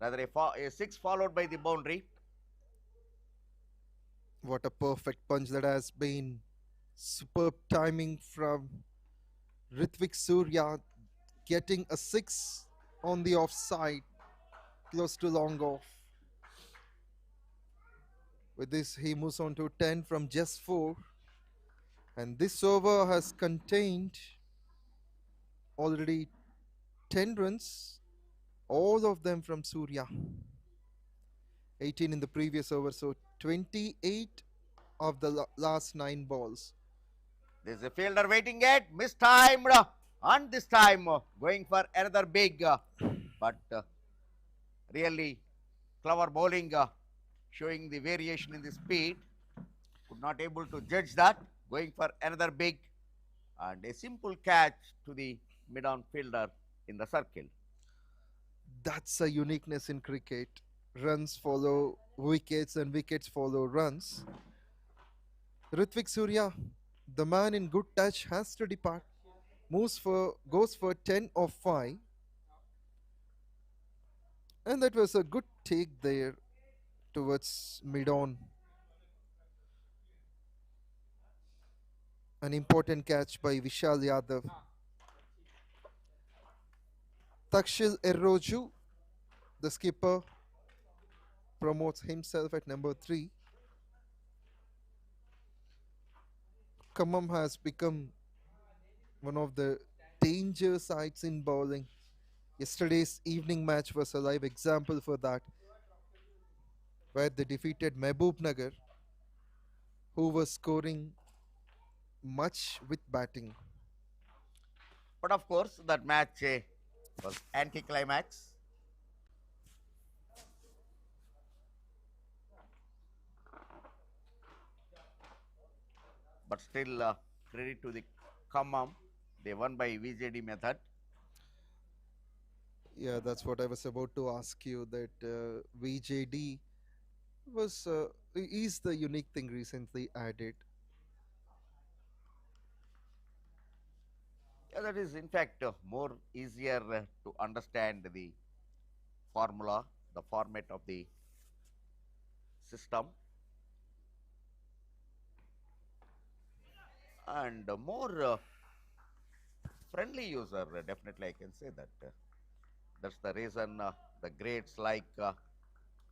Speaker 3: Rather a 6 followed by the boundary.
Speaker 2: What a perfect punch that has been. Superb timing from Hrithwik Surya, getting a 6 on the offside, close to long off. With this, he moves on to 10 from just 4. And this over has contained already 10 runs. All of them from Surya. 18 in the previous over, so 28 of the last 9 balls.
Speaker 3: There's a fielder waiting at, mistimed, and this time going for another big, but really clever bowling, showing the variation in the speed. Could not able to judge that, going for another big, and a simple catch to the mid-on fielder in the circle.
Speaker 2: That's a uniqueness in cricket. Runs follow wickets and wickets follow runs. 𝗬𝗏𝗃, the man in good touch, has to depart. Goes for 10 of 5. And that was a good take there towards mid-on. An important catch by Vishal Yadav. 𝗙𝗂𝗹𝗏, the skipper, promotes himself at number 3. KHAMMAM has become one of the danger sides in bowling. Yesterday's evening match was a live example for that, where they defeated 𝗵𝗶𝗃𝗲, who was scoring much with batting.
Speaker 3: But of course, that match was anti-climax. But still, credit to the KHAMMAM. They won by VJD method.
Speaker 2: Yeah, that's what I was about to ask you, that VJD is the unique thing recently added.
Speaker 3: Yeah, that is in fact more easier to understand the formula, the format of the system, and more friendly user. Definitely, I can say that. That's the reason the greats like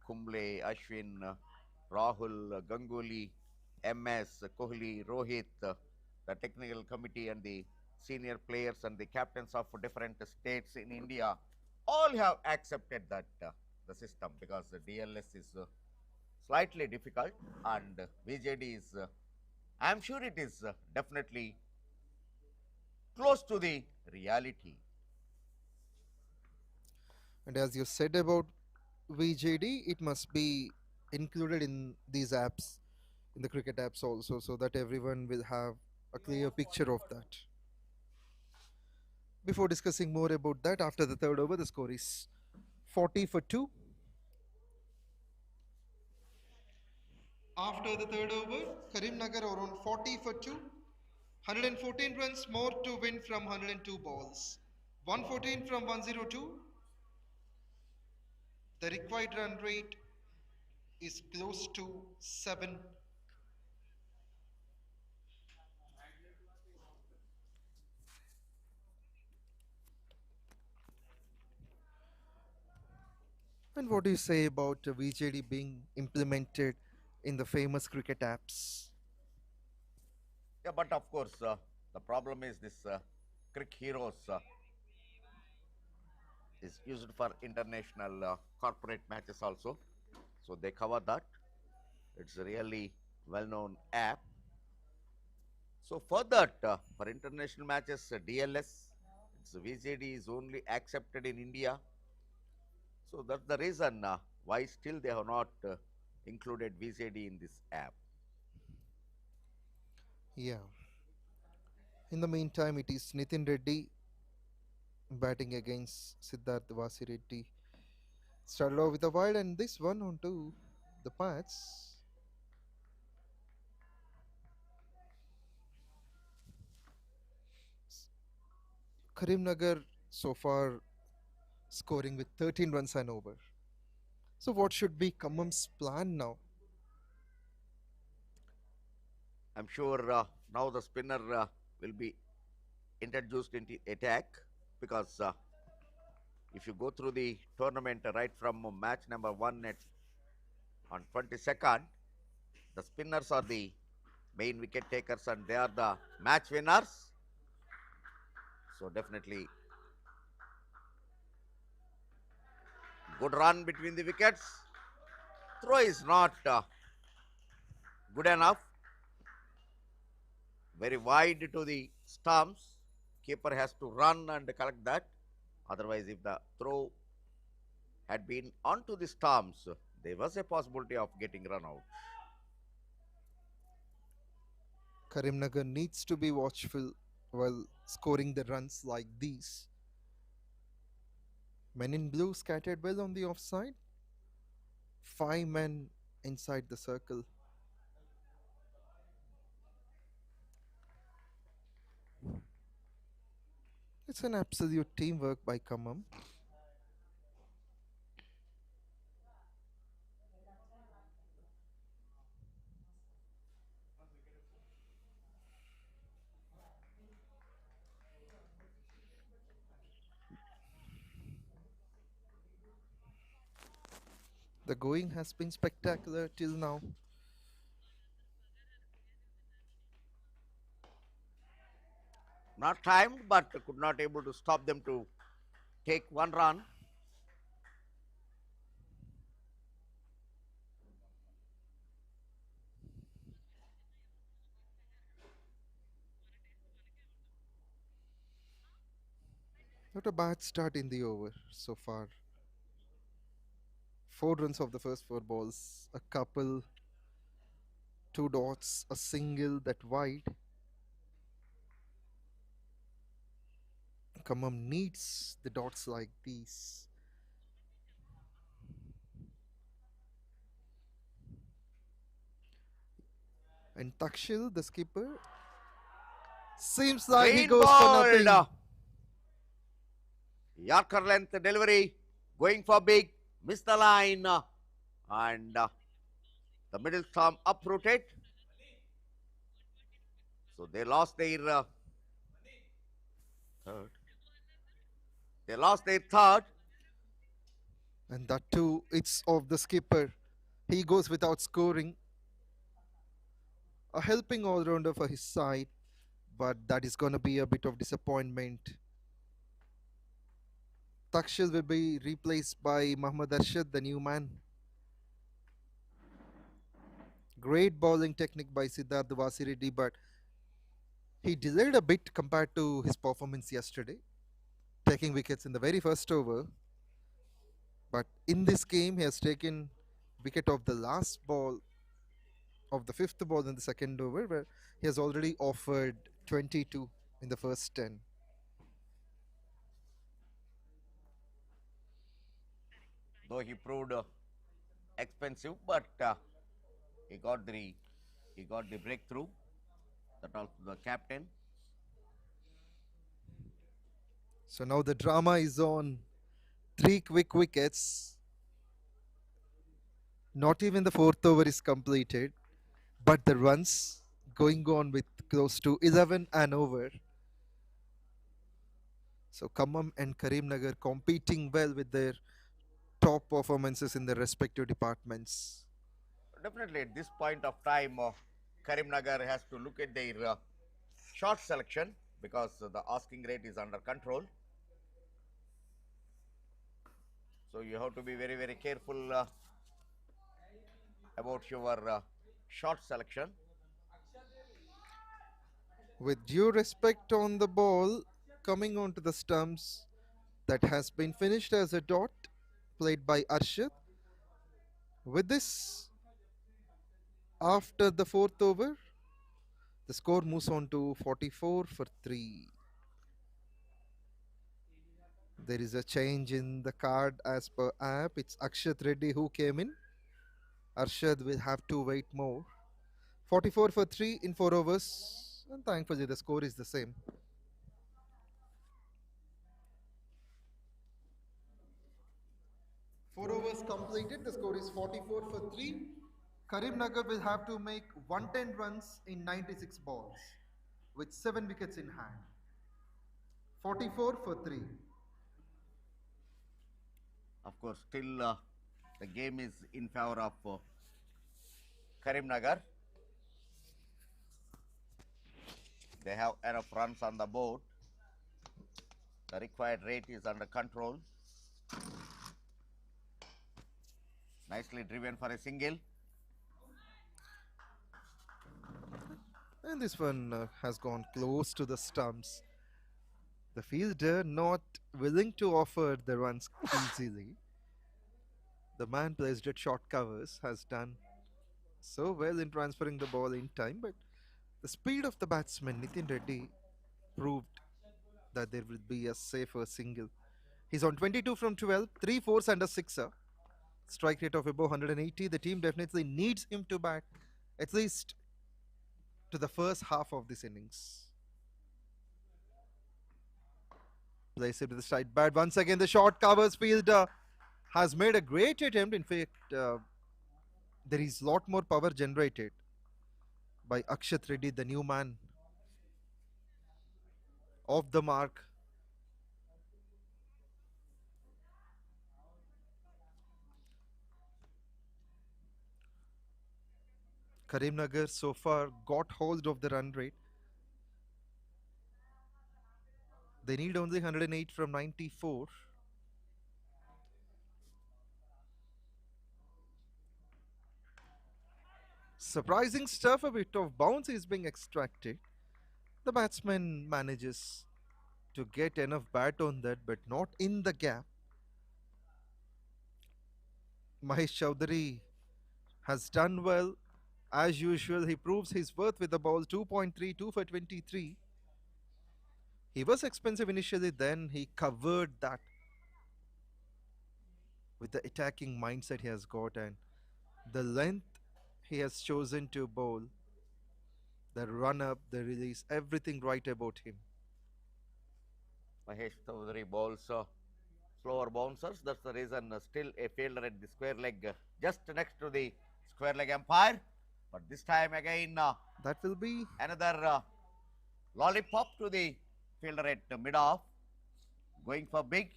Speaker 3: Kumble, Ashwin, Rahul, Ganguly, MS, Kohli, Rohit, the technical committee and the senior players and the captains of different states in India all have accepted that the system, because the DLS is slightly difficult and VJD is, I am sure it is definitely close to the reality.
Speaker 2: And as you said about VJD, it must be included in these apps, in the cricket apps also, so that everyone will have a clear picture of that. Before discussing more about that, after the third over, the score is 40 for 2. After the third over, Karimnagar are on 40 for 2. 114 runs more to win from 102 balls. 114 from 102. The required run rate is close to 7. And what do you say about VJD being implemented in the famous cricket apps?
Speaker 3: Yeah, but of course, the problem is this Crick Heroes is used for international corporate matches also. So they cover that. It's a really well-known app. So for that, for international matches, DLS, it's VJD is only accepted in India. So that's the reason why still they have not included VJD in this app.
Speaker 2: Yeah. In the meantime, it is Nitin Reddy batting against Siddharth Reddy. Started off with a wide, and this one onto the pads. Karimnagar so far scoring with 13 runs and over. So what should be KHAMMAM's plan now?
Speaker 3: I'm sure now the spinner will be introduced into attack, because if you go through the tournament right from match number 1 on 22nd, the spinners are the main wicket takers and they are the match winners. So definitely good run between the wickets. Throw is not good enough. Very wide to the stumps. Keeper has to run and collect that. Otherwise, if the throw had been onto the stumps, there was a possibility of getting run out.
Speaker 2: Karimnagar needs to be watchful while scoring the runs like these. Men in blue scattered well on the offside. 5 men inside the circle. It's an absolute teamwork by 𝗂𝗵. The going has been spectacular till now.
Speaker 3: Not timed, but could not able to stop them to take one run.
Speaker 2: Not a bad start in the over so far. 4 runs of the first 4 balls, a couple, 2 dots, a single that wide. 𝗂𝗵 needs the dots like these. And 𝗪𝗏𝗃, the skipper, seems like he goes for nothing.
Speaker 3: Yorker length delivery, going for big, missed the line, and the middle stump uprooted. So they lost their third. They lost their third.
Speaker 2: And that too, it's of the skipper. He goes without scoring. A helping all-rounder for his side, but that is going to be a bit of disappointment. 𝗪𝗏𝗃 will be replaced by Mohammad Arshad, the new man. Great bowling technique by Siddharth Vasireddy, but he delayed a bit compared to his performance yesterday, taking wickets in the very first over. But in this game, he has taken wicket of the last ball of the 5th ball in the second over, where he has already offered 22 in the first 10.
Speaker 3: Though he proved expensive, but he got the breakthrough. That also the captain.
Speaker 2: So now the drama is on. 3 quick wickets. Not even the 4th over is completed, but the runs going on with close to 11 and over. So 𝗂𝗵 and Karimnagar competing well with their top performances in their respective departments.
Speaker 3: Definitely at this point of time, Karimnagar has to look at their shot selection because the asking rate is under control. So you have to be very, very careful about your shot selection.
Speaker 2: With due respect on the ball, coming onto the stumps, that has been finished as a dot, played by Arshad. With this, after the 4th over, the score moves on to 44 for 3. There is a change in the card as per app. It's Akshat Reddy who came in. Arshad will have to wait more. 44 for 3 in 4 overs. And thankfully the score is the same. Four overs completed. The score is 44 for 3. Karimnagar will have to make 110 runs in 96 balls with 7 wickets in hand. 44 for 3.
Speaker 3: Of course, still the game is in favor of Karimnagar. They have enough runs on the board. The required rate is under control. Nicely driven for a single.
Speaker 2: And this one has gone close to the stumps. The fielder not willing to offer the runs easily. The man placed at short covers has done so well in transferring the ball in time, but the speed of the batsman Nitin Reddy proved that there will be a safer single. He's on 22 from 12, 3 fours and a sixer. Strike rate of above 180. The team definitely needs him to bat at least to the first half of this innings. Plays it to the side bat. Once again, the short covers fielder has made a great attempt. In fact, there is a lot more power generated by Akshat Reddy, the new man. Off the mark. Karimnagar so far got hold of the run rate. They need only 108 from 94. Surprising stuff, a bit of bounce is being extracted. The batsman manages to get enough bat on that, but not in the gap. Mahesh Chaudhary has done well. As usual, he proves his worth with the ball. 2.3, 2 for 23. He was expensive initially, then he covered that with the attacking mindset he has got and the length he has chosen to bowl, the run up, the release, everything right about him.
Speaker 3: Mahesh Chaudhary bowls slower bouncers. That's the reason still a fielder at the square leg, just next to the square leg umpire. But this time again,
Speaker 2: that will be
Speaker 3: another lollipop to the fielder at mid-off, going for big,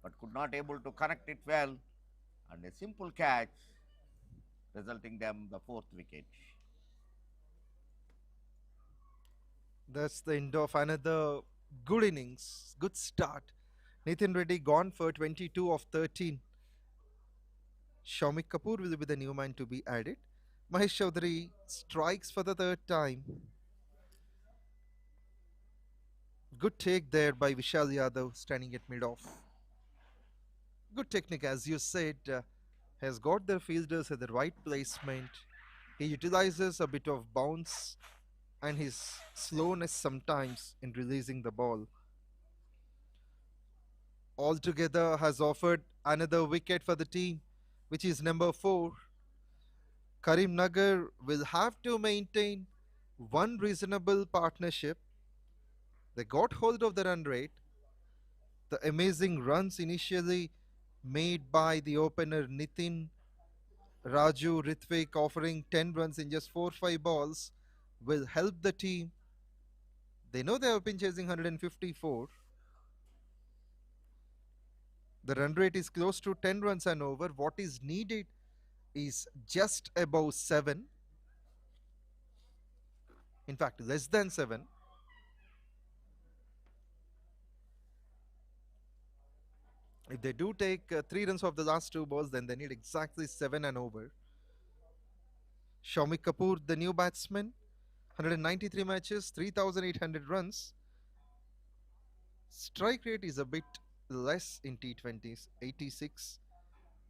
Speaker 3: but could not able to connect it well, and a simple catch, resulting them the 4th wicket.
Speaker 2: That's the end of another good innings, good start. Nitin Reddy gone for 22 of 13. Shomik Kapoor will be the new man to be added. Mahesh Chaudhary strikes for the 3rd time. Good take there by Vishal Yadav standing at mid-off. Good technique, as you said, has got their fielders at the right placement. He utilizes a bit of bounce and his slowness sometimes in releasing the ball. Altogether has offered another wicket for the team, which is number 4. Karimnagar will have to maintain one reasonable partnership. They got hold of the run rate. The amazing runs initially made by the opener Nitin, Raju, Ritwik offering 10 runs in just 4-5 balls will help the team. They know they have been chasing 154. The run rate is close to 10 runs and over. What is needed is just above 7. In fact, less than 7. If they do take 3 runs off the last 2 balls, then they need exactly 7 and over. Shomik Kapoor, the new batsman, 193 matches, 3,800 runs. Strike rate is a bit less in T20s, 86,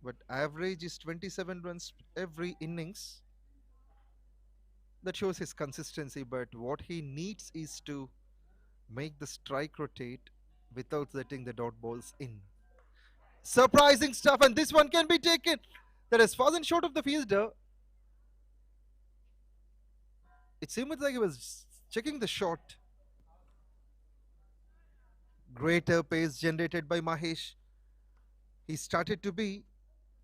Speaker 2: but average is 27 runs every innings. That shows his consistency, but what he needs is to make the strike rotate without letting the dot balls in. Surprising stuff, and this one can be taken. That has fallen short of the fielder. It seemed like he was checking the shot. Greater pace generated by Mahesh. He started to be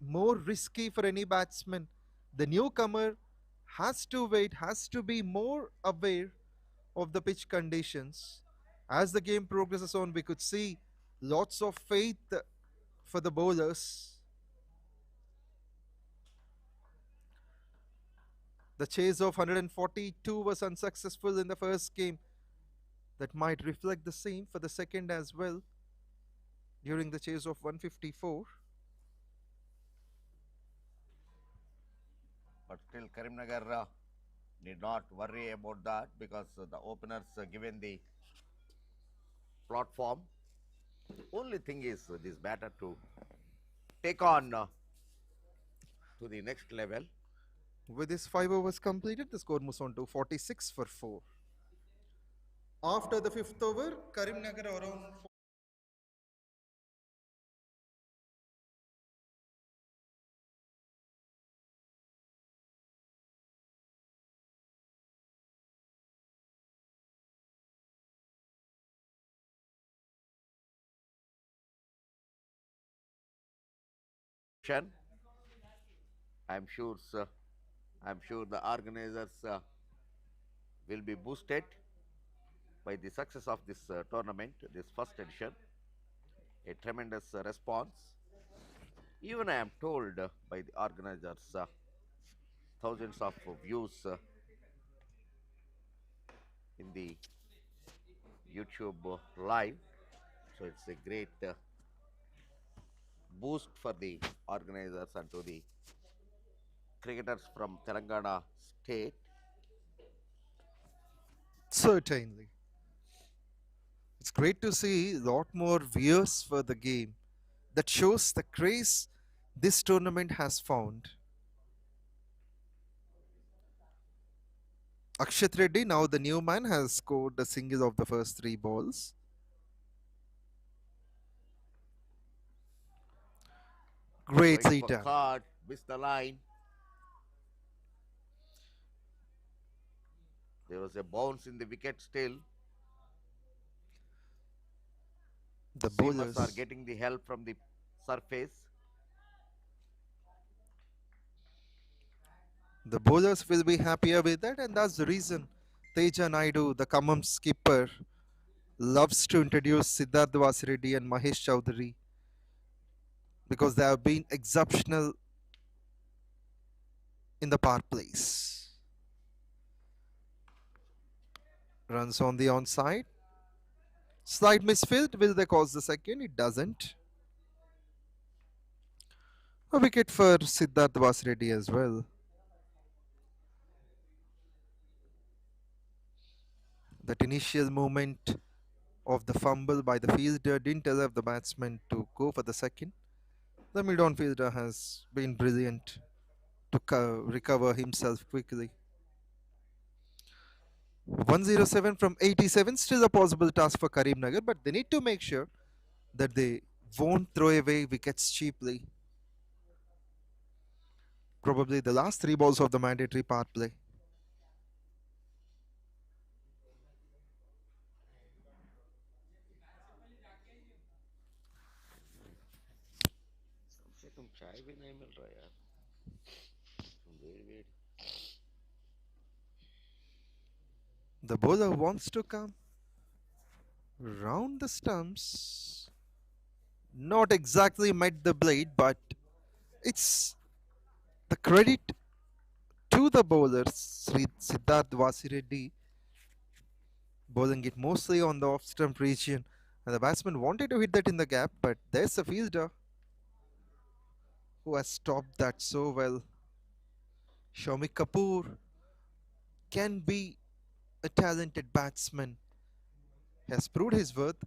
Speaker 2: more risky for any batsman. The newcomer has to wait, has to be more aware of the pitch conditions. As the game progresses on, we could see lots of faith for the bowlers. The chase of 142 was unsuccessful in the first game. That might reflect the same for the second as well during the chase of 154.
Speaker 3: But still Karimnagar need not worry about that, because the openers given the platform. Only thing is this batter to take on to the next level.
Speaker 2: With his 5 overs completed, the score moves on to 46 for 4. After the fifth over, Karimnagar around
Speaker 3: I'm sure, sir, I'm sure the organizers will be boosted by the success of this tournament, this first edition. A tremendous response. Even I am told by the organizers, thousands of views in the YouTube live. So it's a great boost for the organizers and to the cricketers from Telangana state.
Speaker 2: certainly. It's great to see a lot more viewers for the game. That shows the craze this tournament has found. Akshat Reddy, now the new man, has scored a single of the first 3 balls. Greatly done.
Speaker 3: Card, missed the line. There was a bounce in the wicket still.
Speaker 2: The
Speaker 3: Seamers
Speaker 2: bowlers
Speaker 3: are getting the help from the surface.
Speaker 2: The bowlers will be happier with that, and that's the reason Teja Naidu, the KHAMMAM skipper, loves to introduce Siddharth Reddy and Mahesh Chowdhury because they have been exceptional in the power plays. Runs on the onside. Slight misfield. Will they cause the second? It doesn't. A wicket for Siddharth Reddy as well. That initial movement of the fumble by the fielder didn't allow the batsman to go for the second. The mid-on fielder has been brilliant to recover himself quickly. 107 from 87, still a possible task for Karimnagar, but they need to make sure that they won't throw away wickets cheaply. Probably the last 3 balls of the mandatory power play. The bowler wants to come round the stumps. Not exactly met the blade, but it's the credit to the bowler, Siddharth Vasireddy, bowling it mostly on the off-stump region. And the batsman wanted to hit that in the gap, but there's a fielder who has stopped that so well. Shomik Kapoor can be a talented batsman. He has proved his worth.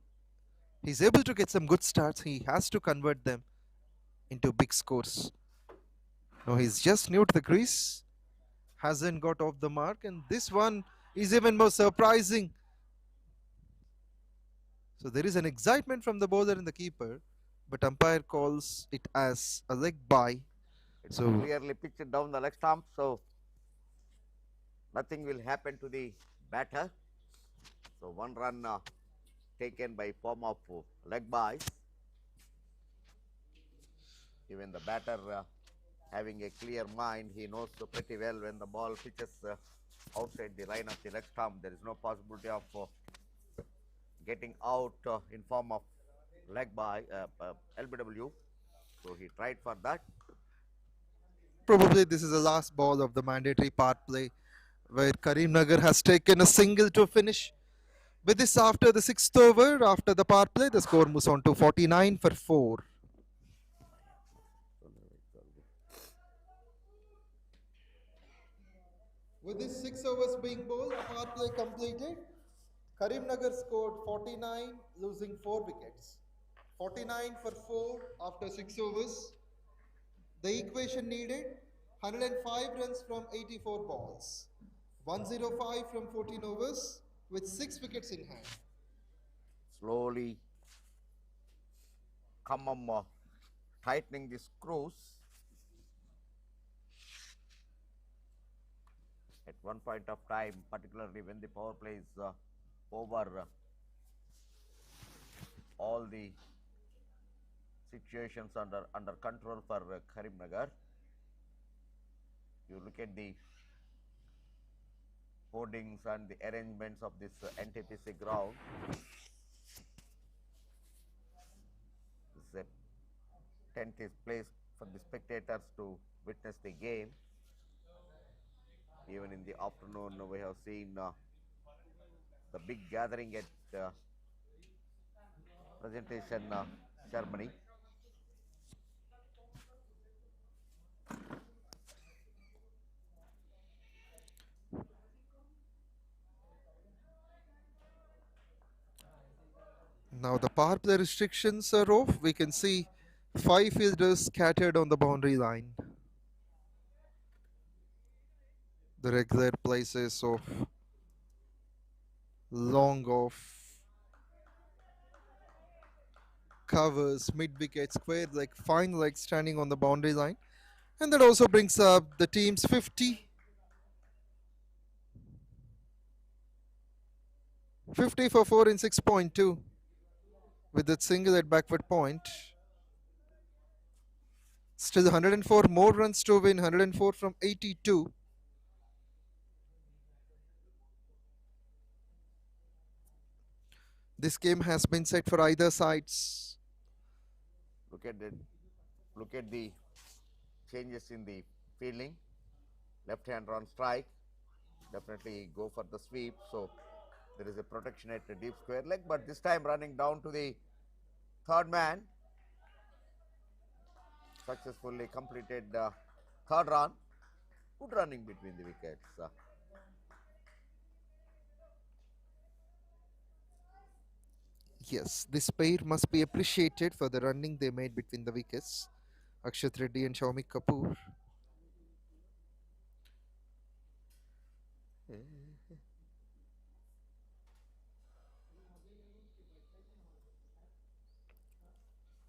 Speaker 2: He's able to get some good starts. He has to convert them into big scores. No, he's just new to the crease. Hasn't got off the mark, and this one is even more surprising. So there is an excitement from the bowler and the keeper, but umpire calls it as a leg bye.
Speaker 3: It's clearly pitched down the leg stump, so nothing will happen to the batter. So 1 run taken by form of leg bye. Even the batter having a clear mind, he knows pretty well when the ball pitches outside the line of the leg stump, there is no possibility of getting out in form of leg bye, LBW. So he tried for that.
Speaker 2: Probably this is the last ball of the mandatory part play, where Karimnagar has taken a single to finish. With this, after the 6th over, after the power play, the score moves on to 49 for 4. With this 6 overs being bowled, power play completed. Karimnagar scored 49, losing 4 wickets. 49 for 4 after 6 overs. The equation needed 105 runs from 84 balls. 105 from 14 overs. with 6 wickets in hand.
Speaker 3: Slowly, KHAMMAM tightening the screws. At one point of time, particularly when the power play is over, all the situations under control for Karimnagar. You look at the hoardings and the arrangements of this 𝗍𝗃 ground. This is a tent is placed for the spectators to witness the game. Even in the afternoon, we have seen the big gathering at presentation ceremony.
Speaker 2: Now the power play restrictions are off. We can see 5 fielders scattered on the boundary line. The regular places of long off covers, mid wicket, square leg, fine leg standing on the boundary line. And that also brings up the team's 50. 50 for 4 in 6.2 with that single at backward point. Still 104 more runs to win, 104 from 82. This game has been set for either sides.
Speaker 3: Look at the changes in the fielding. Left-hander on strike, definitely go for the sweep. So there is a protection at the deep square leg, but this time running down to the third man. Successfully completed third run. Good running between the wickets.
Speaker 2: Yes, this pair must be appreciated for the running they made between the wickets. Akshat Reddy and Xiaomi Kapoor.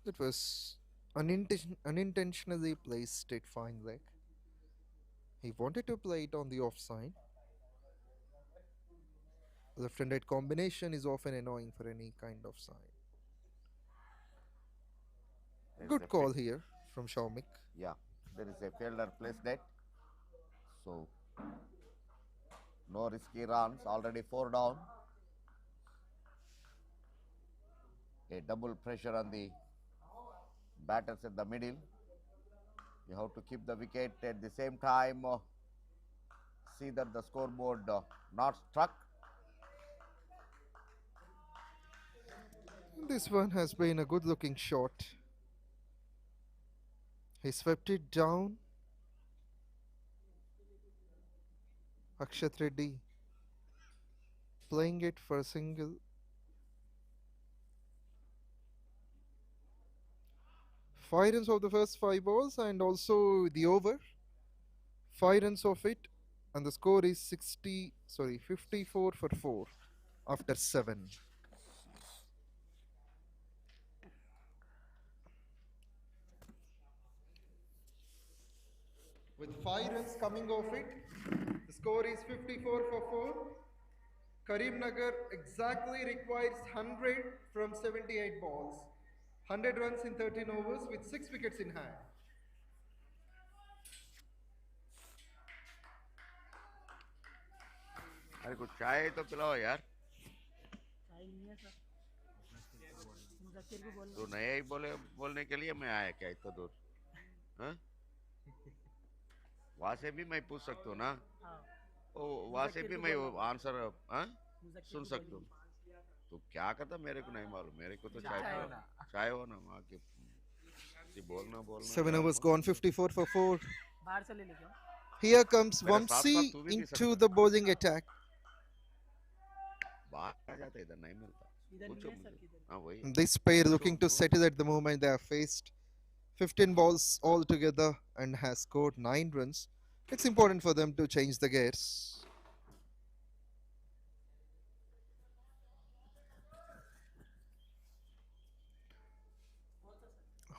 Speaker 2: It was unintentionally placed at fine leg. He wanted to play it on the offside. Left and right combination is often annoying for any kind of side. Good call here from Xiaomi.
Speaker 3: Yeah, there is a fielder placed net. So no risky runs, already 4 down. A double pressure on the batters at the middle. You have to keep the wicket at the same time. See that the scoreboard not struck.
Speaker 2: This one has been a good looking shot. He swept it down. Akshat Reddy playing it for a single. 5 runs of the first 5 balls and also the over. 5 runs of it, and the score is 54 for 4 after 7. With 5 runs coming off it, the score is 54 for 4. Karimnagar exactly requires 100 from 78 balls. 100 runs in 13 overs with 6 wickets in hand.
Speaker 3: अरे कुछ चाय तो पिलाओ यार. तो नया ही बोलने के लिए मैं आया क्या इतना दूर? हाँ? वहाँ से भी मैं पूछ सकता हूँ ना? ओ वहाँ से भी मैं आंसर सुन सकता हूँ. तो क्या करता मेरे को नहीं मालूम. मेरे को तो चाय हो ना वहाँ के. बोलना
Speaker 2: 7 overs gone, 54 for 4. Here comes 𝗬𝗁𝒐 into the bowling attack. This pair looking to settle at the moment. They have faced 15 balls altogether and has scored 9 runs. It's important for them to change the gears.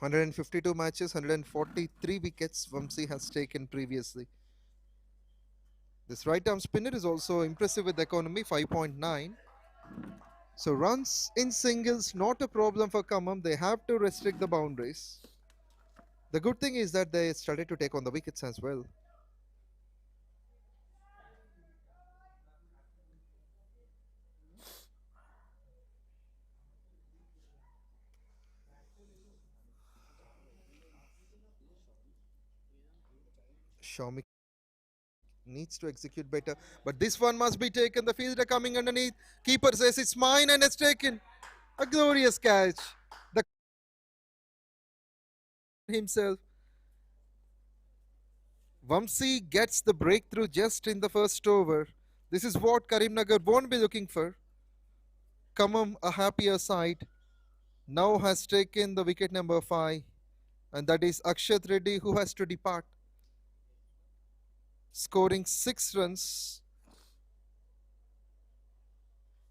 Speaker 2: 152 matches, 143 wickets 𝗬𝗁𝒃 has taken previously. This right arm spinner is also impressive with economy 5.9. So runs in singles not a problem for KHAMMAM. They have to restrict the boundaries. The good thing is that they started to take on the wickets as well. 𝗪�la𝗻𝒃 needs to execute better, but this one must be taken. The fielder coming underneath. Keeper says it's mine and it's taken. A glorious catch. The himself. 𝗬𝗁𝒃 gets the breakthrough just in the first over. This is what Karimnagar won't be looking for. KHAMMAM, a happier side, now has taken the wicket number 5, and that is Akshat Reddy who has to depart, scoring 6 runs.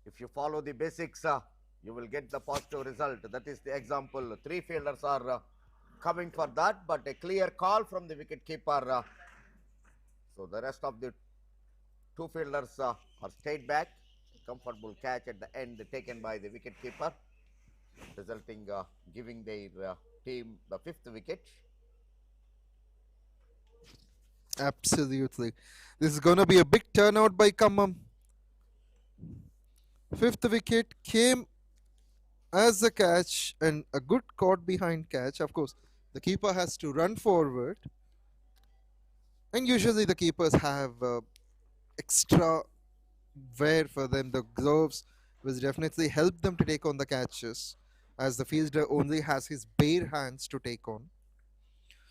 Speaker 3: If you follow the basics, you will get the positive result. That is the example. 3 fielders are coming for that, but a clear call from the wicket keeper. So the rest of the 2 fielders are stayed back. Comfortable catch at the end taken by the wicket keeper, resulting giving their team the 5th wicket.
Speaker 2: Absolutely. This is going to be a big turnout by KHAMMAM. 5th wicket came as a catch and a good caught behind catch. Of course, the keeper has to run forward. And usually the keepers have extra wear for them. The gloves will definitely help them to take on the catches, as the fielder only has his bare hands to take on.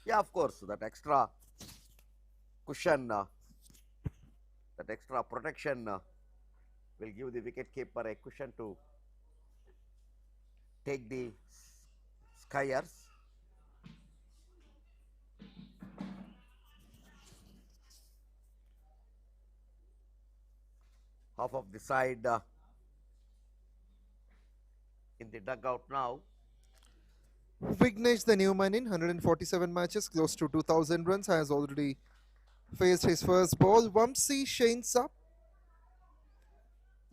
Speaker 3: Yeah, of course, that extra cushion, that extra protection will give the wicket keeper a cushion to take the skiers. Half of the side in the dugout now.
Speaker 2: Vignesh, the new man in 147 matches, close to 2000 runs, has already faced his first ball. 𝗬𝗁𝒃 shanes up.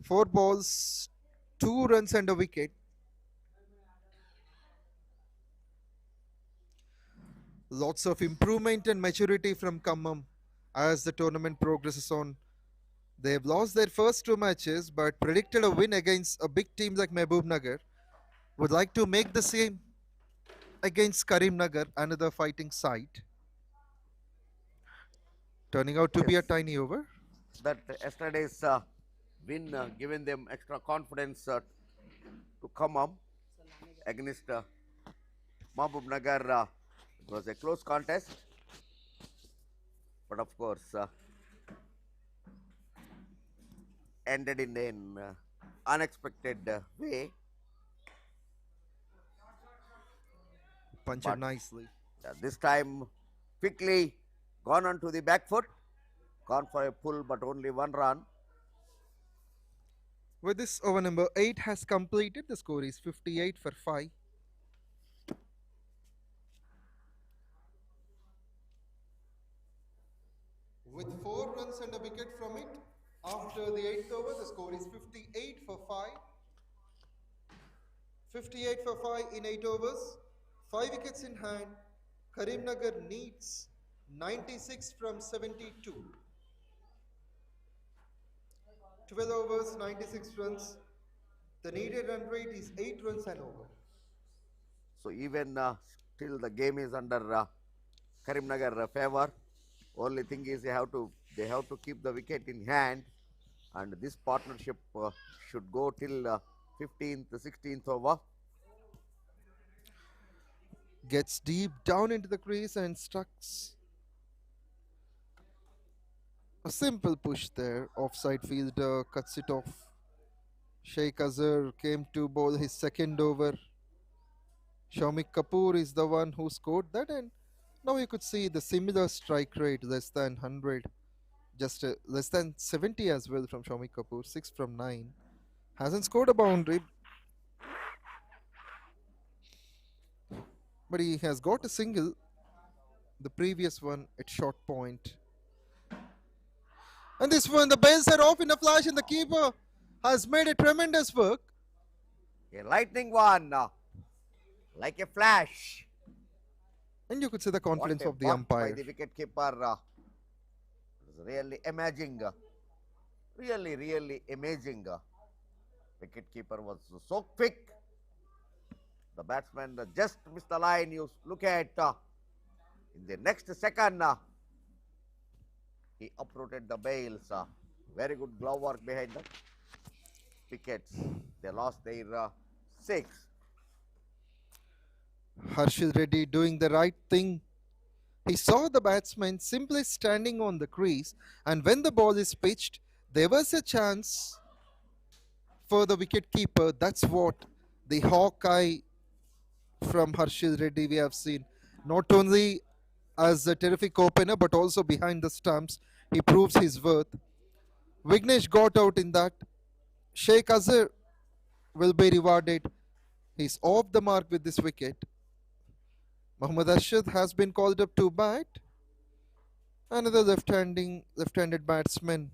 Speaker 2: 4 balls, 2 runs and a wicket. Lots of improvement and maturity from KHAMMAM as the tournament progresses on. They have lost their first 2 matches, but predicted a win against a big team like Mehboob. Would like to make the same against Karimnagar, another fighting side. Turning out to be a tiny over.
Speaker 3: That yesterday's win given them extra confidence to KHAMMAM against Mehboob. It was a close contest, but of course ended in an unexpected way.
Speaker 2: Punched nicely.
Speaker 3: This time quickly gone on to the back foot, gone for a pull, but only 1 run.
Speaker 2: With this, over number 8 has completed. The score is 58 for 5. With 4 runs and a wicket from it, after the 8th over, the score is 58 for 5. 58 for 5 in 8 overs. 5 wickets in hand. Karimnagar needs 96 from 72. 12 overs, 96 runs. The needed run rate is 8 runs and over.
Speaker 3: So even still the game is under Karimnagar favor. Only thing is they have to keep the wicket in hand, and this partnership should go till 15th, 16th over.
Speaker 2: Gets deep down into the crease and strucks. A simple push there. Offside fielder cuts it off. Sheikh Azhar came to bowl his 2nd over. Shawmy Kapoor is the one who scored that, and now you could see the similar strike rate, less than 100, just less than 70 as well from Shawmy Kapoor, 6 from 9. Hasn't scored a boundary. but he has got a single. The previous one at short point. And this one, the bells are off in a flash, and the keeper has made a tremendous work.
Speaker 3: A lightning one, like a flash.
Speaker 2: And you could see the confidence
Speaker 3: What a
Speaker 2: of the
Speaker 3: bunt
Speaker 2: umpire.
Speaker 3: by the wicket keeper. It was really amazing. Really amazing. Wicket keeper was so quick. The batsman just missed the line. You look at in the next second, he uprooted the bails. Very good glove work behind the wickets. They lost their 6.
Speaker 2: Harshil Reddy doing the right thing. He saw the batsman simply standing on the crease, and when the ball is pitched, there was a chance for the wicketkeeper. That's what the Hawkeye from Harshil Reddy we have seen. Not only as a terrific opener, but also behind the stumps, he proves his worth. Vignesh got out in that. 𝗃𝗲𝗃𝗍 will be rewarded. He's off the mark with this wicket. Mohammad Arshad has been called up to bat. Another left-handed batsman.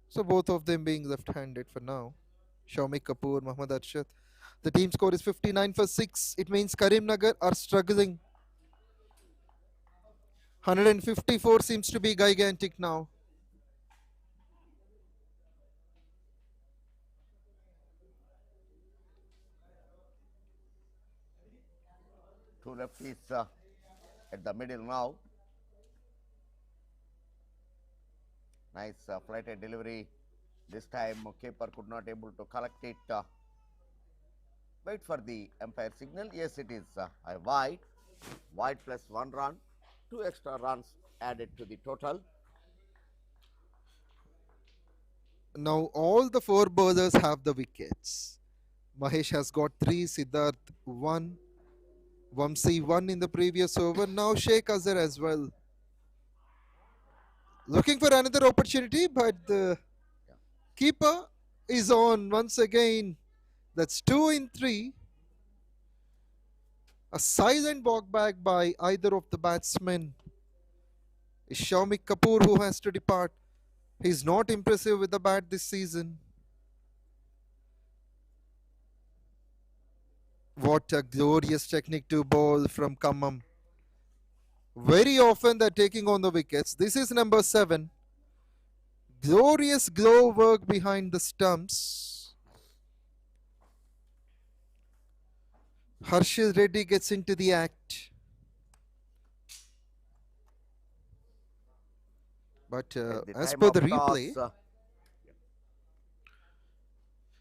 Speaker 2: So both of them being left-handed for now. Shawmi Kapoor, Mohammad Arshad. The team score is 59 for 6. It means Karimnagar are struggling. 154 seems to be gigantic now.
Speaker 3: Two lefties at the middle now. Nice flighted delivery. This time keeper could not able to collect it. Wait for the umpire signal. Yes, it is a wide. Wide plus 1 run. 2 extra runs added to the total.
Speaker 2: Now all the 4 bowlers have the wickets. Mahesh has got 3, Siddharth 1, Vamsi 1 in the previous over. Now 𝗃𝗲𝗃𝗲 as well. Looking for another opportunity, but the keeper is on once again. That's 2 in 3. A silent walk back by either of the batsmen. It's Shawmi Kapoor who has to depart. He's not impressive with the bat this season. What a glorious technique to bowl from KHAMMAM. Very often they're taking on the wickets. This is number 7. Glorious glove work behind the stumps. Harshil Reddy gets into the act. But as per the replay,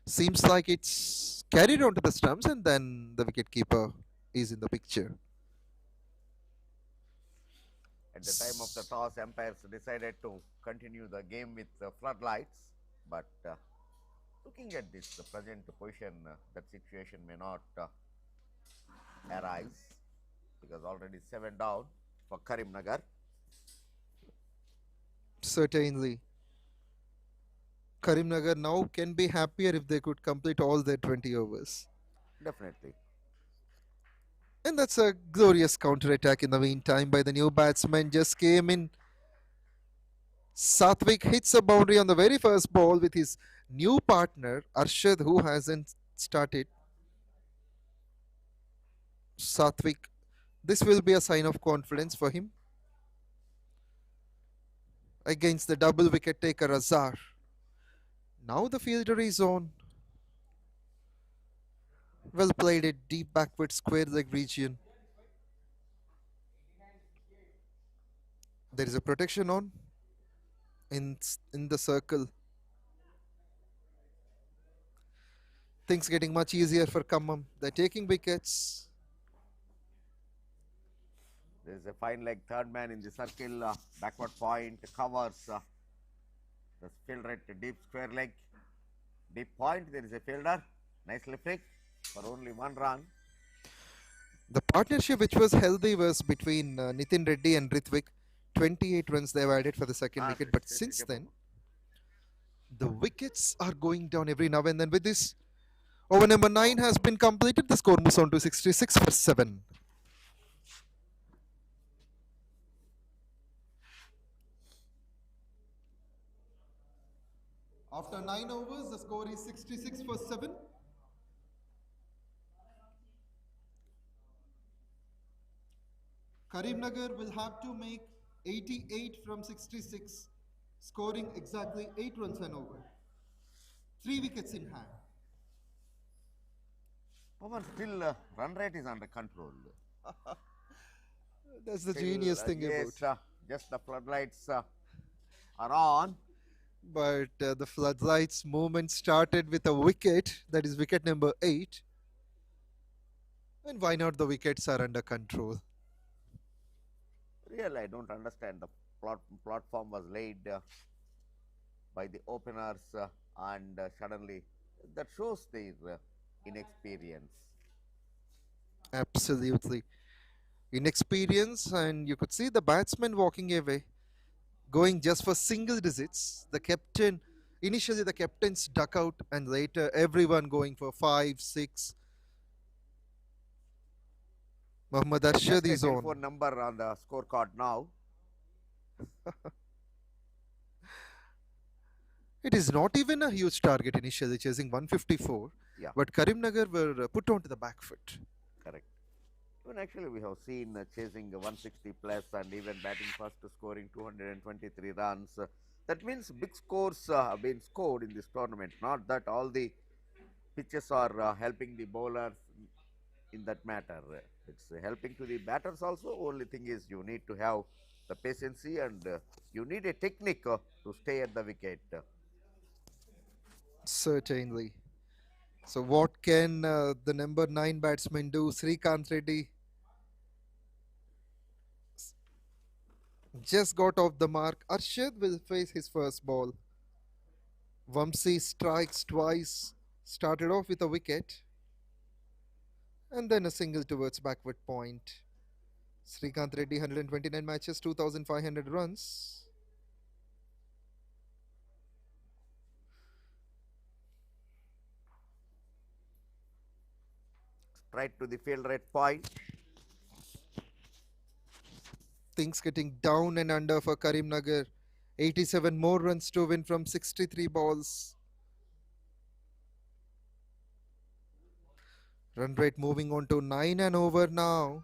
Speaker 2: seems like it's carried onto the stumps and then the wicketkeeper is in the picture.
Speaker 3: At the time of the toss, umpires decided to continue the game with floodlights. But looking at this, the present position, that situation may not arise because already 7 down for Karimnagar.
Speaker 2: Certainly. Karimnagar now can be happier if they could complete all their 20 overs.
Speaker 3: Definitely.
Speaker 2: And that's a glorious counter-attack in the meantime by the new batsman. Just came in. Satvik hits a boundary on the very first ball with his new partner, Arshad, who hasn't started. Satvik, this will be a sign of confidence for him against the double wicket taker Azhar. Now the fielder is on. Well played at deep backward square leg region. There is a protection on in the circle. Things getting much easier for KHAMMAM. They're taking wickets.
Speaker 3: There is a fine leg third man in the circle. Backward point covers the fielder at deep square leg. Deep point, there is a fielder. Nicely flicked for only 1 run.
Speaker 2: The partnership which was healthy was between Nitin Reddy and Ritvik. 28 runs they've added for the second wicket. But since then, the wickets are going down every now and then. With this Over number 9 has been completed. The score moves on to 66 for 7. After 9 overs, the score is 66 for 7. Karimnagar will have to make 88 from 66, scoring exactly 8 runs an over. 3 wickets in hand.
Speaker 3: Pawan, still run rate is under control.
Speaker 2: That's the
Speaker 3: Still,
Speaker 2: genius thing
Speaker 3: yes,
Speaker 2: about.
Speaker 3: just the floodlights are on.
Speaker 2: But the floodlights movement started with a wicket, that is wicket number 8. And why not the wickets are under control?
Speaker 3: Really, I don't understand. The platform was laid by the openers and suddenly that shows their inexperience.
Speaker 2: Absolutely. Inexperience, and you could see the batsman walking away, going just for single digits. The captain, initially the captain's duck out, and later everyone going for 5, 6. Mohammad
Speaker 3: Just
Speaker 2: Arshad
Speaker 3: a
Speaker 2: is on.
Speaker 3: telephone number on the scorecard now.
Speaker 2: It is not even a huge target initially, chasing 154.
Speaker 3: Yeah.
Speaker 2: But Karimnagar were put onto the back foot.
Speaker 3: Correct. Even actually, we have seen chasing 160 plus and even batting first, scoring 223 runs. That means big scores have been scored in this tournament. Not that all the pitches are helping the bowlers in that matter. It's helping to the batters also. Only thing is you need to have the patience and you need a technique to stay at the wicket.
Speaker 2: Certainly. So what can the number 9 batsman do? Srikanth Reddy just got off the mark. Arshad will face his first ball. 𝗬MC strikes twice, started off with a wicket and then a single towards backward point. Srikanth Reddy, 129 matches, 2,500 runs.
Speaker 3: Straight to the field rate point.
Speaker 2: Things getting down and under for Karimnagar. 87 more runs to win from 63 balls. Run rate moving on to 9 and over now.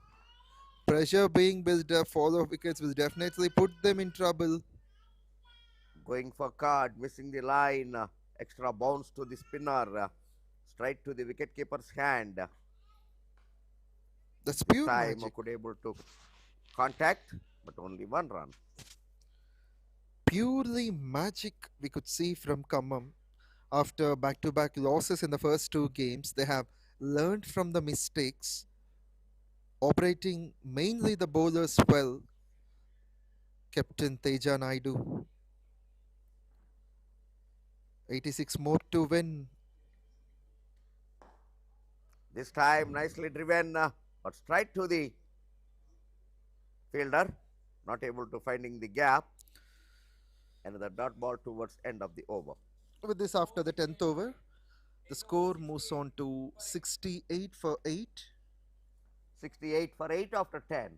Speaker 2: Pressure being built up. Fall of wickets will definitely put them in trouble.
Speaker 3: Going for card, missing the line. Extra bounce to the spinner. Straight to the wicketkeeper's hand.
Speaker 2: That's pure
Speaker 3: Time
Speaker 2: magic.
Speaker 3: could able to contact, but only 1 run.
Speaker 2: Purely magic we could see from KHAMMAM. After back-to-back losses in the first 2 games, they have learned from the mistakes, operating mainly the bowlers well. Captain Teja Naidu. 86 more to win.
Speaker 3: This time nicely driven, but straight to the fielder. Not able to finding the gap. Another dot ball towards end of the over.
Speaker 2: With this, after the 10th over, the score moves on to 68 for 8.
Speaker 3: 68 for 8 after 10.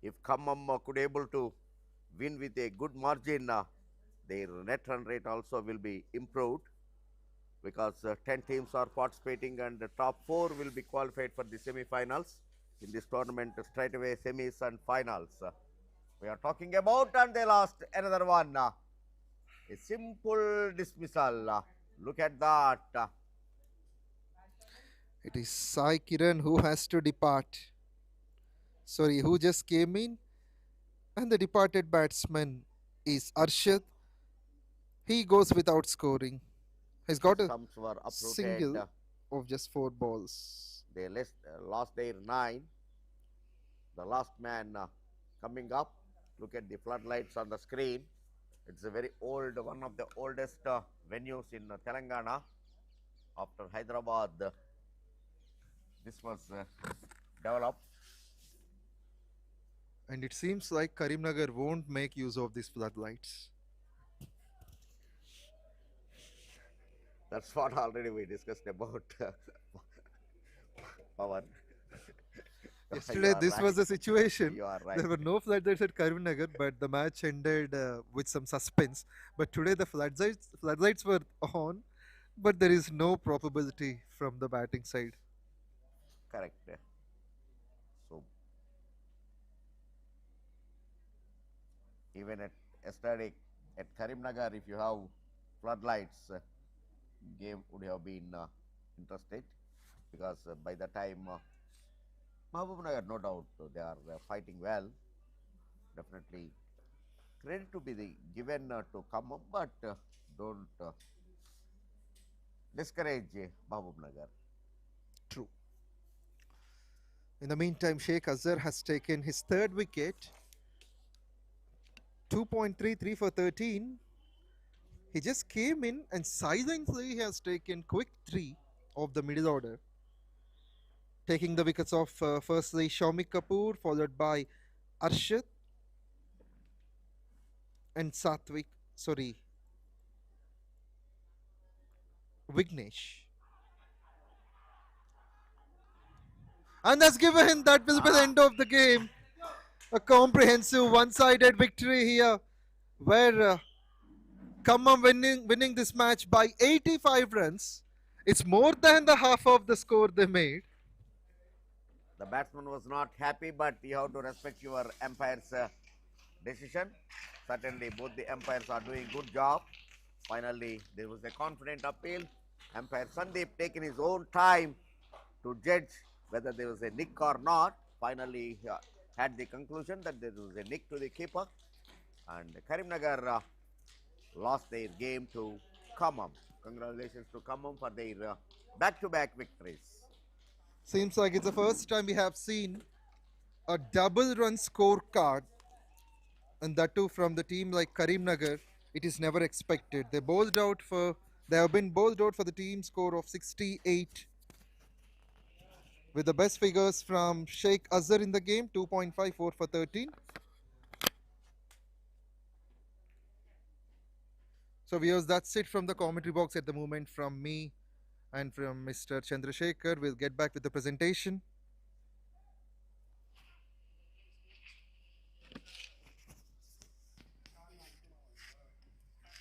Speaker 3: If KHAMMAM could able to win with a good margin, their net run rate also will be improved because 10 teams are participating and the top 4 will be qualified for the semi-finals in this tournament, straight away semis and finals. We are talking about, and they lost another one. A simple dismissal. Look at that.
Speaker 2: It is Sai Kiran who has to depart. Sorry, who just came in, and the departed batsman is Arshad. He goes without scoring. He's got a
Speaker 3: Stumps were uprooted.
Speaker 2: single of just 4 balls.
Speaker 3: They lost their 9. The last man coming up look at the floodlights on the screen. It's a very old, one of the oldest venues in Telangana. After Hyderabad, this was developed.
Speaker 2: And it seems like Karimnagar won't make use of these floodlights.
Speaker 3: That's what already we discussed about Pawan.
Speaker 2: Yesterday, this was the situation.
Speaker 3: You are right.
Speaker 2: There were no floodlights at Karimnagar, but the match ended with some suspense. But today, the floodlights were on, but there is no probability from the batting side.
Speaker 3: Correct. So, even at yesterday at Karimnagar, if you have floodlights, game would have been interested, because by the time Mahabubnagar, no doubt, they are fighting well. Definitely credit to be given to KHAMMAM, but don't discourage Mahabubnagar.
Speaker 2: True. In the meantime, 𝘃𝗃𝗲 has taken his third wicket. 2.33 for 13. He just came in and silently has taken quick 3 of the middle order, taking the wickets of firstly 𝗀𝗏𝗃𝗃 Kapoor, followed by Arshad and Vignesh. And that's given, that will be the end of the game. A comprehensive one-sided victory here, where KHAMMAM winning this match by 85 runs. It's more than the half of the score they made.
Speaker 3: The batsman was not happy, but you have to respect your umpire's decision. Certainly, both the umpires are doing good job. Finally, there was a confident appeal. Umpire Sandeep taking his own time to judge whether there was a nick or not. Finally, had the conclusion that there was a nick to the keeper, and Karimnagar lost their game to KHAMMAM. Congratulations to KHAMMAM for their back-to-back victories.
Speaker 2: Seems like it's the first time we have seen a double run scorecard, and that too from the team like Karimnagar. It is never expected. They have been bowled out for the team score of 68, with the best figures from 𝘃𝗃𝗲 in the game, 2.54 for 13. So viewers, that's it from the commentary box at the moment, from me and from Mr. Chandrasekhar. We'll get back with the presentation.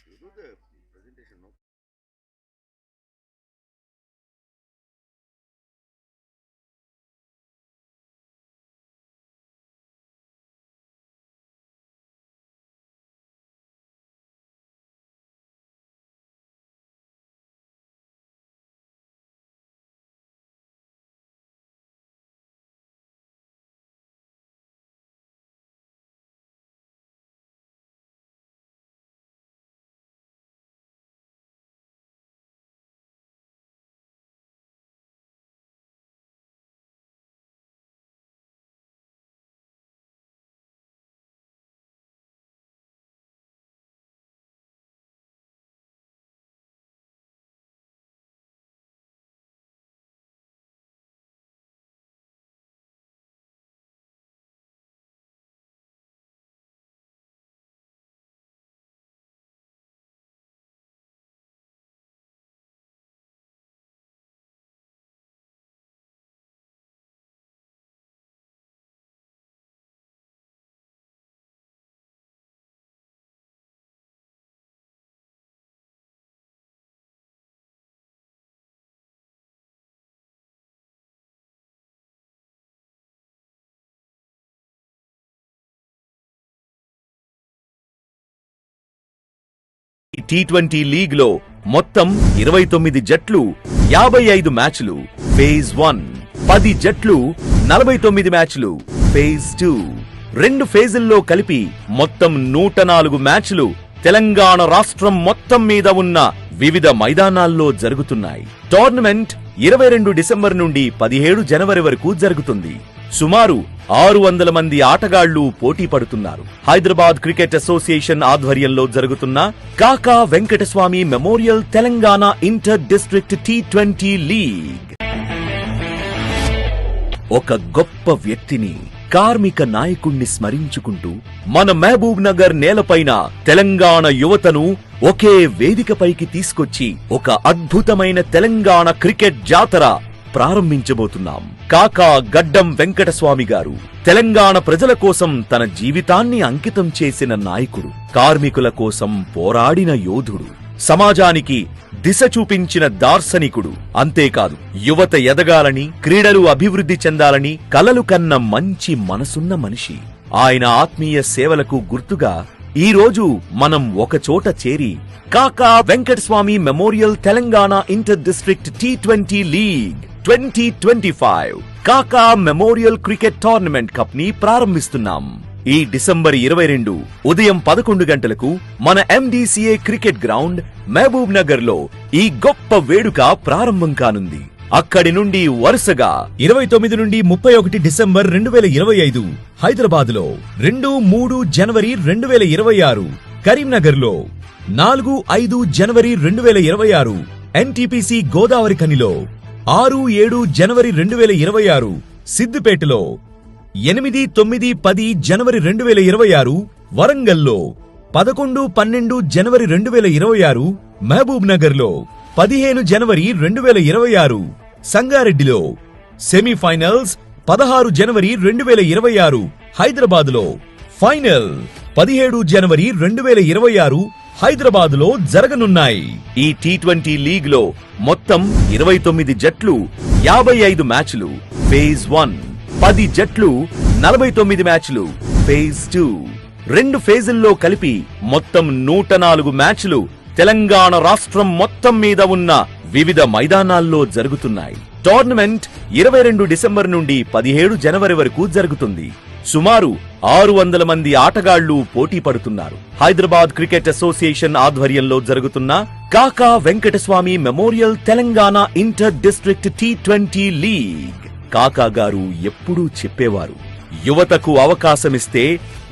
Speaker 3: You do the presentation, no?
Speaker 1: T20 league లో మొత్తం 29 జట్లు 55 మ్యాచ్లు phase 1, 10 జట్లు 49 మ్యాచ్లు phase 2, 2 ఫేజుల్లో కలిపి మొత్తం 104 మ్యాచ్లు తెలంగాణ రాష్ట్రం మొత్తం మీద ఉన్న వివిధ మైదానాల్లో జరుగుతున్నాయి. టోర్నమెంట్ 22 డిసెంబర్ నుండి 17 జనవరి వరకు జరుగుతుంది. సుమారు 600 మంది ఆటగాళ్లు పోటీ పడుతున్నారు. హైదరాబాద్ క్రికెట్ అసోసియేషన్ ఆధ్వర్యంలో జరుగుతున్న Kaka Venkataswamy memorial Telangana inter district T20 league. ఒక గొప్ప వ్యక్తిని, కార్మిక నాయకుణ్ణి స్మరించుకుంటూ మన మహబూబ్ నగర్ నేలపైన తెలంగాణ యువతను ఒకే వేదికపైకి తీసుకొచ్చి ఒక అద్భుతమైన తెలంగాణ క్రికెట్ జాతర ప్రారంభించబోతున్నాం. కాకా గడ్డం వెంకటస్వామి గారు తెలంగాణ ప్రజల కోసం తన జీవితాన్ని అంకితం చేసిన నాయకుడు, కార్మికుల కోసం పోరాడిన యోధుడు, సమాజానికి దిశ చూపించిన దార్శనికుడు. అంతేకాదు, యువత ఎదగాలని, క్రీడలు అభివృద్ధి చెందాలని కలలు కన్న మంచి మనసున్న మనిషి. ఆయన ఆత్మీయ సేవలకు గుర్తుగా ఈ రోజు మనం ఒకచోట చేరి కాకా Venkataswamy memorial Telangana inter district T20 league 2025 కాకా మెమోరియల్ క్రికెట్ టోర్నమెంట్ కప్ ని ప్రారంభిస్తున్నాం. ఈ డిసెంబర్ 22 ఉదయం 11 గంటలకు మన MDCA cricket ground Mahabubnagar లో ఈ గొప్ప వేడుక ప్రారంభం కానుంది. అక్కడి నుండి వరుసగా 29 నుండి 31 డిసెంబర్ 2025 హైదరాబాద్ లో, 2-3 జనవరి 2026 కరీంనగర్ లో, 4-5 జనవరి 2026 NTPC గోదావరి ఖనిలో, 6-7 జనవరి 2026 సిద్దిపేటలో, 8-9-10 జనవరి 2026 వరంగల్లో, 11-12 జనవరి 2026 మహబూబ్ నగర్ లో, 15 జనవరి 2026 సంగారెడ్డిలో, సెమీఫైనల్స్ 16 జనవరి 2026 హైదరాబాద్ లో, ఫైనల్ 17 జనవరి 2026 హైదరాబాద్ లో జరగనున్నాయి. ఈ T20 లీగ్ లో మొత్తం 29 జట్లు, 55 మ్యాచ్లు ఫేజ్ 1, 10 జట్లు, 49 మ్యాచ్లు ఫేజ్ 2, 2 ఫేజుల్లో కలిపి మొత్తం 104 మ్యాచ్లు తెలంగాణ రాష్ట్రం మొత్తం మీద ఉన్న వివిధ మైదానాల్లో జరుగుతున్నాయి. టోర్నమెంట్ 22 డిసెంబర్ నుండి 17 జనవరి వరకు జరుగుతుంది. సుమారు 600 మంది ఆటగాళ్లు పోటీ పడుతున్నారు. హైదరాబాద్ క్రికెట్ అసోసియేషన్ ఆధ్వర్యంలో జరుగుతున్న Kaka Venkataswamy memorial Telangana inter district T20 league. కాకా గారు ఎప్పుడూ చెప్పేవారు, యువతకు అవకాశమిస్తే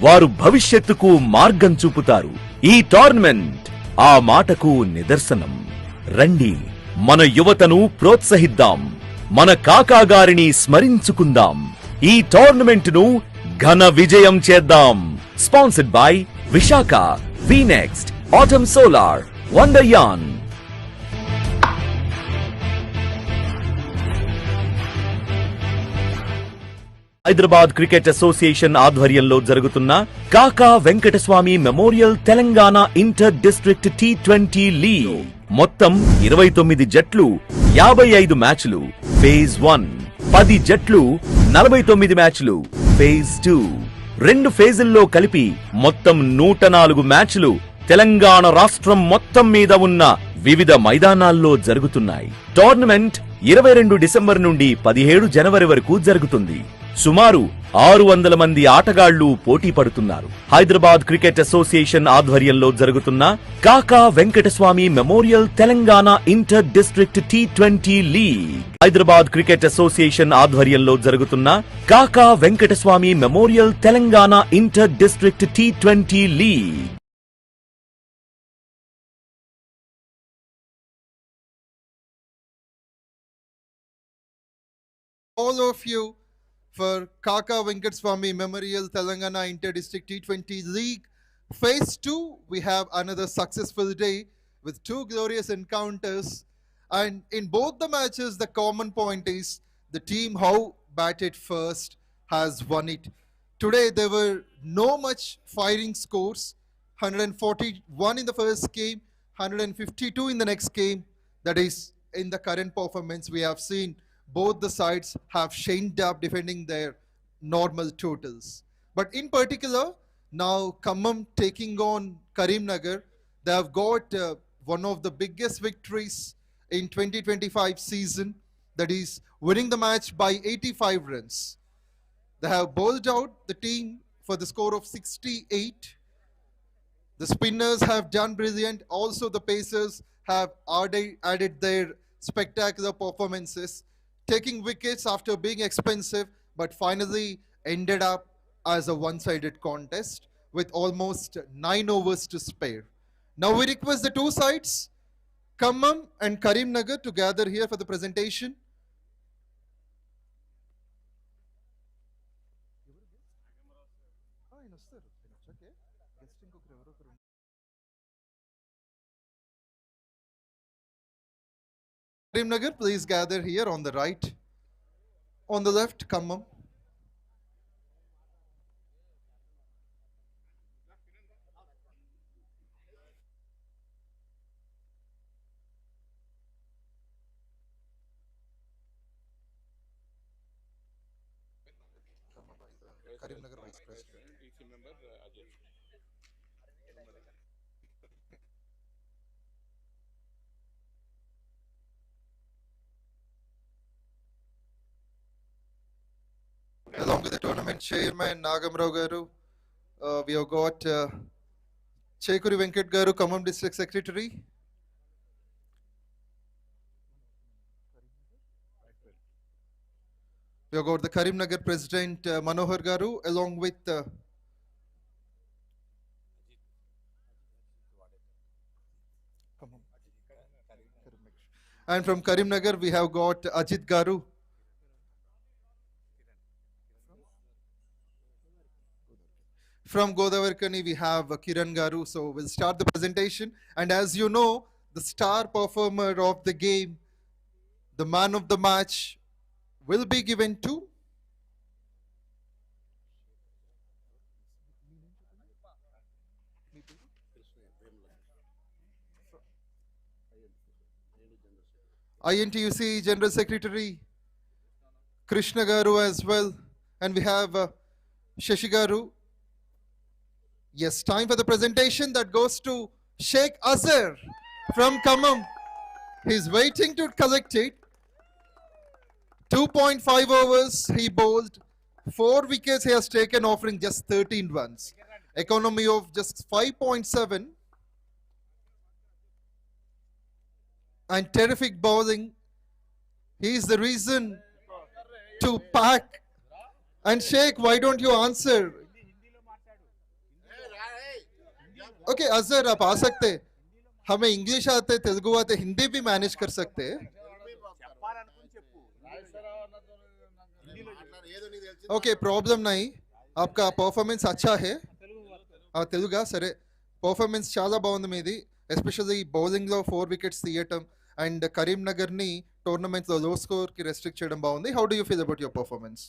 Speaker 1: వారు భవిష్యత్తుకు మార్గం చూపుతారు. ఈ టోర్నమెంట్ ఆ మాటకు నిదర్శనం. రండి, మన యువతను ప్రోత్సహిద్దాం, మన కాకా గారిని స్మరించుకుందాం, ఈ టోర్నమెంట్ ను ఘన విజయం చేద్దాం. Sponsored by Visakha, VNext, atom solar, వండర్యాన్. హైదరాబాద్ క్రికెట్ అసోసియేషన్ ఆధ్వర్యంలో జరుగుతున్న Kaka Venkataswamy memorial Telangana inter district T20 league. మొత్తం 29 జట్లు, 55 మ్యాచ్లు ఫేజ్ 1, 10 జట్లు, 49 మ్యాచ్లు ఫేజ్ 2, 2 ఫేజుల్లో కలిపి మొత్తం 104 మ్యాచ్లు తెలంగాణ రాష్ట్రం మొత్తం మీద ఉన్న వివిధ మైదానాల్లో జరుగుతున్నాయి. టోర్నమెంట్ 22 డిసెంబర్ నుండి 17 జనవరి వరకు జరుగుతుంది. సుమారు 600 మంది ఆటగాళ్లు పోటీ పడుతున్నారు. హైదరాబాద్ క్రికెట్ అసోసియేషన్ ఆధ్వర్యంలో జరుగుతున్న Kaka Venkataswamy memorial Telangana inter district T20 league. Hyderabad cricket association ఆధ్వర్యంలో జరుగుతున్న Kaka Venkataswamy memorial Telangana inter district T20 league.
Speaker 2: All of you for Kaka Venkataswamy Memorial Telangana Inter-District T20 League. Phase 2, we have another successful day with 2 glorious encounters. And in both the matches, the common point is the team how batted first has won it. Today, there were no much firing scores. 141 in the first game, 152 in the next game. That is, in the current performance, we have seen both the sides have shined up defending their normal totals. But in particular, now KHAMMAM taking on Karimnagar, they have got one of the biggest victories in 2025 season, that is winning the match by 85 runs. They have bowled out the team for the score of 68. The spinners have done brilliant. Also the pacers have added their spectacular performances, taking wickets after being expensive, but finally ended up as a one-sided contest with almost 9 overs to spare. Now we request the two sides, Khammam and Karimnagar, to gather here for the presentation. Karimnagar, please gather here on the right. On the left, Khammam. Karimnagar Vice President. Along with the tournament chairman Nagamrao Garu, we have got 𝗀𝗃𝗵𝗃𝗲 Garu, Khammam District Secretary. We have got the Karimnagar President Manohar Garu, along with and from Karimnagar we have got Ajit Garu. From 𝗀𝗶𝗃𝗲 we have Kiran Garu. So we'll start the presentation. And as you know, the star performer of the game, the man of the match, will be given to INTUC General Secretary Krishna Garu as well. And we have Shashi Garu. Yes, time for the presentation that goes to 𝗃𝗄𝗃 from Khammam. He's waiting to collect it. 2.5 overs he bowled. 4 wickets he has taken, offering just 13 runs. Economy of just 5.7. And terrific bowling. He is the reason to pack. And Sheikh, why don't you answer? Okay Azhar आप आ सकते, हमें English आते, तेलुगु आते, हिंदी भी manage कर सकते हैं. Okay problem नहीं, आपका परफॉर्मेंस अच्छा है. తెలుగా సరే, పర్ఫార్మెన్స్ చాలా బాగుంది మీది, ఎస్పెషల్లీ బౌలింగ్ లో 4 వికెట్స్ తీయటం అండ్ కరీంనగర్ ని టోర్నమెంట్ లో లో స్కోర్ కి రెస్ట్రిక్ట్ చేయడం బాగుంది. How do you feel about your performance?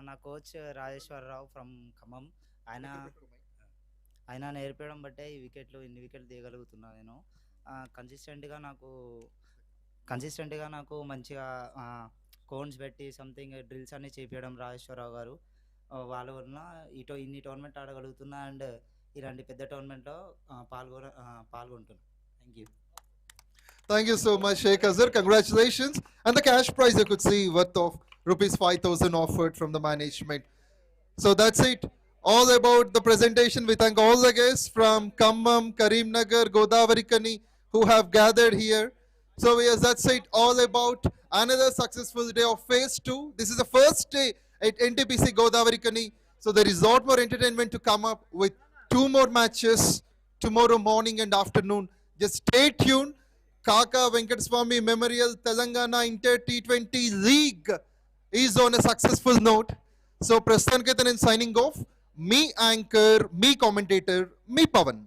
Speaker 11: నా కోచ్ రాజేశ్వరరావు ఫ్రమ్ ఖమ్మం, ఆయన నేర్పడం బట్టే ఈ వికెట్లు ఇన్ని వికెట్లు తీయగలుగుతున్నా. నేను కన్సిస్టెంట్గా నాకు మంచిగా కోన్స్ పెట్టి సంథింగ్ డ్రిల్స్ అన్ని చేపించడం రాజేశ్వరరావు గారు, వాళ్ళ వలన ఇన్ని టోర్నమెంట్ ఆడగలుగుతున్నా అండ్ ఇలాంటి పెద్ద టోర్నమెంట్లో పాల్గొంటున్నా. Thank you.
Speaker 2: Thank you so much, 𝗃𝗄𝗃. Congratulations. And the cash prize you could see worth of ₹5,000 offered from the management. So that's it. All about the presentation. We thank all the guests from Khammam, Karimnagar, Godavari who have gathered here. So yes, that's it. All about another successful day of phase 2. This is the first day at NTPC Godavari. So there is a lot more entertainment to come up with 2 more matches tomorrow morning and afternoon. Just stay tuned. KAKA Venkateswamy Memorial Telangana Inter T20 League is on a successful note. So Prasthan Ketan is signing off. Me anchor, me commentator, me Pavan.